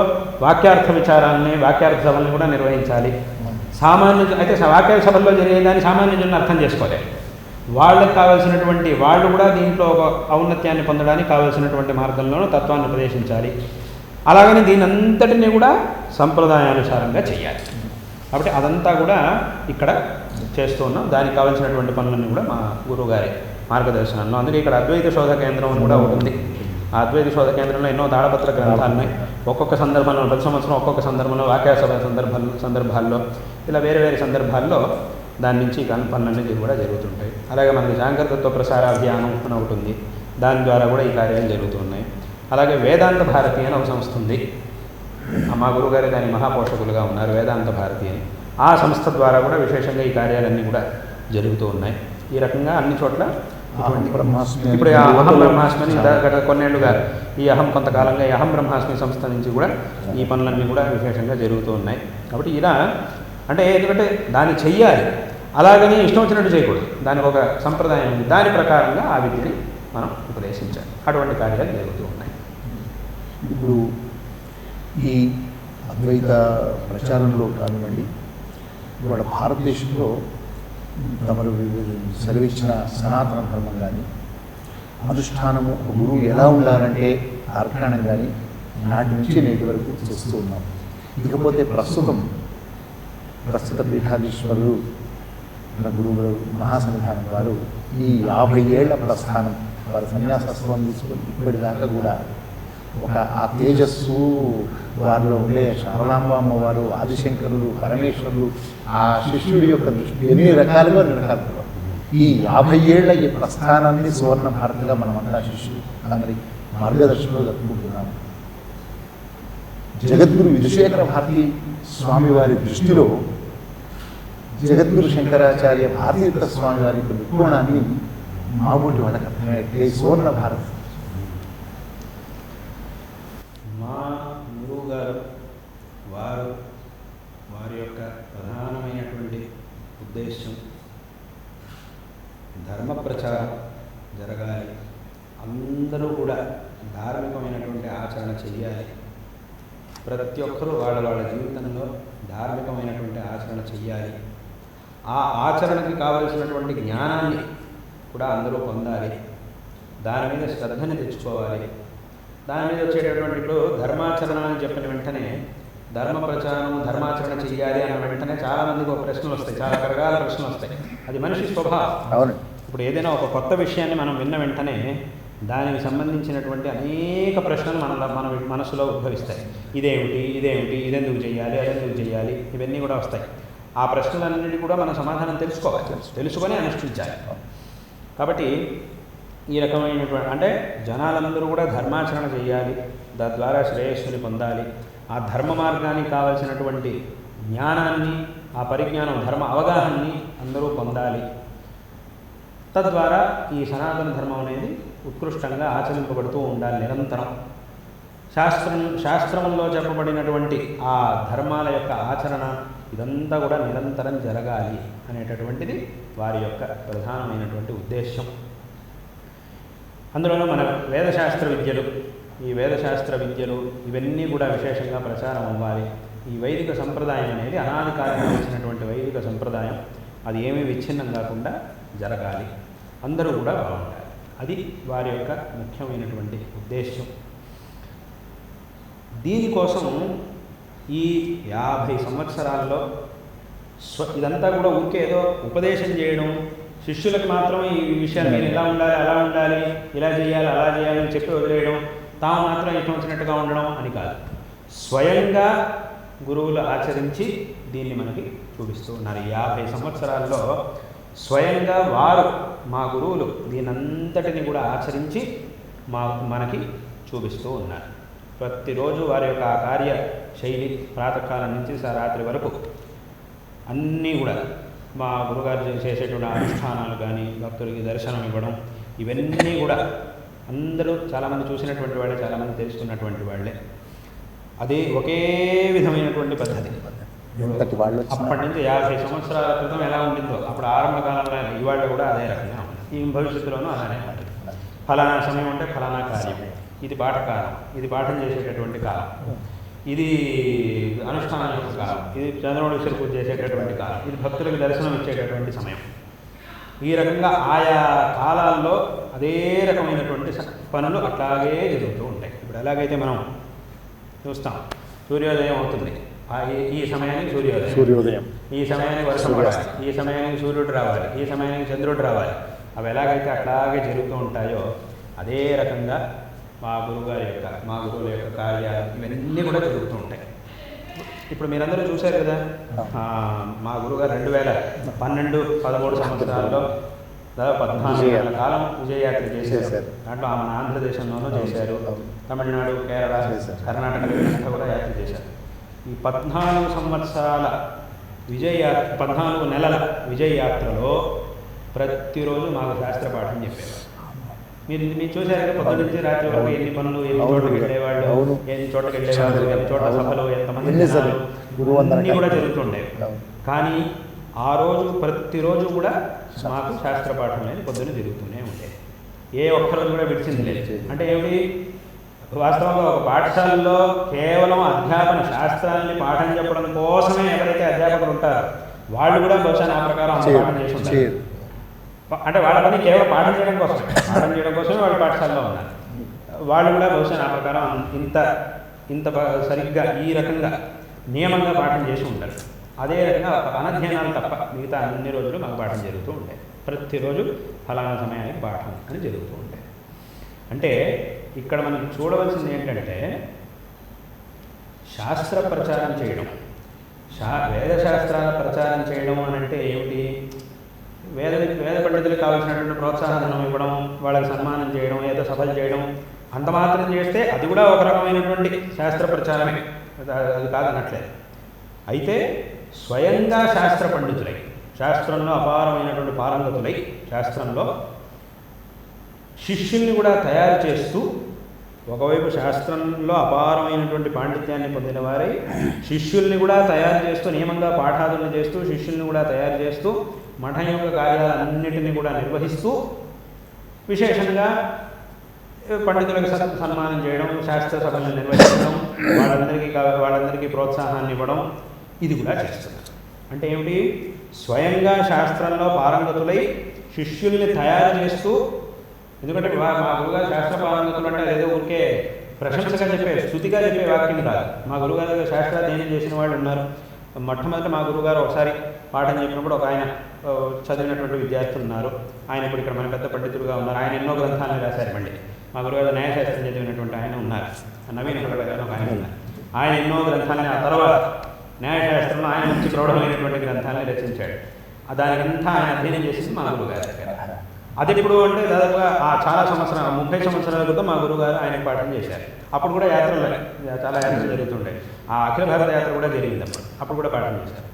వాక్యార్థ విచారాలని, వాక్యార్థ సభలను కూడా నిర్వహించాలి. సామాన్యులు అయితే వాక్య సభల్లో జరిగేదాన్ని సామాన్యులను అర్థం చేసుకోలేదు. వాళ్ళకి కావాల్సినటువంటి వాళ్ళు కూడా దీంట్లో ఒక ఔన్నత్యాన్ని పొందడానికి కావాల్సినటువంటి మార్గంలోనూ తత్వాన్ని ఉపదేశించాలి. అలాగని దీని అంతటినీ కూడా సంప్రదాయానుసారంగా చేయాలి. కాబట్టి అదంతా కూడా ఇక్కడ చేస్తూ ఉన్నాం. దానికి కావాల్సినటువంటి పనులన్నీ కూడా మా గురువుగారి మార్గదర్శనంలో. అందుకే ఇక్కడ అద్వైత శోధ కేంద్రం అని కూడా ఉంటుంది. ఆ అద్వైత శోధ కేంద్రంలో ఎన్నో తాళపత్ర గ్రంథాలు ఉన్నాయి. ఒక్కొక్క సందర్భంలో, ప్రతి సంవత్సరం ఒక్కొక్క సందర్భంలో, వాక్యాసభ సందర్భాల్లో, ఇలా వేరే వేరే సందర్భాల్లో దాని నుంచి పనులన్నీ కూడా జరుగుతుంటాయి. అలాగే మనకి జాగ్రత్తత్వ ప్రసార అభియానం అని ఒకటి ఉంది, దాని ద్వారా కూడా ఈ కార్యాలు జరుగుతున్నాయి. అలాగే వేదాంత భారతి అని ఒక సంస్థ ఉంది, మా గురువుగారు దాని మహాపోషకులుగా ఉన్నారు, వేదాంత భారతి అని. ఆ సంస్థ ద్వారా కూడా విశేషంగా ఈ కార్యాలన్నీ కూడా జరుగుతూ ఉన్నాయి. ఈ రకంగా అన్ని చోట్ల ఇప్పుడు అహం బ్రహ్మాస్మి గత కొన్నేళ్లుగా ఈ కొంతకాలంగా ఈ అహం బ్రహ్మాస్మి సంస్థ నుంచి కూడా ఈ పనులన్నీ కూడా విశేషంగా జరుగుతూ ఉన్నాయి. కాబట్టి ఇలా అంటే ఎందుకంటే దాన్ని చెయ్యాలి, అలాగని ఇష్టం వచ్చినట్టు చేయకూడదు. దానికి ఒక సంప్రదాయం ఉంది, దాని ప్రకారంగా ఆ విధిని మనం ఉపదేశించాలి. అటువంటి కార్యాలు జరుగుతూ ఉన్నాయి. ఇప్పుడు ఈ అద్వైత ప్రచారంలో కానివ్వండి, ఇవాళ భారతదేశంలో తమరు సెలవిచ్చిన సనాతన ధర్మం కానీ, అనుష్ఠానము ఒక గురువు ఎలా ఉండాలంటే తార్కాణం కానీ నాటి నుంచి నేటి వరకు చేస్తూ ఉన్నాం. ఇకపోతే ప్రస్తుత పీఠాధీశ్వరులు మన గురువులు మహాసన్నిధానం వారు ఈ 50 ఏళ్ల ప్రస్థానం వారు సన్యాసత్వం తీసుకొని ఇప్పటిదాకా కూడా ఒక ఆ తేజస్సు వారిలో ఉండే శారదాంబ అమ్మవారు, ఆదిశంకరులు, పరమేశ్వరులు, ఆ శిష్యుడి యొక్క దృష్టి ఎన్ని రకాలుగా ఈ 50 ఏళ్ల ఈ ప్రస్థానాన్ని సువర్ణ భారతిగా మనమంతా శిష్యులు అందరి మార్గదర్శనంలో జరుపుకుంటున్నాము. జగద్గురు విధుశేఖర భారతి స్వామి వారి దృష్టిలో జగద్గురు శంకరాచార్య భారతీయ స్వామి వారి యొక్క దృక్కోణాన్ని మాబోటి వాళ్ళకి అర్థమయ్యే సువర్ణ భారతి. మా గురువు గారు వారి యొక్క ప్రధానమైనటువంటి ఉద్దేశం ధర్మ ప్రచారం జరగాలి, అందరూ కూడా ధార్మికమైనటువంటి ఆచరణ చెయ్యాలి, ప్రతి ఒక్కరూ వాళ్ళ జీవితంలో ధార్మికమైనటువంటి ఆచరణ చెయ్యాలి, ఆ ఆచరణకి కావలసినటువంటి జ్ఞానాన్ని కూడా అందరూ పొందాలి, దాని మీద శ్రద్ధని తెచ్చుకోవాలి. దాని మీద వచ్చేటటువంటి ఇప్పుడు ధర్మాచరణ అని చెప్పిన వెంటనే ధర్మ ప్రచారం ధర్మాచరణ చెయ్యాలి అన్న వెంటనే చాలామందికి ఒక ప్రశ్నలు వస్తాయి, చాలా రకాల ప్రశ్నలు వస్తాయి. అది మనిషి స్వభావం. అవును. ఇప్పుడు ఏదైనా ఒక కొత్త విషయాన్ని మనం విన్న వెంటనే దానికి సంబంధించినటువంటి అనేక ప్రశ్నలు మన మనసులో ఉద్భవిస్తాయి. ఇదేమిటి, ఇదెందుకు చేయాలి, అదెందుకు చేయాలి, ఇవన్నీ కూడా వస్తాయి. ఆ ప్రశ్నలన్నిటి కూడా మనం సమాధానం తెలుసుకొని అనుష్ఠించాలి. కాబట్టి ఈ రకమైనటువంటి అంటే జనాలందరూ కూడా ధర్మాచరణ చేయాలి, తద్వారా శ్రేయస్సుని పొందాలి, ఆ ధర్మ మార్గానికి కావలసినటువంటి జ్ఞానాన్ని, ఆ పరిజ్ఞానం, ధర్మ అవగాహనని అందరూ పొందాలి. తద్వారా ఈ సనాతన ధర్మం అనేది ఉత్కృష్టంగా ఆచరింపబడుతూ ఉండాలి నిరంతరం. శాస్త్రంలో చెప్పబడినటువంటి ఆ ధర్మాల యొక్క ఆచరణ ఇదంతా కూడా నిరంతరం జరగాలి అనేటటువంటిది వారి యొక్క ప్రధానమైనటువంటి ఉద్దేశం. అందులోనూ మన ఈ వేదశాస్త్ర విద్యలు ఇవన్నీ కూడా విశేషంగా ప్రచారం అవ్వాలి. ఈ వైదిక సంప్రదాయం అనేది అనాది కాలంలో వచ్చినటువంటి వైదిక సంప్రదాయం, అది ఏమీ విచ్ఛిన్నం కాకుండా జరగాలి, అందరూ కూడా బాగుండాలి. అది వారి యొక్క ముఖ్యమైనటువంటి ఉద్దేశం. దీనికోసం ఈ 50 సంవత్సరాల్లో ఇదంతా కూడా ఊరికే ఏదో ఉపదేశం చేయడం, శిష్యులకు మాత్రం ఈ విషయాలు మీరు ఇలా ఉండాలి, అలా ఉండాలి, ఇలా చేయాలి, అలా చేయాలి అని చెప్పి వదిలేయడం, తాము మాత్రం ఇష్టం వచ్చినట్టుగా ఉండడం అని కాదు. స్వయంగా గురువులు ఆచరించి దీన్ని మనకి చూపిస్తూ ఉన్నారు. 50 సంవత్సరాల్లో స్వయంగా వారు, మా గురువులు దీనంతటిని కూడా ఆచరించి మనకి చూపిస్తూ ఉన్నారు. ప్రతిరోజు వారి యొక్క ఆ కార్య శైలి ప్రాతకాలం నుంచి రాత్రి వరకు అన్నీ కూడా మా గురుగారు చేసేటువంటి అనుష్ఠానాలు కానీ, భక్తులకి దర్శనం ఇవ్వడం, ఇవన్నీ కూడా అందరూ చాలామంది చూసినటువంటి వాళ్ళే, చాలామంది తెలుసుకున్నటువంటి వాళ్ళే. అదే ఒకే విధమైనటువంటి పద్ధతి. అప్పటి నుంచి 50 సంవత్సరాల క్రితం ఎలా ఉండిందో అప్పుడు ఆరంభ కాలంలో ఇవాళ కూడా అదే రకంగా ఉంది. ఈ భవిష్యత్తులోనూ అలానే ఉంటుంది. ఫలానా సమయం అంటే ఫలానా కార్యం, ఇది పాఠకాలం, ఇది పాఠం చేసేటటువంటి కాలం, ఇది అనుష్ఠానం యొక్క కాలం, ఇది చంద్రమౌళి పూజ చేసేటటువంటి కాలం, ఇది భక్తులకు దర్శనం ఇచ్చేటటువంటి సమయం. ఈ రకంగా ఆయా కాలాల్లో అదే రకమైనటువంటి పనులు అట్లాగే జరుగుతూ ఉంటాయి. ఇప్పుడు ఎలాగైతే మనం చూస్తాం, సూర్యోదయం అవుతుంది, ఈ సమయానికి సూర్యోదయం, ఈ సమయానికి వర్షం పడాలి, ఈ సమయానికి సూర్యుడు రావాలి, ఈ సమయానికి చంద్రుడు రావాలి, అవి ఎలాగైతే అట్లాగే జరుగుతూ ఉంటాయో అదే రకంగా మా గురువుల యొక్క కార్యాలు ఇవన్నీ కూడా జరుగుతూ ఉంటాయి. ఇప్పుడు మీరందరూ చూశారు కదా, మా గురువుగారు 2012-13 సంవత్సరాల్లో దాదాపు 14 ఏళ్ల కాలం విజయయాత్ర చేశారు. దాంట్లో మన ఆంధ్రదేశంలోనూ చేశారు, తమిళనాడు, కేరళ, కర్ణాటక అంతా కూడా యాత్ర చేశారు. ఈ 14 సంవత్సరాల 14 నెలల విజయయాత్రలో ప్రతిరోజు మాకు శాస్త్రపాఠం చెప్పేవారు. మీరు చూశారు కదా, పొద్దు నుంచి రాత్రి వరకు ఎన్ని పనులు, ఎన్ని చోట్లకి వెళ్ళేవాళ్ళు, ఎన్ని చోట్లకి వెళ్ళేవాళ్ళు, ఎన్ని చోట్ల సభలు, ఎంతమంది అన్నీ కూడా జరుగుతుండేవి. కానీ ఆ రోజు ప్రతిరోజు కూడా మాకు శాస్త్రపాఠం అనేది పొద్దున్న జరుగుతూనే ఉండేది. ఏ ఒక్కరోజు కూడా విడిచింది లేదు. అంటే ఏమిటి, వాస్తవంగా ఒక పాఠశాలలో కేవలం అధ్యాపన శాస్త్రాన్ని పాఠం చెప్పడం కోసమే ఎవరైతే అధ్యాపకులు ఉంటారో వాళ్ళు కూడా బహుశా ఆ ప్రకారం పాఠం చేసి ఉంటారు. అంటే వాళ్ళ పని కేవలం పాఠం చేయడం కోసమే వాళ్ళు పాఠశాలలో ఉన్నారు. వాళ్ళు కూడా బహుశా నా ప్రకారం ఇంత సరిగ్గా ఈ రకంగా నియమంగా పాఠం చేసి ఉంటారు. అదే రకంగా అనధ్యయనాలు తప్ప మిగతా అన్ని రోజులు మాకు పాఠం జరుగుతూ ఉంటాయి. ప్రతిరోజు ఫలానా సమయానికి పాఠం అని జరుగుతూ ఉంటాయి. అంటే ఇక్కడ మనం చూడవలసింది ఏంటంటే శాస్త్ర ప్రచారం చేయడం, వేదశాస్త్రాల ప్రచారం చేయడం అని అంటే ఏమిటి? వేద పండితులకు కావాల్సినటువంటి ప్రోత్సాహనం ఇవ్వడం, వాళ్ళకి సన్మానం చేయడం, ఏదో సభలు చేయడం, అంత మాత్రం చేస్తే అది కూడా ఒక రకమైనటువంటి శాస్త్ర ప్రచారమే, అది కాదనట్లేదు. అయితే స్వయంగా శాస్త్ర పండితులై, శాస్త్రంలో అపారమైనటువంటి పారంగతులై, శాస్త్రంలో శిష్యుల్ని కూడా తయారు చేస్తూ, ఒకవైపు శాస్త్రంలో అపారమైనటువంటి పాండిత్యాన్ని పొందిన వారై శిష్యుల్ని కూడా తయారు చేస్తూ, నియమంగా పాఠాదులను చేస్తూ, శిష్యుల్ని కూడా తయారు చేస్తూ, మఠం యొక్క కార్యాలన్నింటినీ కూడా నిర్వహిస్తూ, విశేషంగా పండితులకు సన్మానం చేయడం, శాస్త్ర సభలను నిర్వహించడం, వాళ్ళందరికీ ప్రోత్సాహాన్ని ఇవ్వడం, ఇది కూడా చేస్తున్నారు. అంటే ఏమిటి? స్వయంగా శాస్త్రంలో పారంగతులై శిష్యుల్ని తయారు చేస్తూ, ఎందుకంటే మా గురుగారు శాస్త్ర పారంగతులు అంటే ఏదో ఊరికే ప్రశంసగా చెప్పే, స్తుతిగా చెప్పే వాక్యం కాదు. మా గురుగారు శాస్త్రాధ్యయనం చేసిన వాళ్ళు ఉన్నారు. మొట్టమొదట మా గురుగారు ఒకసారి పాఠం చెప్పినప్పుడు ఒక ఆయన చదివినటువంటి విద్యార్థులు ఉన్నారు. ఆయన ఇప్పుడు ఇక్కడ మన పెద్ద పండితులుగా ఉన్నారు. ఆయన ఎన్నో గ్రంథాలను రాశారు. మళ్ళీ మా గురుగారు న్యాయశాస్త్రం చదివినటువంటి ఆయన ఉన్నారు, నవీన్ హడ గారు ఒక ఆయన ఉన్నారు. ఆయన ఎన్నో గ్రంథాలని, ఆ తర్వాత న్యాయశాస్త్రంలో ఆయన మంచి ప్రౌఢమైనటువంటి గ్రంథాలని రచించాడు. దానికంతా ఆయన అధ్యయనం చేసింది మా గురుగారు. అది ఎప్పుడు అంటే దాదాపుగా చాలా సంవత్సరాలు, 30 సంవత్సరాల క్రితం మా గురుగారు ఆయనకు పాఠం చేశారు. అప్పుడు కూడా యాత్రలు, చాలా యాత్రలు జరుగుతుండే. ఆ అఖిల భారత యాత్ర కూడా జరిగింది. అప్పుడు కూడా పాఠం చేశారు.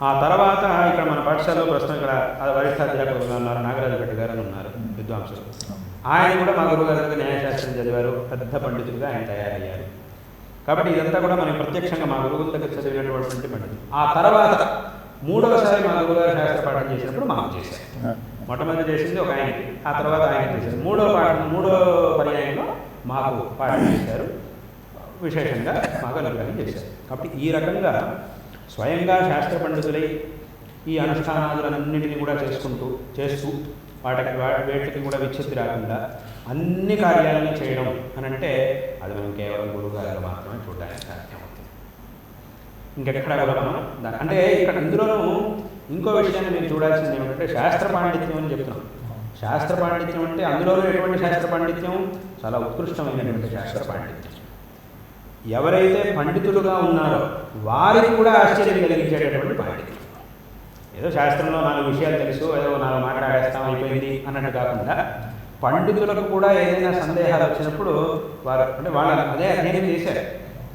ఆ తర్వాత ఇక్కడ మన పాఠశాలలో ప్రస్తుతం ఇక్కడ వరిష్ఠ అధ్యాపకులుగా ఉన్నారు, నాగరాజు భట్ గారు ఉన్నారు, విద్వాంసులు. ఆయన కూడా మా గురుగారి దగ్గర న్యాయశాస్త్రం చదివారు, పెద్ద పండితులుగా ఆయన తయారయ్యారు. కాబట్టి ఇదంతా కూడా మనం ప్రత్యక్షంగా మా గురువుల దగ్గర చదివినటువంటి పండితులు. ఆ తర్వాత మూడవసారి మా గురుగారు శాస్త్ర పాఠం చేసినప్పుడు మాకు చేశారు. మొట్టమొదటి చేసింది ఒక ఆయనకి, ఆ తర్వాత ఆయన చేశారు. మూడో పర్యాయంలో మాకు పాఠం చేశారు, విశేషంగా మాకు అనుగ్రహం చేశారు. కాబట్టి ఈ రకంగా స్వయంగా శాస్త్ర పండితులై ఈ అనుష్ఠానాదులన్నింటినీ కూడా చేస్తూ వేటికి కూడా విచ్ఛిత్తి రాకుండా అన్ని కార్యాలను చేయడం అని అంటే అది మనం కేవలం గురువుగారు మాత్రమే చూడడానికి సాధ్యమవుతుంది. ఇంకెక్కడ కూడా మనం అంటే ఇక్కడ ఇందులోనూ ఇంకో విషయాన్ని మీరు చూడాల్సింది ఏమిటంటే శాస్త్ర పాండిత్యం అని చెప్తున్నాం. శాస్త్ర పాండిత్యం అంటే అందులోనూ ఎటువంటి శాస్త్ర పాండిత్యం? చాలా ఉత్కృష్టమైనటువంటి శాస్త్ర పాండిత్యం. ఎవరైతే పండితులుగా ఉన్నారో వారికి కూడా ఆశ్చర్యం కలిగించేటటువంటి పాండిత్యం. ఏదో శాస్త్రంలో 4 విషయాలు తెలుసు, ఏదో 4 మాట్లాడేస్తాం అయిపోయింది అన్నట్టు కాకుండా, పండితులకు కూడా ఏదైనా సందేహాలు వచ్చినప్పుడు వాళ్ళు అదే అధ్యయనం చేశారు.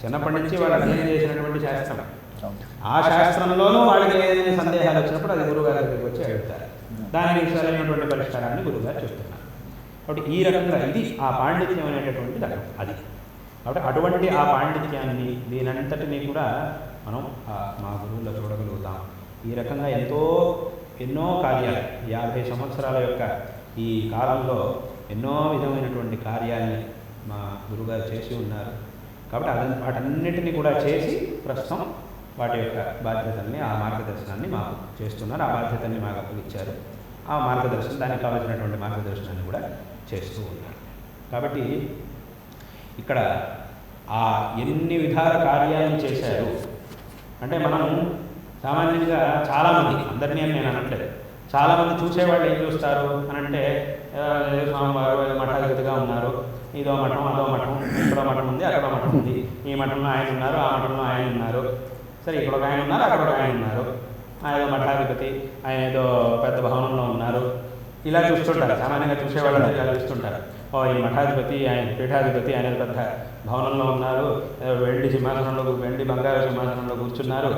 చిన్నప్పటి నుంచి వాళ్ళు అధ్యయనం చేసినటువంటి శాస్త్రం, ఆ శాస్త్రంలోనూ వాళ్ళకి ఏదైనా సందేహాలు వచ్చినప్పుడు అది గురువుగారి దగ్గరికి వచ్చి అడుగుతారు. దానికి సరైనటువంటి పరిష్కారాన్ని గురువుగారు చెప్తున్నారు. కాబట్టి ఈ రకంగా ఇది ఆ పాండిత్యం అనేటటువంటి అది. కాబట్టి అటువంటి ఆ పాండిత్యాన్ని, దీనంతటినీ కూడా మనం మా గురువుల్లో చూడగలుగుతాం. ఈ రకంగా ఎన్నో కార్యాలు 50 సంవత్సరాల యొక్క ఈ కాలంలో ఎన్నో విధమైనటువంటి కార్యాలని మా గురువుగారు చేసి ఉన్నారు. కాబట్టి వాటన్నిటిని కూడా చేసి ప్రస్తుతం వాటి యొక్క బాధ్యతల్ని, ఆ మార్గదర్శనాన్ని మాకు చేస్తున్నారు. ఆ బాధ్యతల్ని మాకు అప్పగిచ్చారు. ఆ మార్గదర్శనం, దానికి కావాల్సినటువంటి మార్గదర్శనాన్ని కూడా చేస్తూ ఉన్నారు. కాబట్టి ఇక్కడ ఆ ఎన్ని విధాల కార్యాలను చేశారు అంటే, మనం సామాన్యంగా చాలామంది, అందరినీ నేను అనట్లేదు, చాలామంది చూసేవాళ్ళు ఏం చూస్తారు అని అంటే, స్వామివారు మఠాధిపతిగా ఉన్నారు, ఇదో మఠం అదో మఠం, ఇక్కడో మఠం ఉంది అక్కడో మఠం ఉంది, ఈ మఠంలో ఆయన ఉన్నారు ఆ మఠంలో ఆయన ఉన్నారు, సరే ఇక్కడ ఒక ఆయన ఉన్నారు అక్కడ ఒక ఆయన ఉన్నారు, ఏదో మఠాధిపతి, ఆయన ఏదో పెద్ద భవనంలో ఉన్నారు, ఇలా చూస్తుంటారు. సామాన్యంగా చూసేవాళ్ళు ఇలా చూస్తుంటారు. ఈ మఠాధిపతి, ఆయన పీఠాధిపతి, ఆయన పెద్ద భవనంలో ఉన్నారు, వెండి బంగారు సింహాసనంలో కూర్చున్నారు,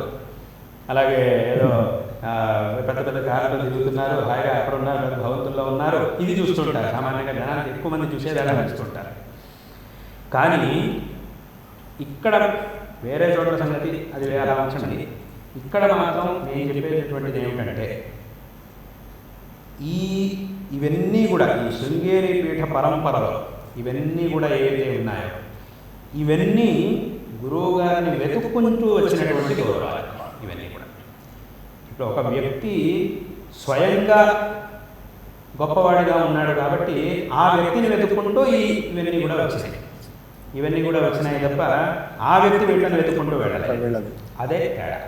అలాగే ఏదో పెద్ద పెద్ద కార్లు తిరుగుతున్నారు, హాయిగా అక్కడ ఉన్నారు, పెద్ద భవంతుల్లో ఉన్నారు, ఇది చూస్తుంటారు. సామాన్యంగా జనానికి ఎక్కువ మంది చూసేదాన్ని చూస్తుంటారు. కానీ ఇక్కడ వేరే చోట్ల సంగతి అది వేరే ఉంచండి. ఇక్కడ మాత్రం నేను చెప్పేటటువంటిది ఏమిటంటే, ఇవన్నీ కూడా ఈ శృంగేరి పీఠ పరంపరలో ఇవన్నీ కూడా ఏవైతే ఉన్నాయో ఇవన్నీ గురువు గారిని వెతుక్కుంటూ వచ్చినటువంటి గౌరవాలు. ఇవన్నీ కూడా. ఇప్పుడు ఒక వ్యక్తి స్వయంగా గురువు గారిని వెతుక్కుంటూ వచ్చి, గురువు గారు చెప్పినటువంటి విషయాన్ని, గురువు గారు చెప్పినటువంటి విధానాన్ని, గురువు గారు చెప్పినటువంటి మార్గదర్శనాన్ని, గురువు గారు చెప్పినటువంటి మార్గంలో నడుస్తూ, గొప్పవాడిగా ఉన్నాడు కాబట్టి ఆ వ్యక్తిని వెతుక్కుంటూ ఇవన్నీ కూడా వచ్చినాయి. ఇవన్నీ కూడా వచ్చినాయి తప్ప ఆ వ్యక్తి వీళ్ళని వెతుక్కుంటూ వెళ్ళాలి. అదే తేడా.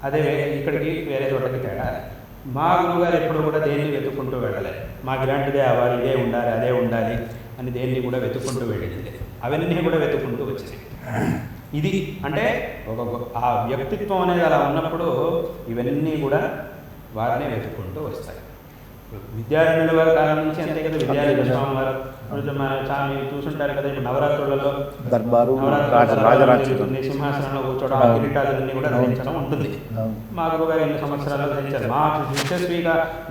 అదే ఇక్కడికి వేరే చోటకి తేడా. మా గురువుగారు ఎప్పుడు కూడా దేన్ని వెతుక్కుంటూ వెళ్ళలేదు. మాకు ఇలాంటిదే అవ్వాలి, ఇదే ఉండాలి, అదే ఉండాలి అని దేన్ని కూడా వెతుక్కుంటూ వెళ్ళింది. అవన్నీ కూడా వెతుక్కుంటూ వచ్చినాయి. ఇది అంటే ఆ వ్యక్తిత్వం అనేది అలా ఉన్నప్పుడు ఇవన్నీ కూడా వారినే వెతుక్కుంటూ వస్తాయి. విద్యారణ్యుల వారి కాలం నుంచి అంతే కదా. విద్యారణ్య స్వామి వారు మీరు చూసుంటారు కదా. ఇప్పుడు నవరాత్రులలో సింహాసనంలో కూర్చోవడం, ఆ కిరీటాలన్నీ కూడా ధరించడం ఉంటుంది. మా గురువుగారు ఎన్ని సంవత్సరాలు ధరించారు.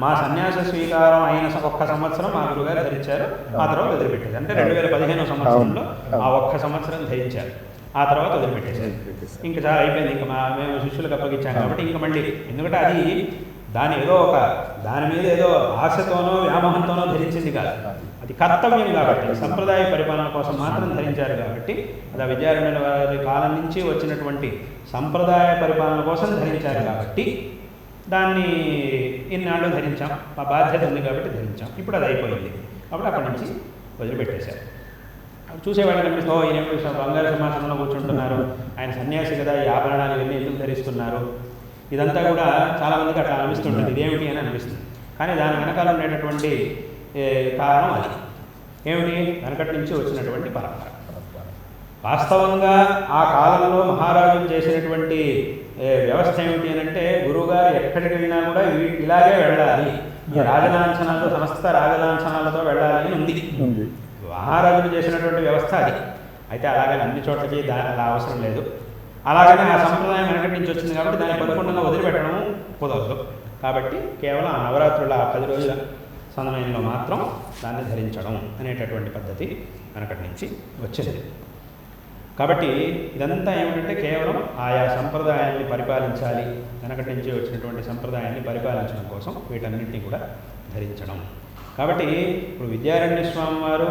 మా సన్యాస స్వీకారం అయిన ఒక్క సంవత్సరం మా గురువుగారు ధరించారు. ఆ తర్వాత వదిలిపెట్టారు. అంటే 2015 సంవత్సరంలో ఆ ఒక్క సంవత్సరం ధరించారు. ఆ తర్వాత వదిలిపెట్టేశారు. ఇంకా చాలా అయిపోయింది. ఇంకా మేము శిష్యులకు అప్పగించాం కాబట్టి ఇంకా మళ్ళీ, ఎందుకంటే అది దాని మీద ఏదో ఆశతోనో వ్యామోహంతోనో ధరించింది కాదు. అది కర్తవ్యం కాబట్టి, సంప్రదాయ పరిపాలన కోసం మాత్రం ధరించారు కాబట్టి, అది విద్యారణ్యుల వారి కాలం నుంచి వచ్చినటువంటి సంప్రదాయ పరిపాలన కోసం ధరించారు కాబట్టి దాన్ని ఇన్నాళ్ళు ధరించాం. మా బాధ్యత ఉంది కాబట్టి ధరించాం. ఇప్పుడు అది అయిపోయింది కాబట్టి అక్కడి నుంచి వదిలిపెట్టేశారు. చూసేవాళ్ళు కనిపిస్తూ ఈయన బంగారు సింహాసనంలో కూర్చుంటున్నారు, ఆయన సన్యాసి కదా, ఈ ఆభరణాలు ఇవన్నీ ఎందుకు ధరిస్తున్నారు, ఇదంతా కూడా చాలామందికి అట్లా అనిపిస్తుంటుంది. ఇదేమిటి అని అనిపిస్తుంది. కానీ దాని వెనకాల ఉండేటటువంటి కారణం అది ఏమిటి? వెనకటి నుంచి వచ్చినటువంటి పరంపర. వాస్తవంగా ఆ కాలంలో మహారాజులు చేసినటువంటి వ్యవస్థ ఏమిటి అని అంటే, గురువుగారు ఎక్కడికి వెళ్ళినా కూడా ఇలాగే వెళ్ళాలి, రాజలాంఛనాలతో, సమస్త రాజలాంఛనాలతో వెళ్ళాలి అని ఉంది. మహారాజులు చేసినటువంటి వ్యవస్థ అది. అయితే అలాగే అన్ని చోట్లకి అలా అవసరం లేదు. అలాగనే ఆ సంప్రదాయం వెనకటి నుంచి వచ్చింది కాబట్టి దాన్ని పరిపూర్ణంగా వదిలిపెట్టడం కుదరదు. కాబట్టి కేవలం ఆ నవరాత్రుల 10 రోజుల సమయంలో మాత్రం దాన్ని ధరించడం అనేటటువంటి పద్ధతి వెనకటి నుంచి వచ్చింది. కాబట్టి ఇదంతా ఏమిటంటే కేవలం ఆయా సంప్రదాయాన్ని పరిపాలించాలి, వెనకటి నుంచి వచ్చినటువంటి సంప్రదాయాన్ని పరిపాలించడం కోసం వీటన్నింటినీ కూడా ధరించడం. కాబట్టి ఇప్పుడు విద్యారణ్య స్వామి వారు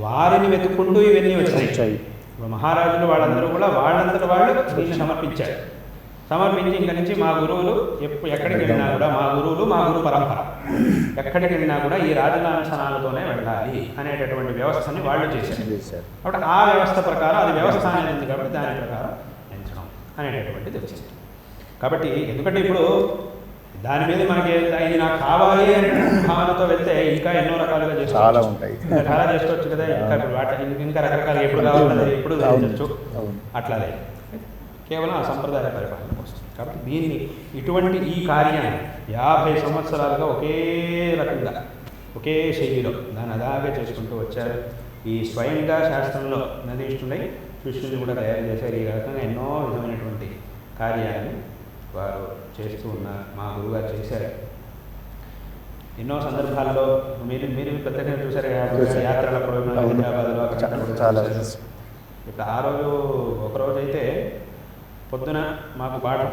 వారిని వెతుక్కుంటూ ఇవన్నీ వచ్చాయి. ఇప్పుడు మహారాజులు వాళ్ళందరూ కూడా వాళ్ళంతట వాళ్ళు దీన్ని సమర్పించారు. సమర్పించి ఇంక నుంచి మా గురువులు ఎక్కడికి వెళ్ళినా కూడా, మా గురువులు మా గురు పరంపర ఎక్కడికి వెళ్ళినా కూడా ఈ రాజలాంఛనాలతోనే వెళ్ళాలి అనేటటువంటి వ్యవస్థని వాళ్ళు చేశారు. కాబట్టి ఆ వ్యవస్థ ప్రకారం, అది వ్యవస్థ అనేది ఉంది కాబట్టి దాని ప్రకారం పెంచడం అనేటటువంటిది వచ్చింది. కాబట్టి ఎందుకంటే ఇప్పుడు దాని మీద మనకి ఇది నాకు కావాలి అనే భావనతో వెళ్తే ఇంకా ఎన్నో రకాలుగా చాలా ఉంటాయి, చాలా చేసుకోవచ్చు కదా. ఇంకా ఇప్పుడు ఇంకా రకరకాలు ఎప్పుడు కావాలన్నది ఎప్పుడు ధరించవచ్చు. అట్లా లేదు, కేవలం ఆ సంప్రదాయ పరిపాలన వస్తుంది. కాబట్టి దీన్ని ఇటువంటి ఈ కార్యాన్ని 50 సంవత్సరాలుగా ఒకే రకంగా ఒకే శైలిలో దాన్ని అలాగే చేసుకుంటూ వచ్చారు. ఈ స్వయంగా శాస్త్రంలో నదీష్ఠులై శిష్యుల్ని కూడా తయారు చేశారు. ఈ రకంగా ఎన్నో విధమైనటువంటి కార్యాలను వారు చేస్తూ ఉన్నారు. మా గురువుగారు చేశారు. ఎన్నో సందర్భాల్లో మీరు ప్రత్యేకంగా చూశారు. యాత్రలప్పుడు హైదరాబాద్లో ఇప్పుడు ఆ రోజు ఒకరోజు అయితే పొద్దున మాకు పాఠం,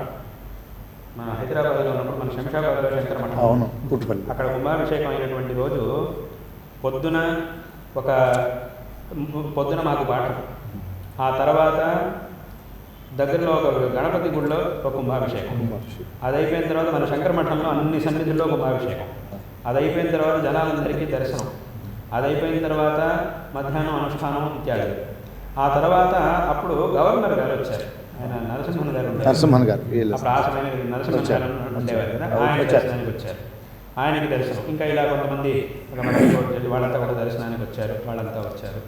మన హైదరాబాద్లో ఉన్నప్పుడు మన శంషాబాద్లో శంకర మఠం, అక్కడ కుంభాభిషేకం అయినటువంటి రోజు పొద్దున మాకు పాఠం. ఆ తర్వాత దగ్గరలో ఒక గణపతి గుడిలో ఒక కుంభాభిషేకం. అది అయిపోయిన తర్వాత మన శంకర మఠంలో అన్ని సన్నిధుల్లో కుంభాభిషేకం. అది అయిపోయిన తర్వాత జనాలందరికీ దర్శనం. అది అయిపోయిన తర్వాత మధ్యాహ్నం అనుష్ఠానం ఇత్యాది. ఆ తర్వాత అప్పుడు గవర్నర్ గారు వచ్చారు. ఆయన నరసింహన్ గారు అప్పుడు ఆసమైన నరసింహన్ గారు ఉండేవారు కదా, ఆయన దర్శనానికి వచ్చారు. ఆయనకి దర్శనం. ఇంకా ఇలా కొంతమంది వాళ్ళంతా కూడా దర్శనానికి వచ్చారు, వాళ్ళంతా వచ్చారు.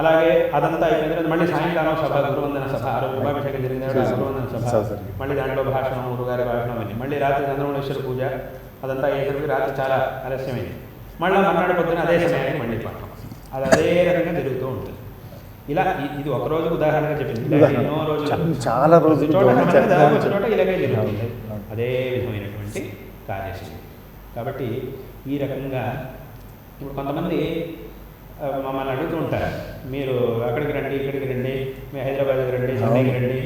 అలాగే అదంతా అయిపోయిన తర్వాత మళ్ళీ సాయంకాలం సభ, గురువందన సభ, కుంభాభిషేకం జరిగిన గురువందన సభ, మళ్ళీ దాంట్లో భాషణం, గురుగారి భాషణం అయింది. మళ్ళీ రాత్రి చంద్రమౌళేశ్వర పూజ, అదంతా అయ్యేసరికి రాత్రి చాలా ఆలస్యమైంది. మళ్ళీ మర్నాడు పొద్దున అదే సమయానికి మళ్ళీ పాఠం. అది అదే రకంగా జరుగుతూ ఉంటుంది. ఇలా ఇది ఒక రోజు ఉదాహరణగా చెప్పింది. ఎన్నో రోజులు చాలా రోజులు చోట ఇలాగే జరుగుతుంది. అదే విధమైనటువంటి కార్యశైలి. కాబట్టి ఈ రకంగా ఇప్పుడు కొంతమంది మమ్మల్ని అడుగుతూ ఉంటారు, మీరు అక్కడికి రండి, ఇక్కడికి రండి, మీ హైదరాబాద్కి రండి, చెన్నైకి రండి.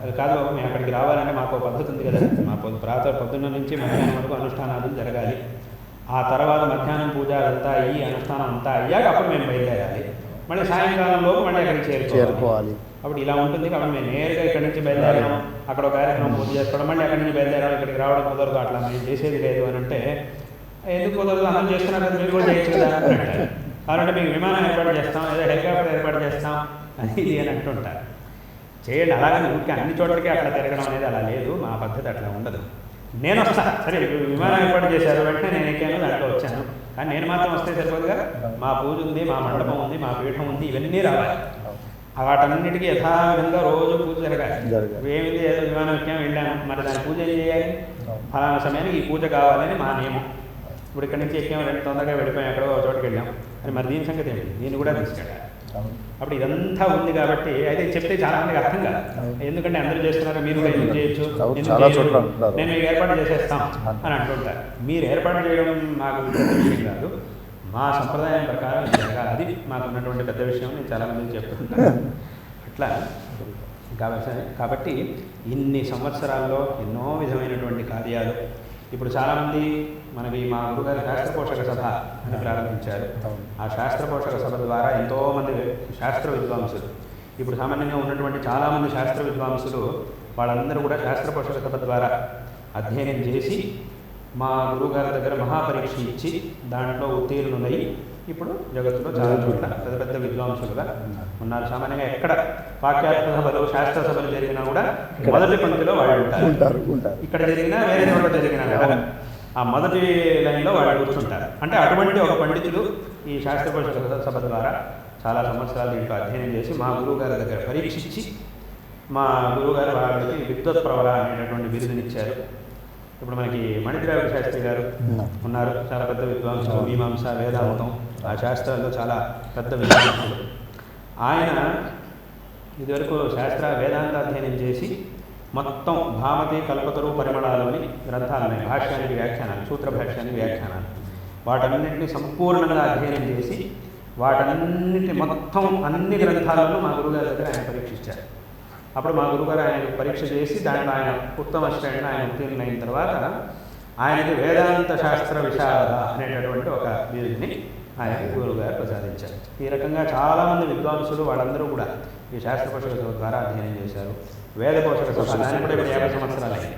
అది కాదు బాబు, మేము అక్కడికి రావాలంటే మాకు పద్ధతి ఉంది కదా. మా పొద్దున్న నుంచి మధ్యాహ్నం వరకు అనుష్ఠానాలు జరగాలి. ఆ తర్వాత మధ్యాహ్నం పూజ అంతా అయ్యి, అనుష్ఠానం అంతా అయ్యాక అప్పుడు మేము బయలుదేరాలి. మళ్ళీ సాయంకాలంలోపు మళ్ళీ అక్కడికి చేరుకోవాలి. అప్పుడు ఇలా ఉంటుంది. కాబట్టి మేము నేరుగా ఇక్కడి నుంచి బయలుదేరాము, అక్కడ ఒక కార్యక్రమం పూర్తి చేసుకోవడం, మళ్ళీ అక్కడి నుంచి బయలుదేరాము, ఇక్కడికి రావడం కుదరదు. అట్లా మేము చేసేది లేదు అని అంటే ఎందుకు కుదరదు, అందరూ చేస్తున్నారు కదా మీరు కూడా చేయొచ్చు కదా అని అంటారు. కాబట్టి మీకు విమానం ఏర్పాటు చేస్తాం, ఏదో హెలికాప్టర్ ఏర్పాటు చేస్తాం అది ఇది అని అంటుంటారు. చేయండి, అలాగని ఊరికి అన్ని చోట్లకి అట్లా తిరగడం అనేది అలా లేదు, మా పద్ధతి అట్లా ఉండదు. నేను వస్తాను, సరే విమానం ఏర్పాటు చేశారు, వెంటనే నేను ఎక్కాను, దాంట్లో వచ్చాను. కానీ నేను మాత్రం వస్తే సరిపోదుగా, మా పూజ ఉంది, మా మండపం ఉంది, మా పీఠం ఉంది, ఇవన్నీ రావాలి. వాటన్నిటికీ యథావిధంగా రోజు పూజ జరగాలి. ఏమిది ఏదో విమానం ఎక్కాము వెళ్ళాము, మరి దాని పూజ ఏం చేయాలి, ఫలానా సమయానికి ఈ పూజ కావాలని మా నియమం. ఇప్పుడు ఇక్కడి నుంచి ఎక్కాము, రెండు తొందరగా వెళ్ళిపోయాం, ఎక్కడో చోటుకి వెళ్ళాం, అని మరి దీని సంగతి ఏంటి, దీన్ని కూడా తీసుకెళ్ళాలి. అప్పుడు ఇదంతా ఉంది కాబట్టి అయితే చెప్తే చాలా మందికి అర్థం కాదు. ఎందుకంటే అందరూ చేస్తున్నారు, మీరు కూడా ఎందుకు చేయొచ్చు, నేను మీకు ఏర్పాటు చేసేస్తాం అని అంటుంటారు. మీరు ఏర్పాటు చేయడం మాకు పెద్ద విషయం కాదు, మా సంప్రదాయం ప్రకారం జరగాలి, అది మాకు ఉన్నటువంటి పెద్ద విషయం. నేను చాలామందికి చెప్తుంటాను అట్లా. కాబట్టి ఇన్ని సంవత్సరాల్లో ఎన్నో విధమైనటువంటి కార్యాలు. ఇప్పుడు చాలామంది మనకి మా గురుగారు శాస్త్రపోషక సభ అని ప్రారంభించారు. ఆ శాస్త్రపోషక సభ ద్వారా ఎంతోమంది శాస్త్ర విద్వాంసులు, ఇప్పుడు సామాన్యంగా ఉన్నటువంటి చాలామంది శాస్త్ర విద్వాంసులు వాళ్ళందరూ కూడా శాస్త్రపోషక సభ ద్వారా అధ్యయనం చేసి మా గురువుగారి దగ్గర మహాపరీక్ష ఇచ్చి దాంట్లో ఉత్తీర్ణులై ఇప్పుడు జగత్తులో చాలా చోట్ల పెద్ద పెద్ద విద్వాంసులుగా ఉన్నారు. సామాన్యంగా ఎక్కడ వాక్యార్థ సభలు శాస్త్ర సభలు జరిగినా కూడా మొదటి పంక్తిలో వాళ్ళు ఉంటారు. ఇక్కడ జరిగినా వేరే చోట జరిగినా కదా ఆ మొదటి లైన్లో వాళ్ళు కూర్చుంటారు. అంటే అటువంటి ఒక పండితులు ఈ శాస్త్రపోషక సభ ద్వారా చాలా సంవత్సరాలు దీంట్లో అధ్యయనం చేసి మా గురువుగారి దగ్గర పరీక్షించి మా గురువుగారు వాళ్ళకి విద్వత్ ప్రవర అనేటటువంటి బిరుదునిచ్చారు. ఇప్పుడు మనకి మణిద్రావిడ శాస్త్రి గారు ఉన్నారు, చాలా పెద్ద విద్వాంసులు, మీమాంస వేదాంతం ఆ శాస్త్రాల్లో చాలా పెద్ద విద్వాంసులు. ఆయన ఇదివరకు శాస్త్ర వేదాంత అధ్యయనం చేసి మొత్తం భామతి కల్పతరు పరిమళాలోని గ్రంథాలని భాష్యానికి వ్యాఖ్యానాలు, సూత్ర భాష్యానికి వ్యాఖ్యానాలు, వాటన్నింటినీ సంపూర్ణంగా అధ్యయనం చేసి వాటన్నింటి మొత్తం అన్ని గ్రంథాలను మా గురుగారి దగ్గర ఆయన పరీక్షించారు. అప్పుడు మా గురుగారు ఆయన పరీక్ష చేసి దాంట్లో ఆయన ఉత్తమ శ్రేణిని ఆయన ఉత్తీర్ణులైన తర్వాత ఆయనకి వేదాంత శాస్త్ర విశారద అనేటటువంటి ఒక బిరుదుని ఆయన గురువుగారు ప్రసాదించారు. ఈ రకంగా చాలామంది విద్వాంసులు వాళ్ళందరూ కూడా ఈ శాస్త్రపోషక సభ ద్వారా అధ్యయనం చేశారు. వేద పోషక సభ దాని కూడా ఇప్పుడు 50 సంవత్సరాలు అయింది.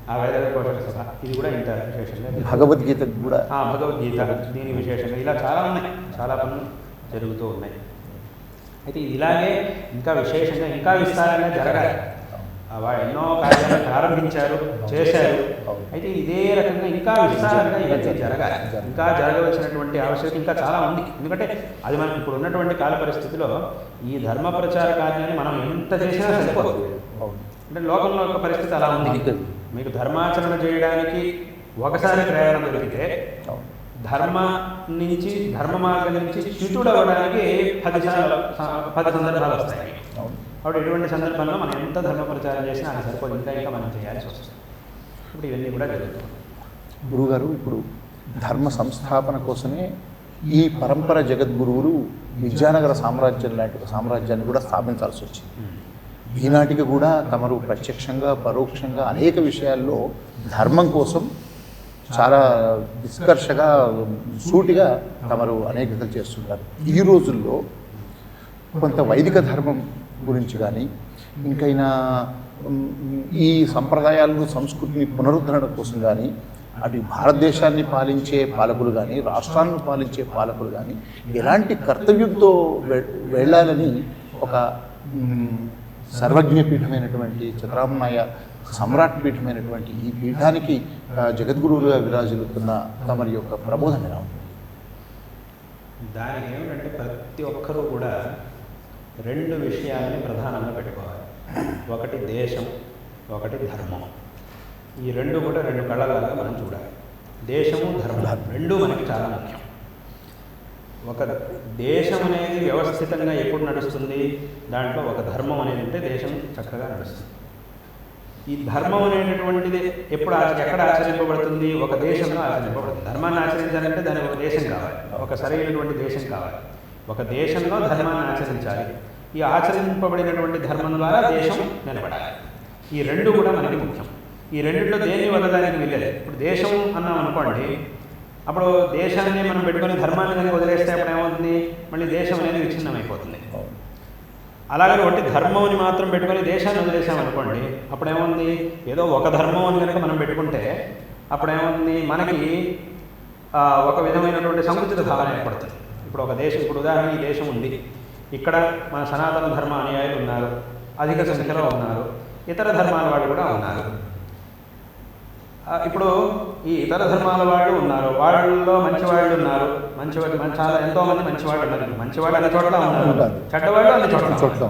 ఆ వేద పోషక సభ ఇది కూడా ఇంత విశేషంగా, భగవద్గీత కూడా భగవద్గీత దీని విశేషంగా ఇలా చాలా ఉన్నాయి, చాలా పనులు జరుగుతూ ఉన్నాయి. అయితే ఇలాగే ఇంకా విశేషంగా ఇంకా విస్తారంగా జరగాలి. ఎన్నో కార్యాలు ప్రారంభించారు, చేశారు. అయితే ఇదే రకంగా ఇంకా విస్తారంగా ఇవన్నీ జరగాలి. ఇంకా జరగవలసినటువంటి ఆవశ్యకత ఇంకా చాలా ఉంది. ఎందుకంటే అది మనకి ఇప్పుడు ఉన్నటువంటి కాల పరిస్థితిలో ఈ ధర్మ ప్రచార కార్యాన్ని మనం ఎంత చేసినా సరిపోదు. అంటే లోకంలో ఒక పరిస్థితి అలా ఉంది. మీకు ధర్మాచరణ చేయడానికి ఒకసారి ప్రయాణం దొరికితే ధర్మ మార్గం నుంచి చ్యుతుడవడానికి 10 సందర్భాలు వస్తాయి. అప్పుడు ఎటువంటి సందర్భంలో మనం ఎంత ధర్మ ప్రచారం చేసినా అది సరిపోదు, ఇంకా మనం చేయాల్సి వస్తుంది. ఇప్పుడు ఇవన్నీ కూడా జరుగుతుంది. గురువుగారు ఇప్పుడు ధర్మ సంస్థాపన కోసమే ఈ పరంపర జగద్గురువులు విజయనగర సామ్రాజ్యం లాంటి ఒక సామ్రాజ్యాన్ని కూడా స్థాపించాల్సి వచ్చింది. ఈనాటికి కూడా తమరు ప్రత్యక్షంగా పరోక్షంగా అనేక విషయాల్లో ధర్మం కోసం చాలా నిష్కర్షగా సూటిగా తమరు అనేకతలు చేస్తుంటారు. ఈ రోజుల్లో కొంత వైదిక ధర్మం గురించి కానీ ఇంకైనా ఈ సంప్రదాయాలను సంస్కృతిని పునరుద్ధరణ కోసం కానీ అటు భారతదేశాన్ని పాలించే పాలకులు కానీ రాష్ట్రాలను పాలించే పాలకులు కానీ ఎలాంటి కర్తవ్యంతో వెళ్ళాలని ఒక సర్వజ్ఞ పీఠమైనటువంటి చంద్రామనాయ సమ్రాట్ పీఠమైనటువంటి ఈ పీఠానికి జగద్గురువులుగా విరాజిల్లుతున్న తమరి యొక్క ప్రబోధన ఎలా ఉంటుంది? దానికి ఏమిటంటే ప్రతి ఒక్కరూ కూడా 2 విషయాలని ప్రధానంగా పెట్టుకోవాలి. ఒకటి దేశం, ఒకటి ధర్మం. ఈ 2 కూడా 2 కళ్ళలాగా మనం చూడాలి. దేశము ధర్మం 2 మనకి చాలా ముఖ్యం. ఒక దేశం అనేది వ్యవస్థితంగా ఎప్పుడు నడుస్తుంది, దాంట్లో ఒక ధర్మం అనేది ఉంటే దేశం చక్కగా నడుస్తుంది. ఈ ధర్మం అనేటటువంటిది ఎప్పుడు ఎక్కడ ఆచరింపబడుతుంది, ఒక దేశంలో ఆచరింపబడుతుంది. ధర్మాన్ని ఆచరించాలంటే దానికి ఒక దేశం కావాలి, ఒక సరైనటువంటి దేశం కావాలి. ఒక దేశంలో ధర్మాన్ని ఆచరించాలి. ఈ ఆచరింపబడినటువంటి ధర్మం ద్వారా దేశం నిలబడాలి. ఈ 2 కూడా మనకి ముఖ్యం. ఈ 2లో దేన్ని వదలడానికి వీల్లేదు. ఇప్పుడు దేశం అన్నాం అనుకోండి, అప్పుడు దేశాన్ని మనం పెట్టుకొని ధర్మాన్ని కానీ వదిలేస్తే అప్పుడు ఏమవుతుంది, మళ్ళీ దేశం అనేది విచ్ఛిన్నమైపోతుంది. అలాగే ఒకటి ధర్మం మాత్రం పెట్టుకొని దేశాన్ని వదిలేసామనుకోండి, అప్పుడేముంది, ఏదో ఒక ధర్మం అని కనుక మనం పెట్టుకుంటే అప్పుడేముంది, మనకి ఒక విధమైనటువంటి సంకుచిత భావన ఏర్పడుతుంది. ఇప్పుడు ఒక దేశం, ఇప్పుడు ఉదాహరణ ఈ దేశం ఉంది, ఇక్కడ మన సనాతన ధర్మ అనుయాయులు ఉన్నారు, అధిక సంఖ్యలో ఉన్నారు, ఇతర ధర్మాల వాళ్ళు కూడా ఉన్నారు. ఇప్పుడు ఈ ఇతర ధర్మాల వాళ్ళు ఉన్నారు, వాళ్ళలో మంచివాళ్ళు ఉన్నారు, చాలా ఎంతోమంది మంచివాళ్ళు ఉన్నారు. మంచివాళ్ళు అన్ని చోట్ల ఉన్నారు, చెడ్డవాళ్ళు అన్ని చోట్ల.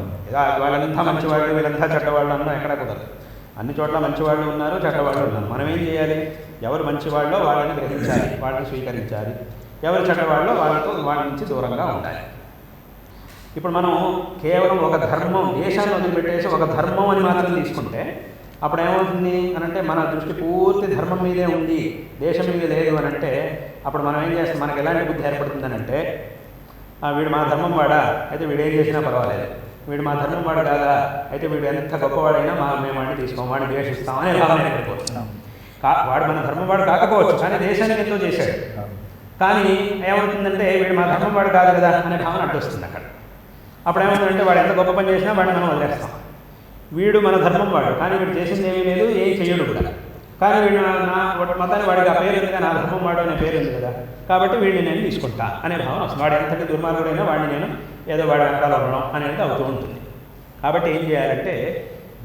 వాళ్ళంతా మంచివాళ్ళు వీళ్ళంతా చెడ్డవాళ్ళు అన్నా ఎక్కడ కుదరదు. అన్ని చోట్ల మంచివాళ్ళు ఉన్నారు, చెడ్డవాళ్ళు ఉన్నారు. మనం ఏం చేయాలి? ఎవరు మంచివాళ్ళో వాళ్ళని గ్రహించాలి, వాళ్ళని స్వీకరించాలి. ఎవరు చెడ్డవాళ్ళో వాళ్ళ నుంచి దూరంగా ఉండాలి. ఇప్పుడు మనం కేవలం ఒక ధర్మం, దేశాన్ని వదిలిపెట్టేసి ఒక ధర్మం అని మాత్రం తీసుకుంటే అప్పుడు ఏమవుతుంది అని అంటే మన దృష్టి పూర్తి ధర్మం మీదే ఉంది, దేశం మీద లేదు అని అంటే అప్పుడు మనం ఏం చేస్తాం? మనకు ఎలాంటి బుద్ధి ఏర్పడుతుందని అంటే, వీడు మా ధర్మం వాడా అయితే వీడు ఏం చేసినా పర్వాలేదు, వీడు మా ధర్మం వాడు కాదా అయితే వీడు ఎంత గొప్పవాడైనా మేము వాడిని తీసుకోం, వాడిని ద్వేషిస్తాం అనే భావన ఏర్పడిపోతున్నాం. వాడు మన ధర్మం వాడు కాకపోవచ్చు, కానీ దేశానికి ఎంతో చేశాడు. కానీ ఏమవుతుందంటే వీడు మా ధర్మం వాడు కాదు కదా అనే భావన అడ్డొస్తుంది అక్కడ. అప్పుడు ఏమవుతుందంటే వాడు ఎంత గొప్ప పని చేసినా వాడిని మనం వదిలేస్తాం. వీడు మన ధర్మం వాడు, కానీ వీడు చేసింది ఏమీ లేదు, ఏం చెయ్యడు కూడా. కానీ వీడు నా మతాన్ని వాడికి ఆ పేరు ఉంది కదా, నా ధర్మం వాడు అనే పేరు ఉంది కదా, కాబట్టి వీడిని నేను తీసుకుంటా అనే భావన వస్తుంది. వాడు ఎంతటి దుర్మార్గుడైనా వాడిని నేను ఏదో వాడి వెనకాల ఉండడం అనేది అవుతూ ఉంటుంది. కాబట్టి ఏం చేయాలంటే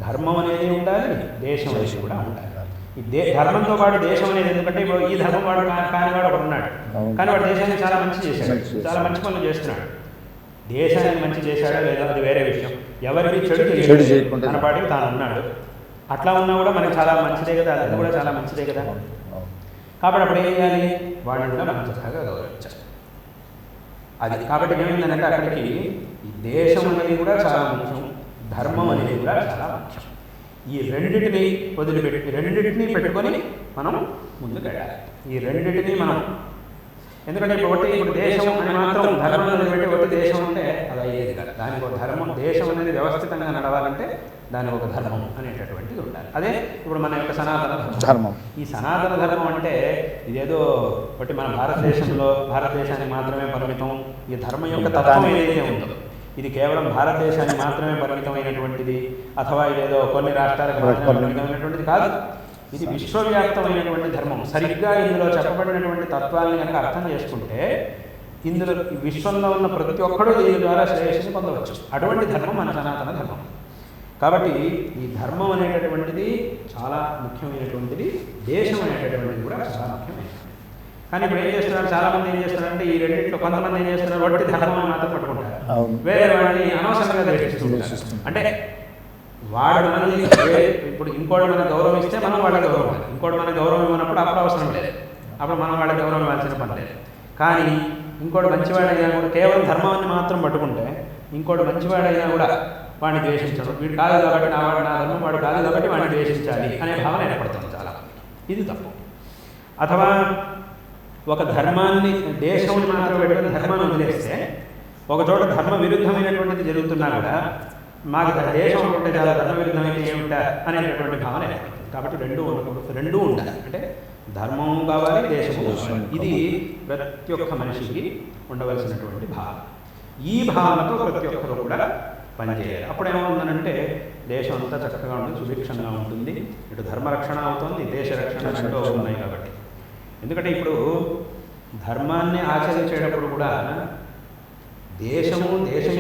ధర్మం అనేది ఉండాలి, దేశం అనేది కూడా ఉండాలి. ఈ ధర్మంతో పాటు దేశం అనేది, ఎందుకంటే ఇప్పుడు ఈ ధర్మం వాడు కాని వాడు ఒకడు ఉన్నాడు, కానీ వాడు దేశాన్ని చాలా మంచి చేశాడు, చాలా మంచి పనులు చేస్తున్నాడు. దేశానికి మంచి చేశాడో లేదో అది వేరే విషయం. ఎవరికి చెడు చేయకుండా తన పాటికి తాను ఉన్నాడు. అట్లా ఉన్నా కూడా మనకి చాలా మంచిదే కదా, అది కూడా చాలా మంచిదే కదా. కాబట్టి అప్పుడు ఏం చేయాలి? వాడిని కూడా మనం చక్కగా గౌరవించాలి. అది కాబట్టి ఏమైందంటే అక్కడికి ఈ దేశం అనేది కూడా చాలా ముఖ్యం, ధర్మం అనేది కూడా చాలా ముఖ్యం. ఈ రెండింటిని వదిలిపెట్టి రెండింటినీ పెట్టుకొని మనం ముందుకు వెళ్ళాలి. ఈ రెండింటినీ మనం, ఎందుకంటే ఇప్పుడు దేశం అని మాత్రం ధర్మం వదిలిపెట్టి ఒకటి దేశం అంటే అది అయ్యేది కదా. దానికి ఒక ధర్మం, దేశం అనేది వ్యవస్థితంగా నడవాలంటే దానికి ఒక ధర్మం అనేటటువంటిది ఉండాలి. అదే ఇప్పుడు మన యొక్క సనాతన ధర్మం. ఈ సనాతన ధర్మం అంటే ఇదేదో ఒకటి మన భారతదేశానికి మాత్రమే పరిమితం. ఈ ధర్మం యొక్క తత్వం ఏదైతే ఉందో ఇది కేవలం భారతదేశానికి మాత్రమే పరిమితమైనటువంటిది, అథవా ఇదేదో కొన్ని రాష్ట్రాలకు పరిమితమైనటువంటిది కాదు. ఇది విశ్వవ్యాప్తమైనటువంటి ధర్మం. సరిగ్గా ఇందులో చెప్పబడినటువంటి తత్వాన్ని కనుక అర్థం చేసుకుంటే ఇందులో విశ్వంలో ఉన్న ప్రతి ఒక్కరూ దీని ద్వారా శ్రేయస్సుని పొందవచ్చు. అటువంటి ధర్మం మన సనాతన ధర్మం. కాబట్టి ఈ ధర్మం అనేటటువంటిది చాలా ముఖ్యమైనటువంటిది, దేశం అనేటటువంటిది కూడా చాలా ముఖ్యమైనది. కానీ ఇప్పుడు ఏం చేస్తున్నారు, చాలామంది ఏం చేస్తున్నారంటే ఈ రెండింటిలో కొంతమంది ఏం చేస్తున్నారు, ఒకటి ధర్మం మాత్రం పట్టుకుంటారు, వేరే వాడిని అనవసరంగా ద్వేషిస్తుంటారు. అంటే వాడు మనల్ని ఇప్పుడు ఇంకోటి మనకు గౌరవం ఇస్తే మనం వాళ్ళకి గౌరవం ఇవ్వాలి, ఇంకోటి మనకు గౌరవం ఇవ్వనప్పుడు అప్పుడు అవసరం లేదు, అప్పుడు మనం వాళ్ళకి గౌరవం ఇవ్వాల్సిన పని లేదు. కానీ ఇంకోటి మంచివాడైనా కూడా కేవలం ధర్మాన్ని మాత్రం పట్టుకుంటే ఇంకోటి మంచివాడైనా కూడా వాడిని ద్వేషించడం, వీడు కాదు కాబట్టి నా ధర్మం వాడు కాదు కాబట్టి వాడిని ద్వేషించాలి అనే భావన ఏర్పడుతుంది చాలా. ఇది తప్పు. అథవా ఒక ధర్మాన్ని, దేశంని మాత్రం పెట్టుకుని ధర్మాన్ని వదిలేస్తే ఒక చోట ధర్మ విరుద్ధమైనటువంటిది జరుగుతున్నా కూడా మాకు దేశం ఉంటే చాలా ధర్మ విరుద్ధమైతే ఏమిటా అనేటటువంటి భావన ఏర్పడుతుంది. కాబట్టి రెండూ ఉండాలి. అంటే ధర్మము కావాలి, దేశము కావాలి. ఇది ప్రతి ఒక్క మనిషికి ఉండవలసినటువంటి భావన. ఈ భావనతో ప్రతి ఒక్కరు కూడా పనిచేయాలి. అప్పుడు ఏమవుతుందంటే దేశం అంతా చక్కగా ఉంటుంది, సుభిక్షంగా ఉంటుంది, ఇటు ధర్మరక్షణ అవుతుంది, దేశ రక్షణ రెండో ఉన్నాయి. కాబట్టి ఎందుకంటే ఇప్పుడు ధర్మాన్ని ఆచరించేటప్పుడు కూడా దేశం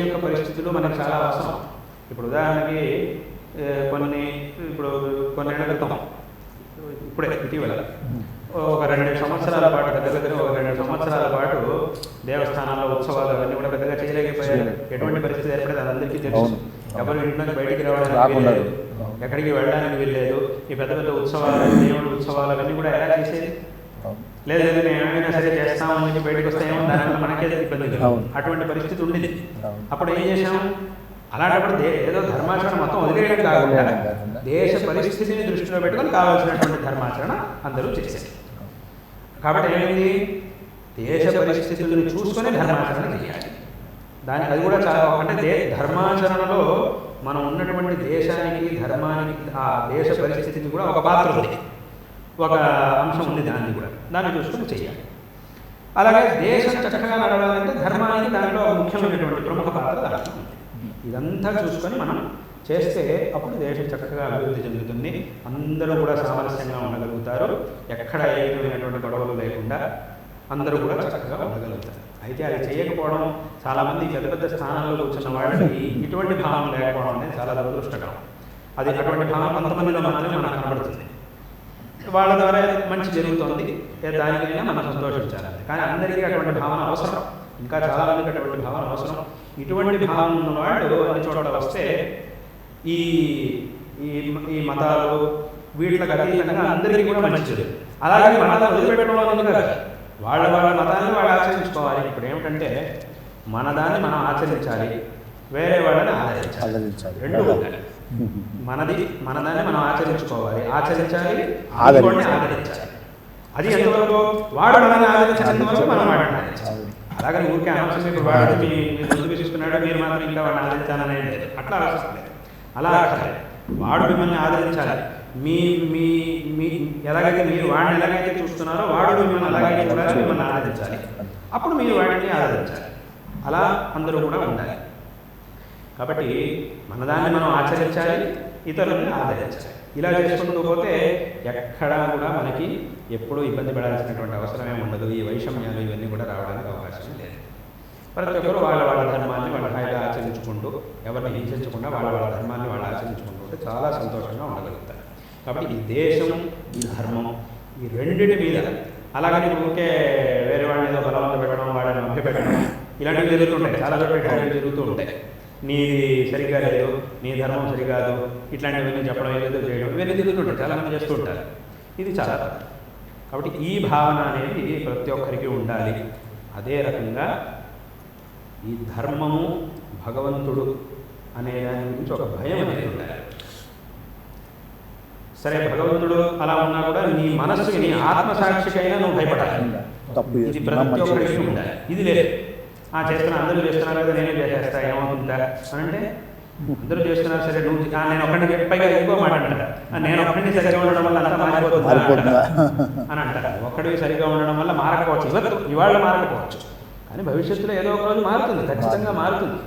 యొక్క పరిస్థితులు మనకు చాలా అవసరం. ఇప్పుడు ఉదాహరణకి కొన్నేళ్ల క్రితం, ఇప్పుడే ఇటీవల ఒక 2 సంవత్సరాల పాటు దగ్గర ఒక 2 సంవత్సరాల పాటు దేవస్థానాల్లో ఉత్సవాలు అవన్నీ కూడా పెద్దగా చేయలేకపోయారు. ఎటువంటి పరిస్థితి ఏర్పడేది అది అందరికీ తెలుసు. ఎవరు ఇంట్లోకి బయటికి రావడానికి వీల్లేదు, ఎక్కడికి వెళ్ళడానికి వీల్లేదు. ఈ పెద్ద పెద్ద ఉత్సవాలు, దేవుడు ఉత్సవాలు అవన్నీ కూడా ఎలా చేసేది? లేదు నేను ఏమైనా సరే చేస్తామని చెప్పి బయటకు వస్తే ఏమో దానివల్ల మనకే ఇబ్బంది లేదు. అటువంటి పరిస్థితి ఉండేది. అప్పుడు ఏం చేశాము? అలాంటప్పుడు ఏదో ధర్మాచరణ మొత్తం వదిలేయడం కాకుండా దేశ పరిస్థితిని దృష్టిలో పెట్టుకొని కావాల్సినటువంటి ధర్మాచరణ అందరూ చేశారు. కాబట్టి ఏమైంది? దేశ పరిస్థితులను చూసుకొని ధర్మాచరణ చేయాలి. అది కూడా చాలా, అంటే ధర్మాచరణలో మనం ఉన్నటువంటి దేశానికి, ధర్మానికి, ఆ దేశ పరిస్థితికి కూడా ఒక పాత్ర ఉంది, ఒక అంశం ఉంది. దాన్ని చూసుకొని చేయాలి. అలాగే దేశం చక్కగా నడవాలంటే ధర్మానికి దాంట్లో ముఖ్యమైనటువంటి ప్రముఖ పాత్ర దాంట్లో ఉంది. ఇదంతా చూసుకొని మనం చేస్తే అప్పుడు దేశం చక్కగా అభివృద్ధి చెందుతుంది. అందరూ కూడా సామరస్యంగా ఉండగలుగుతారు. ఎక్కడ ఏ విధమైనటువంటి గొడవలు లేకుండా అందరూ కూడా చక్కగా ఉండగలుగుతారు. అయితే అది చేయకపోవడం, చాలామంది పెద్ద పెద్ద స్థానాల్లో కూర్చున్న వాళ్ళకి ఇటువంటి భావం లేకపోవడం అనేది చాలా దురదృష్టకరం. అది అటువంటి భావం కొంతమందిలో మాత్రమే మనకు కనబడుతుంది. వాళ్ళ ద్వారా మంచి జరుగుతుంది, దానికైనా మనం సంతోషించాలి. కానీ అందరికీ అటువంటి భావన అవసరం, ఇంకా చాలామందికి అటువంటి భావన అవసరం. ఇటువంటి భావన ఉన్నవాళ్ళు అన్ని చోట్ల వస్తే ఈ ఈ మతాలు వీటికి అతీతంగా అందరికీ కూడా మంచిది. అలాగే మతాలు వదిలిపెట్టడం అనేది కాదు, వాళ్ళ మతాన్ని వాళ్ళు ఆచరించుకోవాలి. ఇప్పుడు ఏమిటంటే మన దాన్ని మనం ఆచరించాలి, వేరే వాళ్ళని ఆదరించాలి. రెండు ఉండాలి. మన దాన్ని మనం ఆచరించుకోవాలి, ఆచరించాలి, ఆదరించాలి. అది ఎంతవరకు వాడు మనల్ని ఆదరించినంతవరకు మనం వాడిని ఆదరించాలి. అలాగే ఊరికే అనవసరం ఇప్పుడు వాడు మీ ముందు విసిస్తున్నాడు, మీరు మాత్రం ఇంకా వాడిని ఆదరించాలనేది లేదు. అట్లా అవసరం లేదు. అలా వాడు మిమ్మల్ని ఆదరించాలి. మీ మీ మీ ఎలాగైతే మీరు వాడిని ఎలాగైతే చూస్తున్నారో వాడు మిమ్మల్ని అలాగే చూడాలి, మిమ్మల్ని ఆదరించాలి. అప్పుడు మీరు వాడిని ఆదరించాలి. అలా అందరూ కూడా ఉండాలి. కాబట్టి మనదాన్ని మనం ఆచరించాలి, ఇతరులను ఆదరించాలి. ఇలా చేసుకుంటూ పోతే ఎక్కడా కూడా మనకి ఎప్పుడూ ఇబ్బంది పడాల్సినటువంటి అవసరమే ఉండదు. ఈ వైషమ్యాలు ఇవన్నీ కూడా రావడానికి అవకాశం లేదు. ప్రతి ఒక్కరు వాళ్ళ ధర్మాన్ని వాళ్ళ హాయిగా ఆచరించుకుంటూ, ఎవరిని హింసించకుండా వాళ్ళ ధర్మాన్ని వాళ్ళు ఆచరించుకుంటూ ఉంటే చాలా సంతోషంగా ఉండగలుగుతారు. కాబట్టి ఈ దేశం, ఈ ధర్మం, ఈ రెండింటి మీద అలాగని ఊరికే వేరే వాళ్ళని ఏదో బలవంత పెట్టడం, వాళ్ళని మభ్య పెట్టడం ఇలాంటివి జరుగుతుంటాయి. చాలా చోట్ల జరుగుతూ ఉంటాయి. నీది సరిగ్గా లేదు, నీ ధర్మం సరికాదు, ఇట్లాంటివన్నీ చెప్పడం, ఏదో చేయడం, ఇవన్నీ జరుగుతుంటాయి. చాలామంది చేస్తూ ఉంటారు. ఇది చాలా తప్పు. కాబట్టి ఈ భావన అనేది ప్రతి ఒక్కరికి ఉండాలి. అదే రకంగా ఈ ధర్మము, భగవంతుడు అనే దాని గురించి ఒక భయం అనేది ఉండాలి. సరే, భగవంతుడు అలా ఉన్నా కూడా నీ మనస్సుకి, నీ ఆత్మసాక్షికైనా నువ్వు భయపడాలి. ఇది ప్రతి ఒక్కరికి ఉండాలి. ఇది లేదు చేస్తున్నా, అందరూ చేస్తున్నారు కదా నేనే చేసేస్తా, ఏమవుతుందా అని అంటే అందరూ చేస్తున్నారు సరే నువ్వు నేను ఒక్కడిని పైగా ఎక్కువ మాట అంటారు. నేను ఒక్కడిని సరిగా ఉండడం వల్ల అంతా మారిపోతుందా అని అంటారు. ఒక్కడివి సరిగా ఉండడం వల్ల మారకపోవచ్చు, ఇవాళ మారకపోవచ్చు, కానీ భవిష్యత్తులో ఏదో ఒక రోజు మారుతుంది, ఖచ్చితంగా మారుతుంది.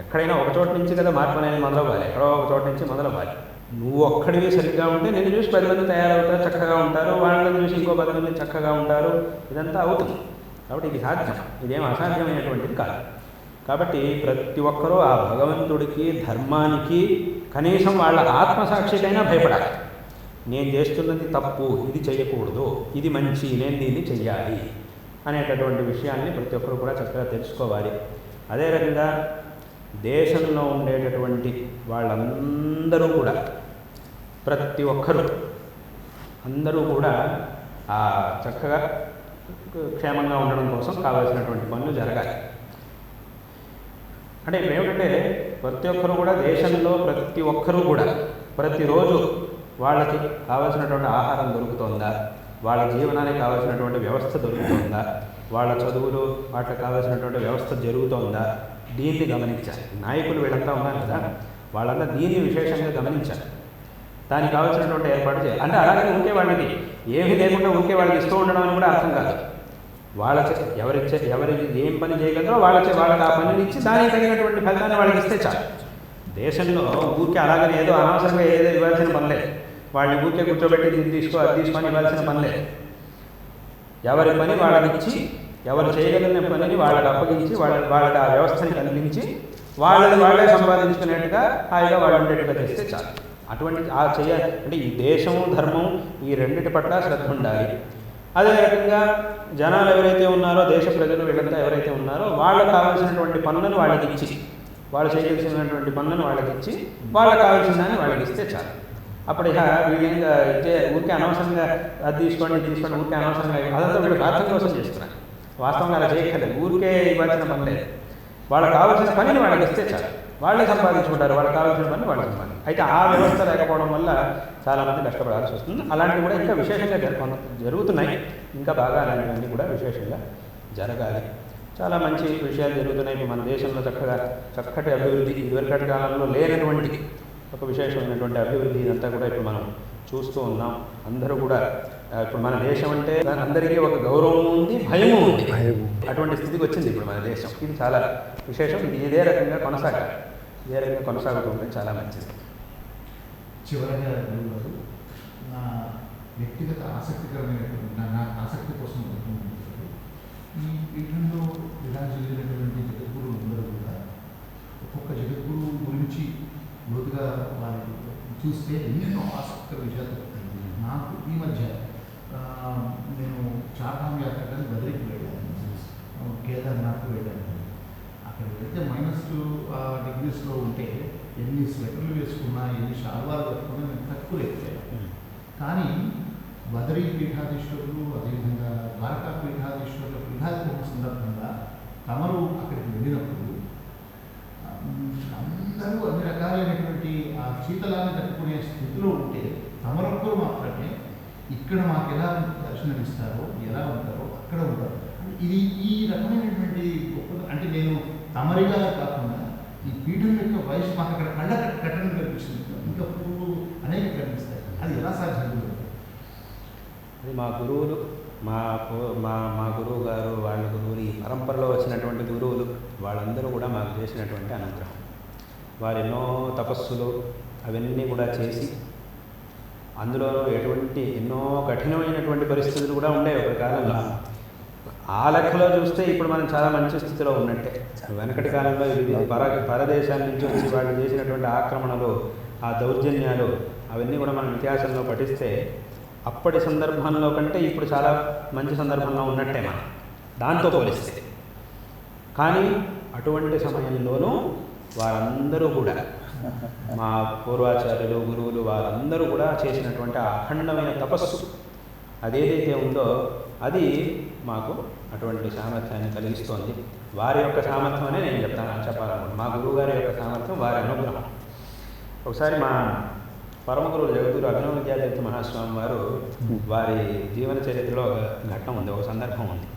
ఎక్కడైనా ఒక చోట నుంచి కదా మార్పు అనేది మొదలవ్వాలి, ఎక్కడో ఒక చోట నుంచి మొదలవ్వాలి. నువ్వు ఒక్కడివి సరిగ్గా ఉంటే నేను చూసి 10 మంది తయారవుతారు, చక్కగా ఉంటారు, వాళ్ళని చూసి ఇంకో 10 మంది చక్కగా ఉంటారు, ఇదంతా అవుతుంది. కాబట్టి ఇది సాధ్యం, ఇదేం అసాధ్యమైనటువంటిది కాదు. కాబట్టి ప్రతి ఒక్కరూ ఆ భగవంతుడికి, ధర్మానికి కనీసం వాళ్ళ ఆత్మసాక్షికైనా భయపడాలి. నేను చేస్తున్నది తప్పు, ఇది చేయకూడదు, ఇది మంచి, నేను దీన్ని చెయ్యాలి అనేటటువంటి విషయాన్ని ప్రతి ఒక్కరు కూడా చక్కగా తెలుసుకోవాలి. అదే రకంగా దేశంలో ఉండేటటువంటి వాళ్ళందరూ కూడా, ప్రతి ఒక్కరూ అందరూ కూడా చక్కగా క్షేమంగా ఉండడం కోసం కావాల్సినటువంటి పనులు జరగాలి. అంటే ఇప్పుడు ఏమిటంటే ప్రతి ఒక్కరూ కూడా దేశంలో ప్రతి ఒక్కరూ కూడా ప్రతిరోజు వాళ్ళకి కావాల్సినటువంటి ఆహారం దొరుకుతుందా, వాళ్ళ జీవనానికి కావాల్సినటువంటి వ్యవస్థ దొరుకుతుందా, వాళ్ళ చదువులు వాటికి కావాల్సినటువంటి వ్యవస్థ జరుగుతుందా, దీన్ని గమనించాలి. నాయకులు వీళ్ళంతా ఉన్నారు కదా, వాళ్ళంతా దీన్ని విశేషంగా గమనించాలి. దానికి కావాల్సినటువంటి ఏర్పాటు చేయాలి. అంటే అలాగే ఉంటే వాళ్ళకి ఏమీ లేకుండా ఉంటే వాళ్ళకి ఇస్తూ ఉండడం అని కూడా అర్థం కాదు. ఎవరు ఏం పని చేయగలరో వాళ్ళకి ఆ పనిని ఇచ్చి దానికి తగినటువంటి ఫలితాన్ని వాళ్ళకి ఇస్తే చాలు. దేశంలో ఊరికే అలాగనే ఏదో అనవసరంగా ఏదో ఇవ్వాల్సిన పనిలేదు. వాళ్ళని ఊరికే కూర్చోబెట్టి అది తీసుకొని ఇవ్వాల్సిన పనిలేదు. ఎవరి పని వాళ్ళకి ఇచ్చి, ఎవరు చేయగలిగిన పనిని వాళ్ళకి అప్పగించి, వాళ్ళకి ఆ వ్యవస్థని కల్పించి వాళ్ళే సంపాదించుకునేట్టుగా హాయిగా వాళ్ళు ఉండేట్టుగా చేస్తే చాలు. అటువంటి చేయాలి. అంటే ఈ దేశము, ధర్మం ఈ రెండింటి పట్ల శ్రద్ధ ఉండాలి. అదే రకంగా జనాలు ఎవరైతే ఉన్నారో, దేశ ప్రజలు వీళ్ళంతా ఎవరైతే ఉన్నారో వాళ్ళకి కావాల్సినటువంటి పనులను వాళ్ళకి ఇచ్చి, వాళ్ళు చేయవలసినటువంటి పనులను వాళ్ళకి ఇచ్చి, వాళ్ళకి కావాల్సిన దాన్ని వాళ్ళకి ఇస్తే చాలు. అప్పుడు వీళ్ళేంగా ఊరికే అనవసరంగా అది తీసుకోండి ఊరికే అనవసరంగా అదంతా వీళ్ళు స్వార్థం కోసం చేస్తున్నారు. వాస్తవంగా అలా చేయక్కర్లేదు, ఊరికే ఇవ్వాల్సిన పని లేదు. వాళ్ళకి కావాల్సిన పనిని వాళ్ళకి ఇస్తే చాలు, వాళ్ళే సంపాదించుకుంటారు, వాళ్ళకి కావాల్సిన పని వాళ్ళకి సంపాదించారు. అయితే ఆ వ్యవస్థ లేకపోవడం వల్ల చాలామంది కష్టపడాల్సి వస్తుంది. అలాంటివి కూడా ఇంకా విశేషంగా జరుగుతున్నాయి. ఇంకా బాగా అలాంటివన్నీ కూడా విశేషంగా జరగాలి. చాలా మంచి విషయాలు జరుగుతున్నాయి. ఇప్పుడు మన దేశంలో చక్కటి అభివృద్ధి, ఇదివరకటి కాలంలో లేనటువంటి ఒక విశేషమైనటువంటి అభివృద్ధి ఇదంతా కూడా ఇప్పుడు మనం చూస్తూ ఉన్నాం. అందరూ కూడా ఇప్పుడు మన దేశం అంటే అందరికీ ఒక గౌరవం ఉంది, భయము ఉంది. అటువంటి స్థితికి వచ్చింది ఇప్పుడు మన దేశం. ఇది చాలా విశేషం. ఇది ఇదే రకంగా కొనసాగాలి. ఇదే రకంగా కొనసాగుతుంటే చాలా మంచిది. చివరగా నా వ్యక్తిగత ఆసక్తికరమైనటువంటి నా ఆసక్తి కోసం ఈ పీఠంలో ఇలా జరిగినటువంటి జగద్గురువు అందరూ కూడా ఒక్కొక్క జగద్గురువు గురించి లోతుగా వారు చూస్తే ఎన్నెన్నో ఆసక్తికర విషయాలు దొరుకుతాయి. నాకు ఈ మధ్య నేను చార్ధామ్ యాత్రకి బద్రీకి వెళ్ళాను, కేదార్నాథ్కి వెళ్ళాను. అక్కడ వెళ్తే -2 degreesలో ఉంటే ఎన్ని స్వెటర్లు వేసుకున్నా, ఎన్ని షాల్వాలు కట్టుకున్నా నేను తక్కువ లేకపోయాను. కానీ బదరీ పీఠాధీశ్వరులు, అదేవిధంగా ద్వారకా పీఠాధీశ్వరుల పీఠాధిపతి సందర్భంగా తమరు అక్కడికి వెళ్ళినప్పుడు అందరూ అన్ని రకాలైనటువంటి ఆ శీతలాన్ని తట్టుకునే స్థితిలో ఉంటే తమరొక్కరు మాత్రమే ఇక్కడ మాకు ఎలా దర్శనం ఇస్తారో, ఎలా ఉంటారో అక్కడ ఉంటారు. ఇది ఈ రకమైనటువంటి అంటే నేను తమరిగా కాకుండా ఈ పీఠం యొక్క వయసు మాకు అక్కడ కళ్ళ కట్టడం కనిపిస్తుంది, ఇంకా పువ్వులు అనేక కనిపిస్తాయి. అది ఎలా సాధ్యం? అది మా గురువులు, మా గురువు గారు, వాళ్ళ గురువులు, ఈ పరంపరలో వచ్చినటువంటి గురువులు వాళ్ళందరూ కూడా మాకు చేసినటువంటి అనుగ్రహం. వారు ఎన్నో తపస్సులు అవన్నీ కూడా చేసి, అందులో ఎన్నో కఠినమైనటువంటి పరిస్థితులు కూడా ఉండేవి ఒక కాలంలో. ఆ లెక్కలో చూస్తే ఇప్పుడు మనం చాలా మంచి స్థితిలో ఉన్నట్టే. వెనకటి కాలంలో పరదేశాల నుంచి వచ్చి వాళ్ళు చేసినటువంటి ఆక్రమణలు, ఆ దౌర్జన్యాలు అవన్నీ కూడా మనం ఇతిహాసంలో పఠిస్తే అప్పటి సందర్భంలో కంటే ఇప్పుడు చాలా మంచి సందర్భంలో ఉన్నట్టే మనం దాంతో పోలిస్తే. కానీ అటువంటి సమయంలోనూ వారందరూ కూడా మా పూర్వాచార్యులు, గురువులు వారందరూ కూడా చేసినటువంటి అఖండమైన తపస్సు అదేదైతే ఉందో అది మాకు అటువంటి సామర్థ్యాన్ని కలిగిస్తోంది. వారి యొక్క సామర్థ్యం అనే నేను చెప్పాలనుకుంటున్నాను. మా గురువు గారి యొక్క సామర్థ్యం, వారి అనుగ్రహం. ఒకసారి మా పరమ గురువు జగద్గురు అభినవ విద్యాతీర్థ మహాస్వామి వారు వారి జీవన చరిత్రలో ఒక ఘట్టం ఉంది, ఒక సందర్భం ఉంది.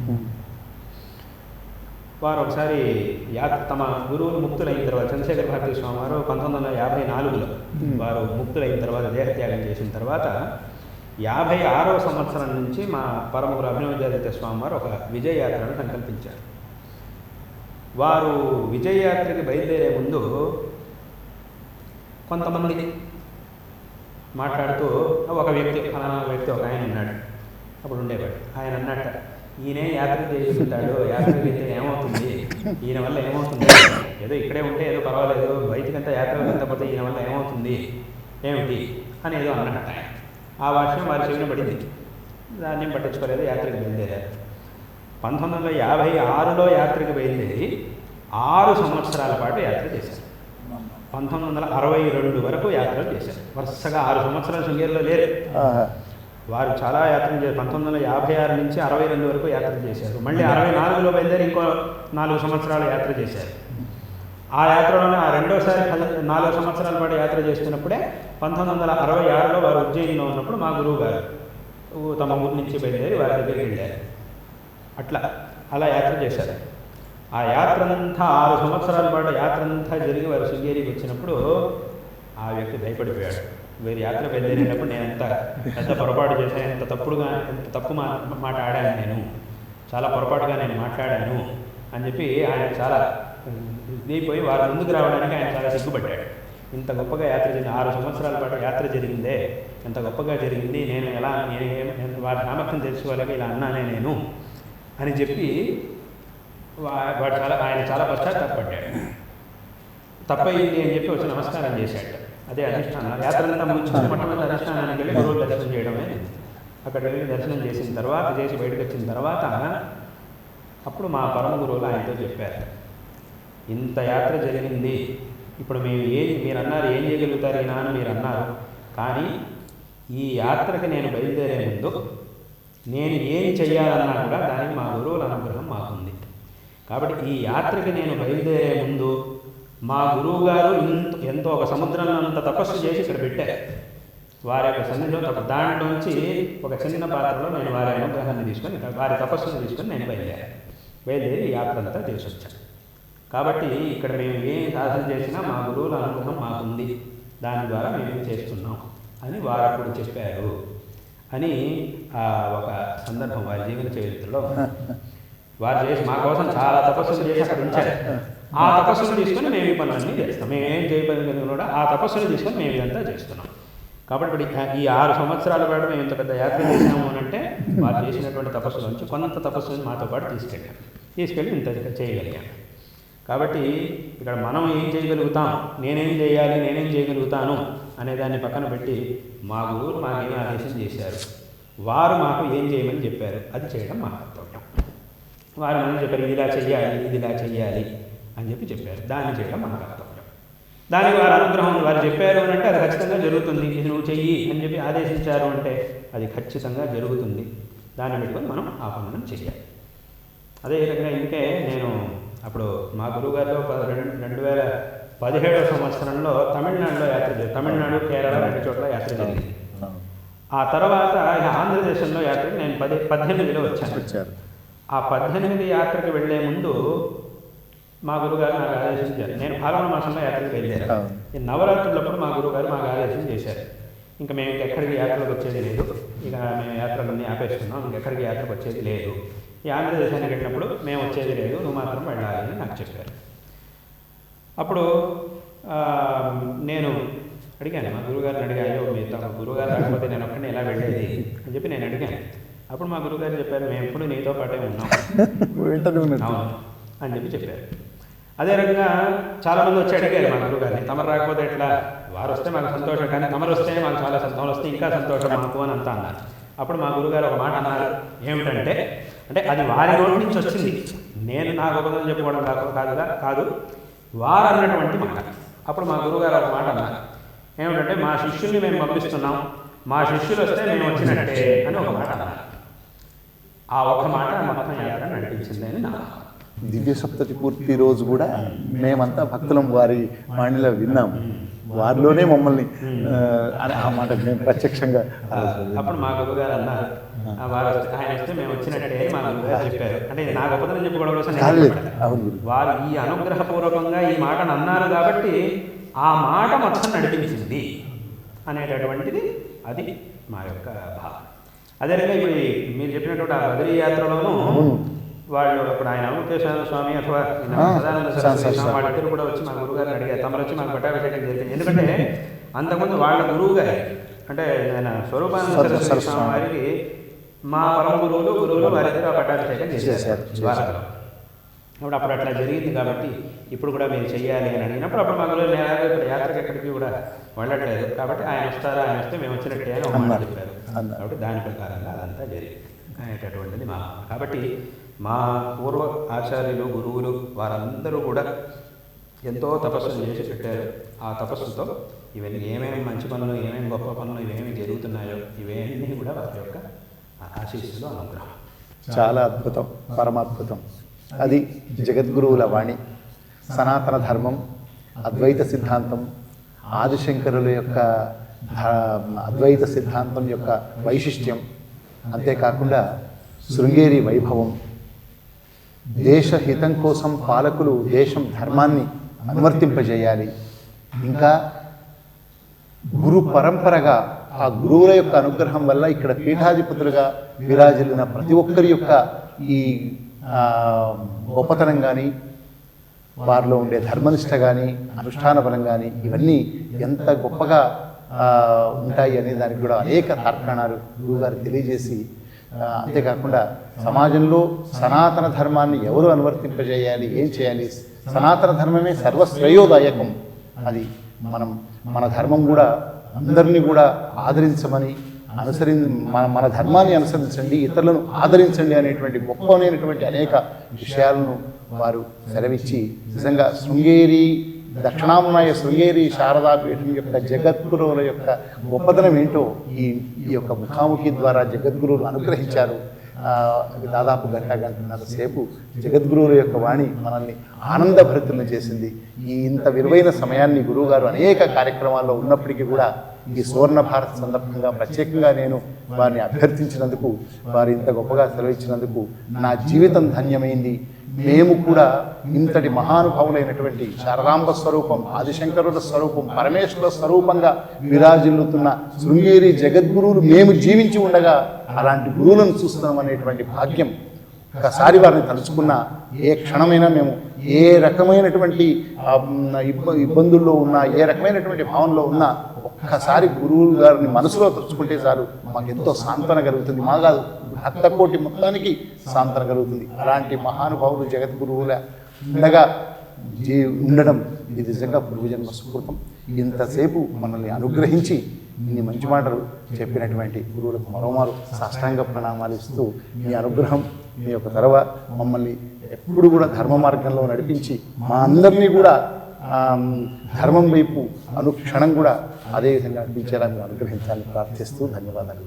వారు ఒకసారి తమ గురువులు ముక్తులైన తర్వాత, చంద్రశేఖర భారతీ స్వామి వారు 1954లో వారు ముక్తులైన తర్వాత, దేహత్యాగం చేసిన తర్వాత 56వ సంవత్సరం నుంచి మా పరమ గురు అభినవ విద్యాతీర్థ స్వామి వారు ఒక విజయయాత్రను సంకల్పించారు. వారు విజయయాత్రకి బయలుదేరే ముందు కొంతమంది మాట్లాడుతూ ఒక వ్యక్తి, ఫలానా వ్యక్తి ఒక ఆయన ఉన్నాడు, అప్పుడు ఉండేవాడు. ఆయన అన్నట్ట, ఈయనే యాత్ర చేస్తాడు, యాత్రకి వెళ్తే ఏమవుతుంది, ఈయన వల్ల ఏమవుతుంది, ఏదో ఇక్కడే ఉంటే ఏదో పర్వాలేదు, బయటకంతా యాత్ర వెళ్తే ఈయన వల్ల ఏమవుతుంది, ఏమిటి అని ఏదో అన్నట్ట. ఆ వాక్యం వారి చెవిన పడింది. దాన్ని పట్టించుకోలేదు, యాత్రకి బయలుదేరారు. 1956లో యాత్రకి బయలుదేరి 6 సంవత్సరాల పాటు యాత్ర చేశారు. 1962 వరకు యాత్రలు చేశారు. వరుసగా 6 సంవత్సరాలు శృంగేరిలో లేరు. వారు చాలా యాత్రలు చేశారు. 1956 నుంచి 62 వరకు యాత్ర చేశారు. మళ్ళీ 64లో బయలుదేరి ఇంకో 4 సంవత్సరాలు యాత్ర చేశారు. ఆ యాత్రలోనే ఆ రెండోసారి 4 సంవత్సరాల పాటు యాత్ర చేస్తున్నప్పుడే 1966లో వారు ఉజ్జయినిలో ఉన్నప్పుడు మా గురువు గారు తమ ఊరి నుంచి బయలుదేరి వారి దగ్గరికి వెళ్ళారు. అలా యాత్ర చేశారు. ఆ యాత్ర అంతా 6 సంవత్సరాల పాటు యాత్ర అంతా జరిగి వారు శృంగేరికి వచ్చినప్పుడు ఆ వ్యక్తి భయపడిపోయాడు. వీరి యాత్ర బయలుదేరినప్పుడు నేను ఎంత పెద్ద పొరపాటు చేశాను, ఎంత తప్పు మాట ఆడాను, నేను చాలా పొరపాటుగా నేను మాట్లాడాను అని చెప్పి ఆయన చాలా ఇదైపోయి వారి ముందుకు రావడానికి ఆయన చాలా సిగ్గుపడ్డాడు. ఇంత గొప్పగా యాత్ర జరిగింది, 6 సంవత్సరాల పాటు యాత్ర జరిగిందే, ఎంత గొప్పగా జరిగింది, నేను వారి సామర్థ్యం తెలుసుకోలేక ఇలా అన్నానే నేను అని చెప్పి ఆయన చాలా పశ్చాత్తాపడ్డాడు. తప్పయింది అని చెప్పి వచ్చి నమస్కారం చేశాడు. అదే అధిష్టానం. యాత్ర అంతా ముంచుకుని మొట్టమొదటి అధిష్టానానికి వెళ్ళి గురువులు దర్శనం చేయడమే. అక్కడ వెళ్ళి దర్శనం చేసిన తర్వాత, చేసి బయటకు వచ్చిన తర్వాత అప్పుడు మా పరమ గురువులు ఆయనతో చెప్పారు, ఇంత యాత్ర జరిగింది, ఇప్పుడు మీరు అన్నారు ఏం చేయగలుగుతారు ఈయన అని మీరు అన్నారు, కానీ ఈ యాత్రకి నేను బయలుదేరే ముందు నేను ఏం చెయ్యాలన్నా కూడా దానికి మా గురువుల అనుగ్రహం మాకుంది. కాబట్టి ఈ యాత్రకి నేను బయలుదేరే ముందు మా గురువు గారు ఎంతో ఒక సముద్రంలో అంత తపస్సు చేసి ఇక్కడ పెట్టారు. వారి యొక్క సన్నిధిలో దాంట్లోంచి ఒక చిన్న పాత్రలో నేను వారి అనుగ్రహాన్ని తీసుకొని, వారి తపస్సును తీసుకొని నేను బయలుదేరి యాత్ర అంతా చేసి వచ్చాను. కాబట్టి ఇక్కడ మేము ఏం సాధన చేసినా మా గురువుల అనుగ్రహం మాకుంది, దాని ద్వారా మేము చేస్తున్నాం అని వారు అప్పుడు చెప్పారు అని ఒక సందర్భం వారి జీవన చరిత్రలో. వారు చేసి మా కోసం చాలా తపస్సులు చేసి అక్కడ ఉంచారు. ఆ తపస్సును తీసుకొని మేము ఈ పనులన్నీ చేస్తాం. మేము ఏం చేయగలిగిన కూడా ఆ తపస్సును తీసుకొని మేము ఇదంతా చేస్తున్నాం. కాబట్టి ఇప్పుడు ఈ 6 సంవత్సరాల పాటు మేము ఇంత పెద్ద యాత్ర చేసాము అని అంటే వారు చేసినటువంటి తపస్సు నుంచి కొంత తపస్సుని మాతో పాటు తీసుకెళ్ళి ఇంత చేయగలిగాం. కాబట్టి ఇక్కడ మనం ఏం చేయగలుగుతాం, నేనేం చేయగలుగుతాను అనేదాన్ని పక్కన పెట్టి మా గురువులు మాకేం ఆదేశం చేశారు, వారు మాకు ఏం చేయమని చెప్పారు, అది చేయడం మా కర్తవ్యం. వారు మనం చెప్పారు ఇది ఇలా చెయ్యాలి అని చెప్పారు, దాన్ని చేయడం మన కర్తవ్యం. దానికి వారి అనుగ్రహం, వారు చెప్పారు అని అంటే అది ఖచ్చితంగా జరుగుతుంది. ఇది నువ్వు చెయ్యి అని చెప్పి ఆదేశించారు అంటే అది ఖచ్చితంగా జరుగుతుంది. దాన్ని పెట్టుకొని మనం ఆ పనులను చెయ్యాలి. అదేవిధంగా ఇంకే నేను అప్పుడు మా గురువుగారిలో 2017వ సంవత్సరంలో తమిళనాడులో తమిళనాడు, కేరళ 2 చోట్ల యాత్ర జరిగింది. ఆ తర్వాత ఆంధ్రదేశంలో యాత్రకి నేను 18లో వచ్చాను. ఆ 18 యాత్రకు వెళ్లే ముందు మా గురుగారు నాకు ఆదేశించారు. నేను ఫాల్గుణ మాసంలో యాత్రకు వెళ్ళాను. ఈ నవరాత్రులప్పుడు మా గురుగారు మాకు ఆదేశం చేశారు, ఇంకా మేము ఇంకెక్కడికి యాత్రకు వచ్చేది లేదు, ఇక మేము యాత్రలన్నీ ఆపేస్తున్నాం, ఇంకెక్కడికి యాత్రకు వచ్చేది లేదు, ఈ ఆంధ్రదేశానికి వెళ్ళినప్పుడు మేము వచ్చేది లేదు, నువ్వు మాత్రం వెళ్ళాలి అని నాకు చెప్పారు. అప్పుడు నేను అడిగాను, మా గురుగారిని అడిగాను, మీ గురుగారు రాకపోతే నేను ఒక్కడిని ఎలా వెళ్ళేది అని చెప్పి నేను అడిగాను. అప్పుడు మా గురుగారు చెప్పారు, మేము ఎప్పుడు నీతో పాటే ఉన్నాం అవును అని చెప్పారు. అదే రకంగా చాలామంది వచ్చి అడిగారు మా గురుగారిని, తమరు రాకపోతే ఎట్లా, వారు వస్తే మాకు సంతోషం, కానీ తమరు వస్తే మాకు చాలా సంతోషం, వస్తే ఇంకా సంతోషం మాకు అని అంతా అన్నారు. అప్పుడు మా గురుగారు ఒక మాట అన్నారు, ఏమిటంటే అంటే అది వారి నోటి నుంచి వచ్చింది, నేను నా గొప్పదనం చెప్పుకోవడం కాదు, వారు అన్నటువంటి మాట. అప్పుడు మా గురుగారు ఒక మాట అన్నారు, ఏమిటంటే మా శిష్యుల్ని మేము పంపిస్తున్నాం, మా శిష్యులు వస్తే మేము వచ్చినట్టే అని ఒక మాట అన్నారు. ఆ ఒక్క మాట మొత్తం యాత్ర నడిపించింది అని నా దివ్య సప్తతి పూర్తి రోజు కూడా మేమంతా భక్తులం వారి వాణిలో విన్నాము, వారిలోనే మమ్మల్ని ఆ మాట మేము ప్రత్యక్షంగా. అప్పుడు మా గురుగారు అన్నారు, వారు ఆయన వస్తే మేము వచ్చినట్టే మా గురుగారు చెప్పారు. అంటే నా గొప్పతనం చెప్పుకోవడం కోసం వారు ఈ అనుగ్రహపూర్వకంగా ఈ మాటను అన్నారు కాబట్టి ఆ మాట మొత్తం నడిపించింది అనేటటువంటిది అది మా యొక్క భావం. అదేవిధంగా ఇప్పుడు మీరు చెప్పినటువంటి ఆ బదరీ యాత్రలోనూ వాళ్ళు ఇప్పుడు ఆయన అమృతేశ్వర స్వామి అథవా సదానంద సరస్వతి వాళ్ళిద్దరు కూడా వచ్చి మా గురువుగారిని అడిగారు, తమరు వచ్చి మాకు పట్టాభిషేకం జరిగింది. ఎందుకంటే అంతకుముందు వాళ్ళ గురువు గారి అంటే ఆయన స్వరూపానంద సరస్వతి స్వామి వారికి మా పరమ గురువులు వారిద్దరు ఆ పట్టాభిషేకం చేసేసారు ద్వారకలో. అప్పుడు అట్లా జరిగింది కాబట్టి ఇప్పుడు కూడా మేము చెయ్యాలి అని అడిగినప్పుడు అప్పుడు మా గురువు ఇప్పుడు యాత్రకు ఎక్కడికి కూడా వెళ్ళట్లేదు కాబట్టి ఆయన వస్తే మేము వచ్చినట్టే అని ఒక మాట చెప్పారు. కాబట్టి దాని ప్రకారంగా అదంతా జరిగింది అనేటటువంటిది మా. కాబట్టి మా పూర్వ ఆచార్యులు గురువులు వారందరూ కూడా ఎంతో తపస్సులు చేసి పెట్టారు. ఆ తపస్సుతో ఇవన్నీ ఏమేమి మంచి పనులు, ఏమేమి గొప్ప పనులు, ఇవేమి జరుగుతున్నాయో ఇవన్నీ కూడా వారి యొక్క ఆశీస్సులు, అనుగ్రహం. చాలా అద్భుతం, పరమాద్భుతం. అది జగద్గురువుల వాణి. సనాతన ధర్మం, అద్వైత సిద్ధాంతం, ఆదిశంకరుల యొక్క అద్వైత సిద్ధాంతం యొక్క వైశిష్ట్యం, అంతేకాకుండా శృంగేరి వైభవం, దేశహితం కోసం పాలకులు దేశం ధర్మాన్ని అనువర్తింపజేయాలి. ఇంకా గురు పరంపరగా ఆ గురువుల యొక్క అనుగ్రహం వల్ల ఇక్కడ పీఠాధిపతులుగా విరాజిల్లిన ప్రతి ఒక్కరి యొక్క ఈ గొప్పతనం కానీ, వారిలో ఉండే ధర్మనిష్ట కానీ, అనుష్ఠాన బలం కానీ, ఇవన్నీ ఎంత గొప్పగా ఉంటాయి అనే దానికి కూడా అనేక తార్కాణాలు గురువుగారు తెలియజేసి, అంతేకాకుండా సమాజంలో సనాతన ధర్మాన్ని ఎవరు అనువర్తింపజేయాలి, ఏం చేయాలి, సనాతన ధర్మమే సర్వశ్రేయోదాయకం. అది మన ధర్మం కూడా అందరినీ కూడా ఆదరించమని, మన ధర్మాన్ని అనుసరించండి, ఇతరులను ఆదరించండి అనేటువంటి గొప్పనైనటువంటి అనేక విషయాలను వారు సెలవిచ్చి, నిజంగా శృంగేరి దక్షిణామ్నాయ శృంగేరి శారదాపీఠం యొక్క జగద్గురువుల యొక్క గొప్పతనం ఏంటో ఈ యొక్క ముఖాముఖి ద్వారా జగద్గురువులు అనుగ్రహించారు. దాదాపు గంటన్నర సేపు జగద్గురువుల యొక్క వాణి మనల్ని ఆనందభరితులను చేసింది. ఇంత విలువైన సమయాన్ని గురువుగారు అనేక కార్యక్రమాల్లో ఉన్నప్పటికీ కూడా ఈ సువర్ణ భారత్ సందర్భంగా ప్రత్యేకంగా నేను వారిని అభ్యర్థించినందుకు, వారు ఇంత గొప్పగా సెలవిచ్చినందుకు నా జీవితం ధన్యమైంది. మేము కూడా ఇంతటి మహానుభావులైనటువంటి శారదాంబ స్వరూపం, ఆదిశంకరుల స్వరూపం, పరమేశ్వర స్వరూపంగా విరాజిల్లుతున్న శృంగేరి జగద్గురువులు మేము జీవించి ఉండగా అలాంటి గురువులను చూస్తున్నాం అనేటువంటి భాగ్యం. ఒకసారి వారిని తలుచుకున్న ఏ క్షణమైనా మేము ఏ రకమైనటువంటి ఇబ్బందుల్లో ఉన్నా, ఏ రకమైనటువంటి భావనలో ఉన్నా ఒక్కసారి గురువు గారిని మనసులో తలుచుకుంటే చాలు మాకు ఎంతో సాంత్వన కలుగుతుంది. మా కాదు, భక్తకోటి మొత్తానికి సాంత్వన కలుగుతుంది. అలాంటి మహానుభావులు జగద్గురువుల ఉండగా ఉండడం ఇది నిజంగా పూర్వజన్మ సుకృతం. ఇంతసేపు మనల్ని అనుగ్రహించి ఇన్ని మంచి మాటలు చెప్పినటువంటి గురువులకు మరోమారు సాష్టాంగ ప్రణామాలు ఇస్తూ, మీ అనుగ్రహం, మీ యొక్క తరవ మమ్మల్ని ఎప్పుడు కూడా ధర్మ మార్గంలో నడిపించి మా అందరినీ కూడా ధర్మం వైపు అనుక్షణం కూడా అదేవిధంగా నడిపించేలా మీరు అనుగ్రహించాలని ప్రార్థిస్తూ ధన్యవాదాలు.